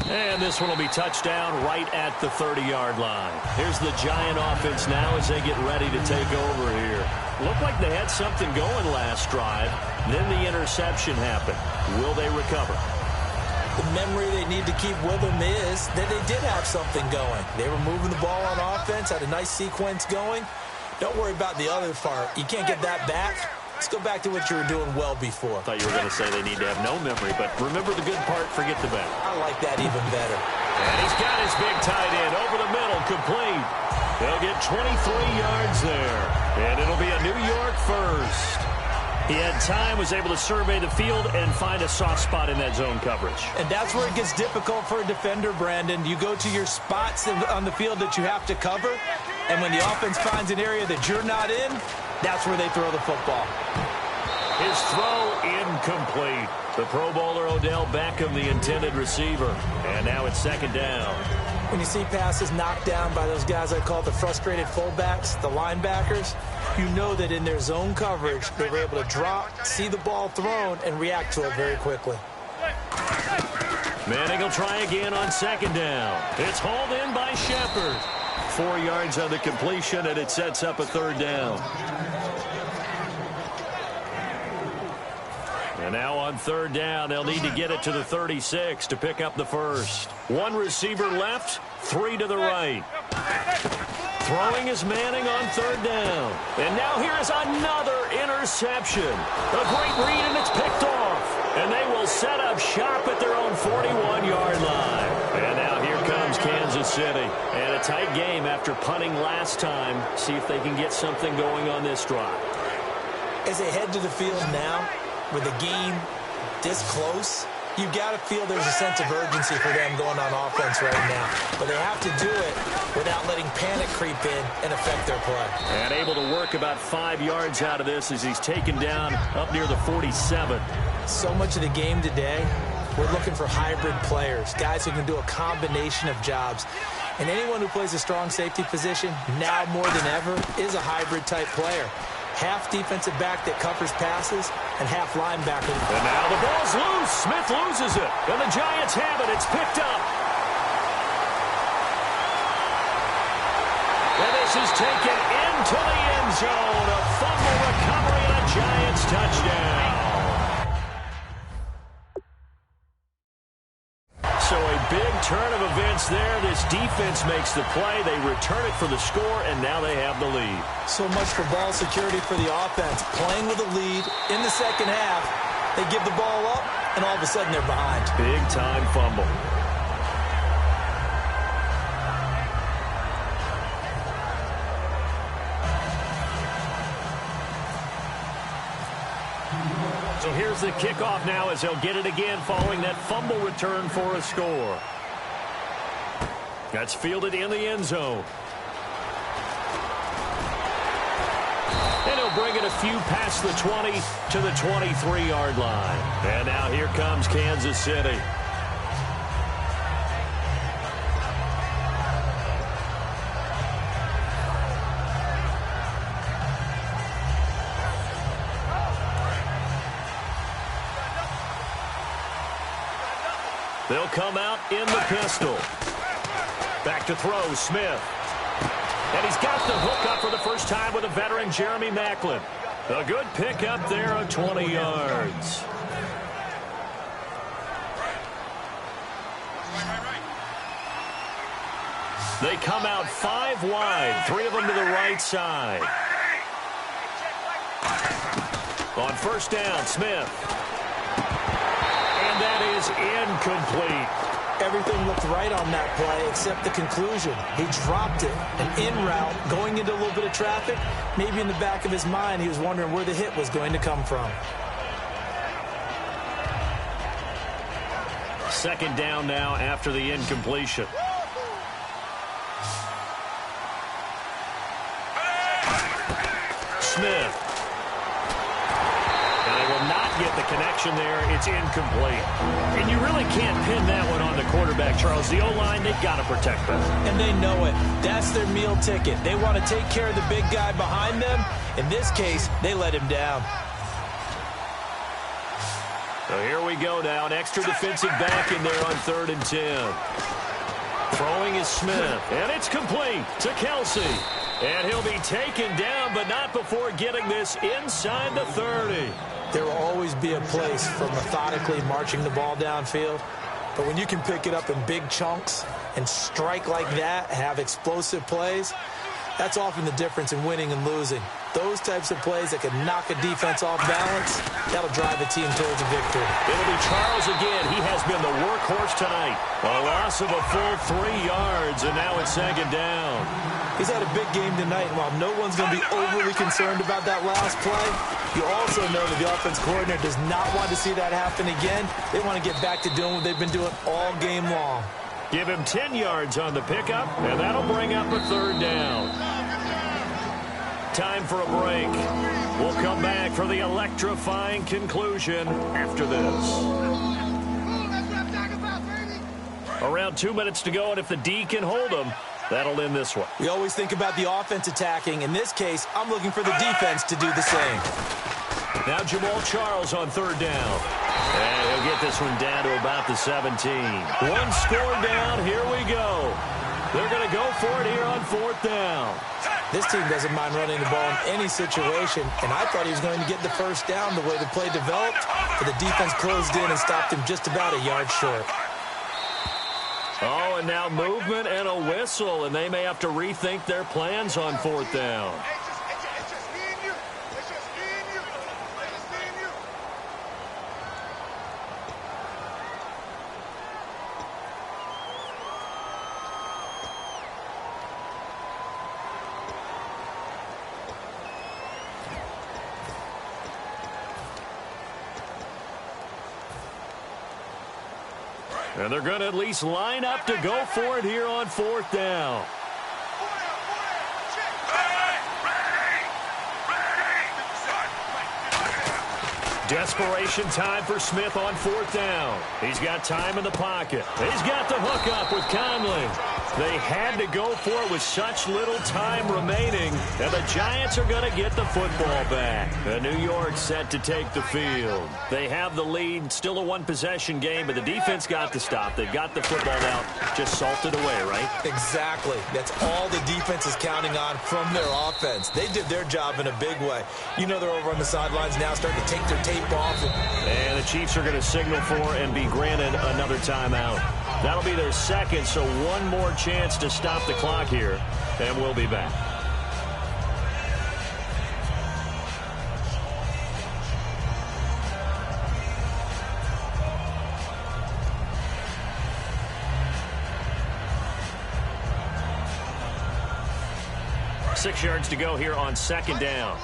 And this one will be touchdown right at the 30-yard line. Here's the Giant offense now as they get ready to take over here. Looked like they had something going last drive. Then the interception happened. Will they recover? The memory they need to keep with them is that they did have something going. They were moving the ball on offense, had a nice sequence going. Don't worry about the other part. You can't get that back. Let's go back to what you were doing well before. Thought you were going to say they need to have no memory, but remember the good part, forget the bad. I like that even better. And he's got his big tight end over the middle, complete. They'll get 23 yards there, and it'll be a New York first. He had time, was able to survey the field and find a soft spot in that zone coverage. And that's where it gets difficult for a defender, Brandon. You go to your spots on the field that you have to cover, and when the offense finds an area that you're not in, that's where they throw the football. His throw incomplete. The Pro Bowler Odell Beckham, the intended receiver. And now it's second down. When you see passes knocked down by those guys I call the frustrated fullbacks, the linebackers, you know that in their zone coverage, they were able to drop, see the ball thrown, and react to it very quickly. Manning will try again on second down. It's hauled in by Shepard. 4 yards on the completion, and it sets up a third down. And now on third down, they'll need to get it to the 36 to pick up the first. 1 receiver left, 3 to the right. Throwing is Manning on third down. And now here is another interception. A great read, and it's picked off. And they will set up shop at their own 41-yard line. And now here comes Kansas City. And a tight game after punting last time. See if they can get something going on this drive. As they head to the field now, with the game this close, you've got to feel there's a sense of urgency for them going on offense right now. But they have to do it without letting panic creep in and affect their play. And able to work about 5 yards out of this as he's taken down up near the 47. So much of the game today, we're looking for hybrid players, guys who can do a combination of jobs. And anyone who plays a strong safety position, now more than ever, is a hybrid-type player. Half defensive back that covers passes, and half linebacker. And now the ball's loose. Smith loses it. And the Giants have it. It's picked up. And this is taken into the end zone. A fumble recovery and a Giants touchdown. So a big turn of events there. This defense makes the play. They return it for the score, and now they have the lead. So much for ball security for the offense. Playing with a lead in the second half, they give the ball up, and all of a sudden they're behind. Big-time fumble. So here's the kickoff now as they'll get it again following that fumble return for a score. That's fielded in the end zone. And he'll bring it a few past the 20 to the 23-yard line. And now here comes Kansas City. They'll come out in the pistol. Back to throw, Smith. And he's got the hook up for the first time with a veteran, Jeremy Maclin. A good pickup there of 20 yards. They come out 5 wide, 3 of them to the right side. On first down, Smith. And that is incomplete. Everything looked right on that play except the conclusion. He dropped it, an in route, going into a little bit of traffic. Maybe in the back of his mind, he was wondering where the hit was going to come from. Second down now after the incompletion. Smith. Get the connection there. It's incomplete. And you really can't pin that one on the quarterback, Charles. The O-line, they've got to protect them. And they know it. That's their meal ticket. They want to take care of the big guy behind them. In this case, they let him down. So here we go now. An extra defensive back in there on 3rd and 10. Throwing is Smith. And it's complete to Kelsey. And he'll be taken down, but not before getting this inside the 30. There will always be a place for methodically marching the ball downfield. But when you can pick it up in big chunks and strike like that, have explosive plays, that's often the difference in winning and losing. Those types of plays that can knock a defense off balance, that'll drive a team towards a victory. It'll be Charles again. He has been the workhorse tonight. A loss of a full 3 yards, and now it's second down. He's had a big game tonight, and while no one's going to be overly concerned about that last play, you also know that the offense coordinator does not want to see that happen again. They want to get back to doing what they've been doing all game long. Give him 10 yards on the pickup, and that'll bring up a third down. Time for a break. We'll come back for the electrifying conclusion after this. Around 2 minutes to go, and if the D can hold them, that'll end this one. We always think about the offense attacking. In this case, I'm looking for the defense to do the same. Now Jamal Charles on third down. And he'll get this one down to about the 17. One score down. Here we go. They're going to go for it here on fourth down. This team doesn't mind running the ball in any situation, and I thought he was going to get the first down the way the play developed, but the defense closed in and stopped him just about a yard short. Oh, and now movement and a whistle, and they may have to rethink their plans on fourth down. And they're going to at least line up to go for it here on fourth down. Desperation time for Smith on fourth down. He's got time in the pocket. He's got the hook up with Conley. They had to go for it with such little time remaining, and the Giants are going to get the football back. New York set to take the field. They have the lead, still a one-possession game, but the defense got the stop. They've got the football now, just salted away, right? Exactly. That's all the defense is counting on from their offense. They did their job in a big way. You know they're over on the sidelines now, starting to take their tape off. And the Chiefs are going to signal for and be granted another timeout. That'll be their second, so one more chance to stop the clock here, and we'll be back. Six yards to go here on second down.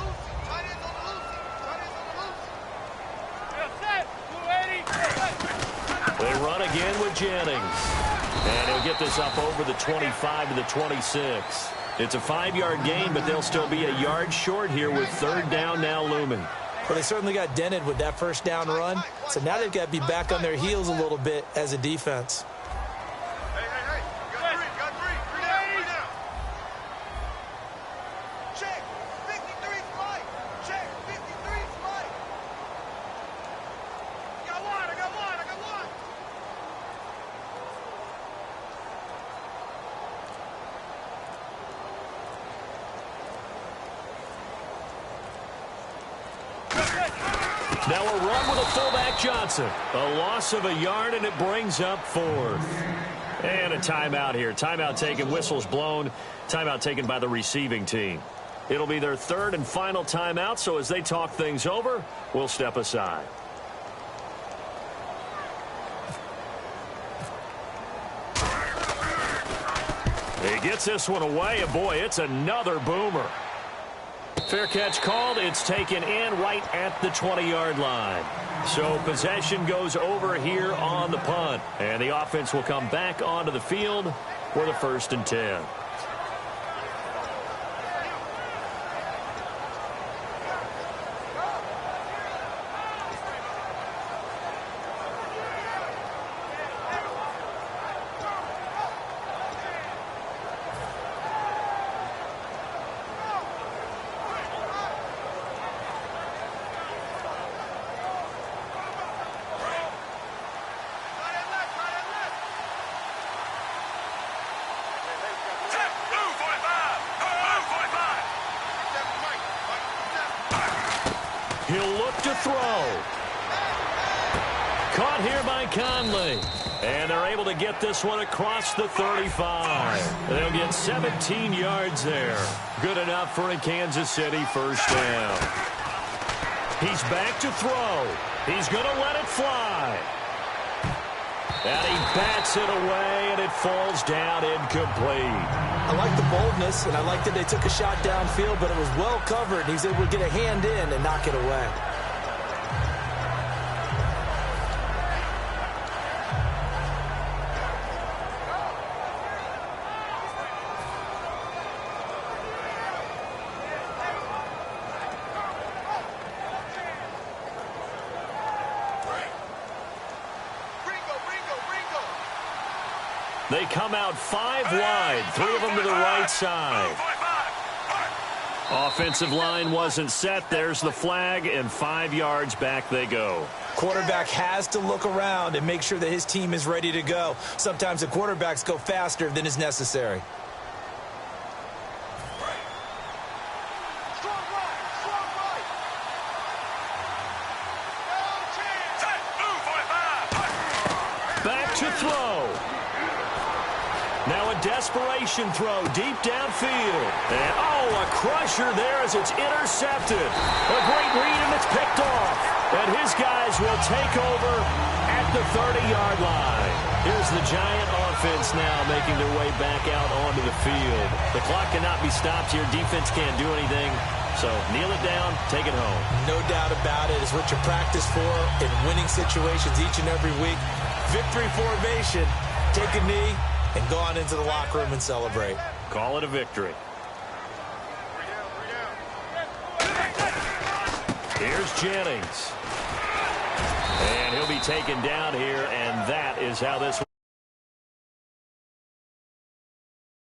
They run again with Jennings. And he'll get this up over the 25 to the 26. It's a 5-yard gain, but they'll still be a yard short here with third down now looming. Well, they certainly got dented with that first down run. So now they've got to be back on their heels a little bit as a defense. Now a run with a fullback Johnson. A loss of a yard, and it brings up fourth. And a timeout here. Timeout taken, whistles blown. Timeout taken by the receiving team. It'll be their third and final timeout, so as they talk things over, we'll step aside. He gets this one away, and boy, it's another boomer. Fair catch called. It's taken in right at the 20-yard line. So possession goes over here on the punt. And the offense will come back onto the field for the 1st and 10. He'll look to throw. Caught here by Conley. And they're able to get this one across the 35. They'll get 17 yards there. Good enough for a Kansas City first down. He's back to throw. He's going to let it fly. And he bats it away, and it falls down incomplete. I like the boldness, and I like that they took a shot downfield, but it was well covered. He's able to get a hand in and knock it away. They come out 5 wide, 3 of them to the right side. Offensive line wasn't set. There's the flag, and 5 yards back they go. Quarterback has to look around and make sure that his team is ready to go. Sometimes the quarterbacks go faster than is necessary. Back to throw. Now a desperation throw deep downfield. And, a crusher there as it's intercepted. A great read, and it's picked off. And his guys will take over at the 30-yard line. Here's the Giant offense now making their way back out onto the field. The clock cannot be stopped here. Defense can't do anything. So kneel it down, take it home. No doubt about it. It's what you practice for in winning situations each and every week. Victory formation. Take a knee and go on into the locker room and celebrate. Call it a victory. Here's Jennings. And he'll be taken down here, and that is how this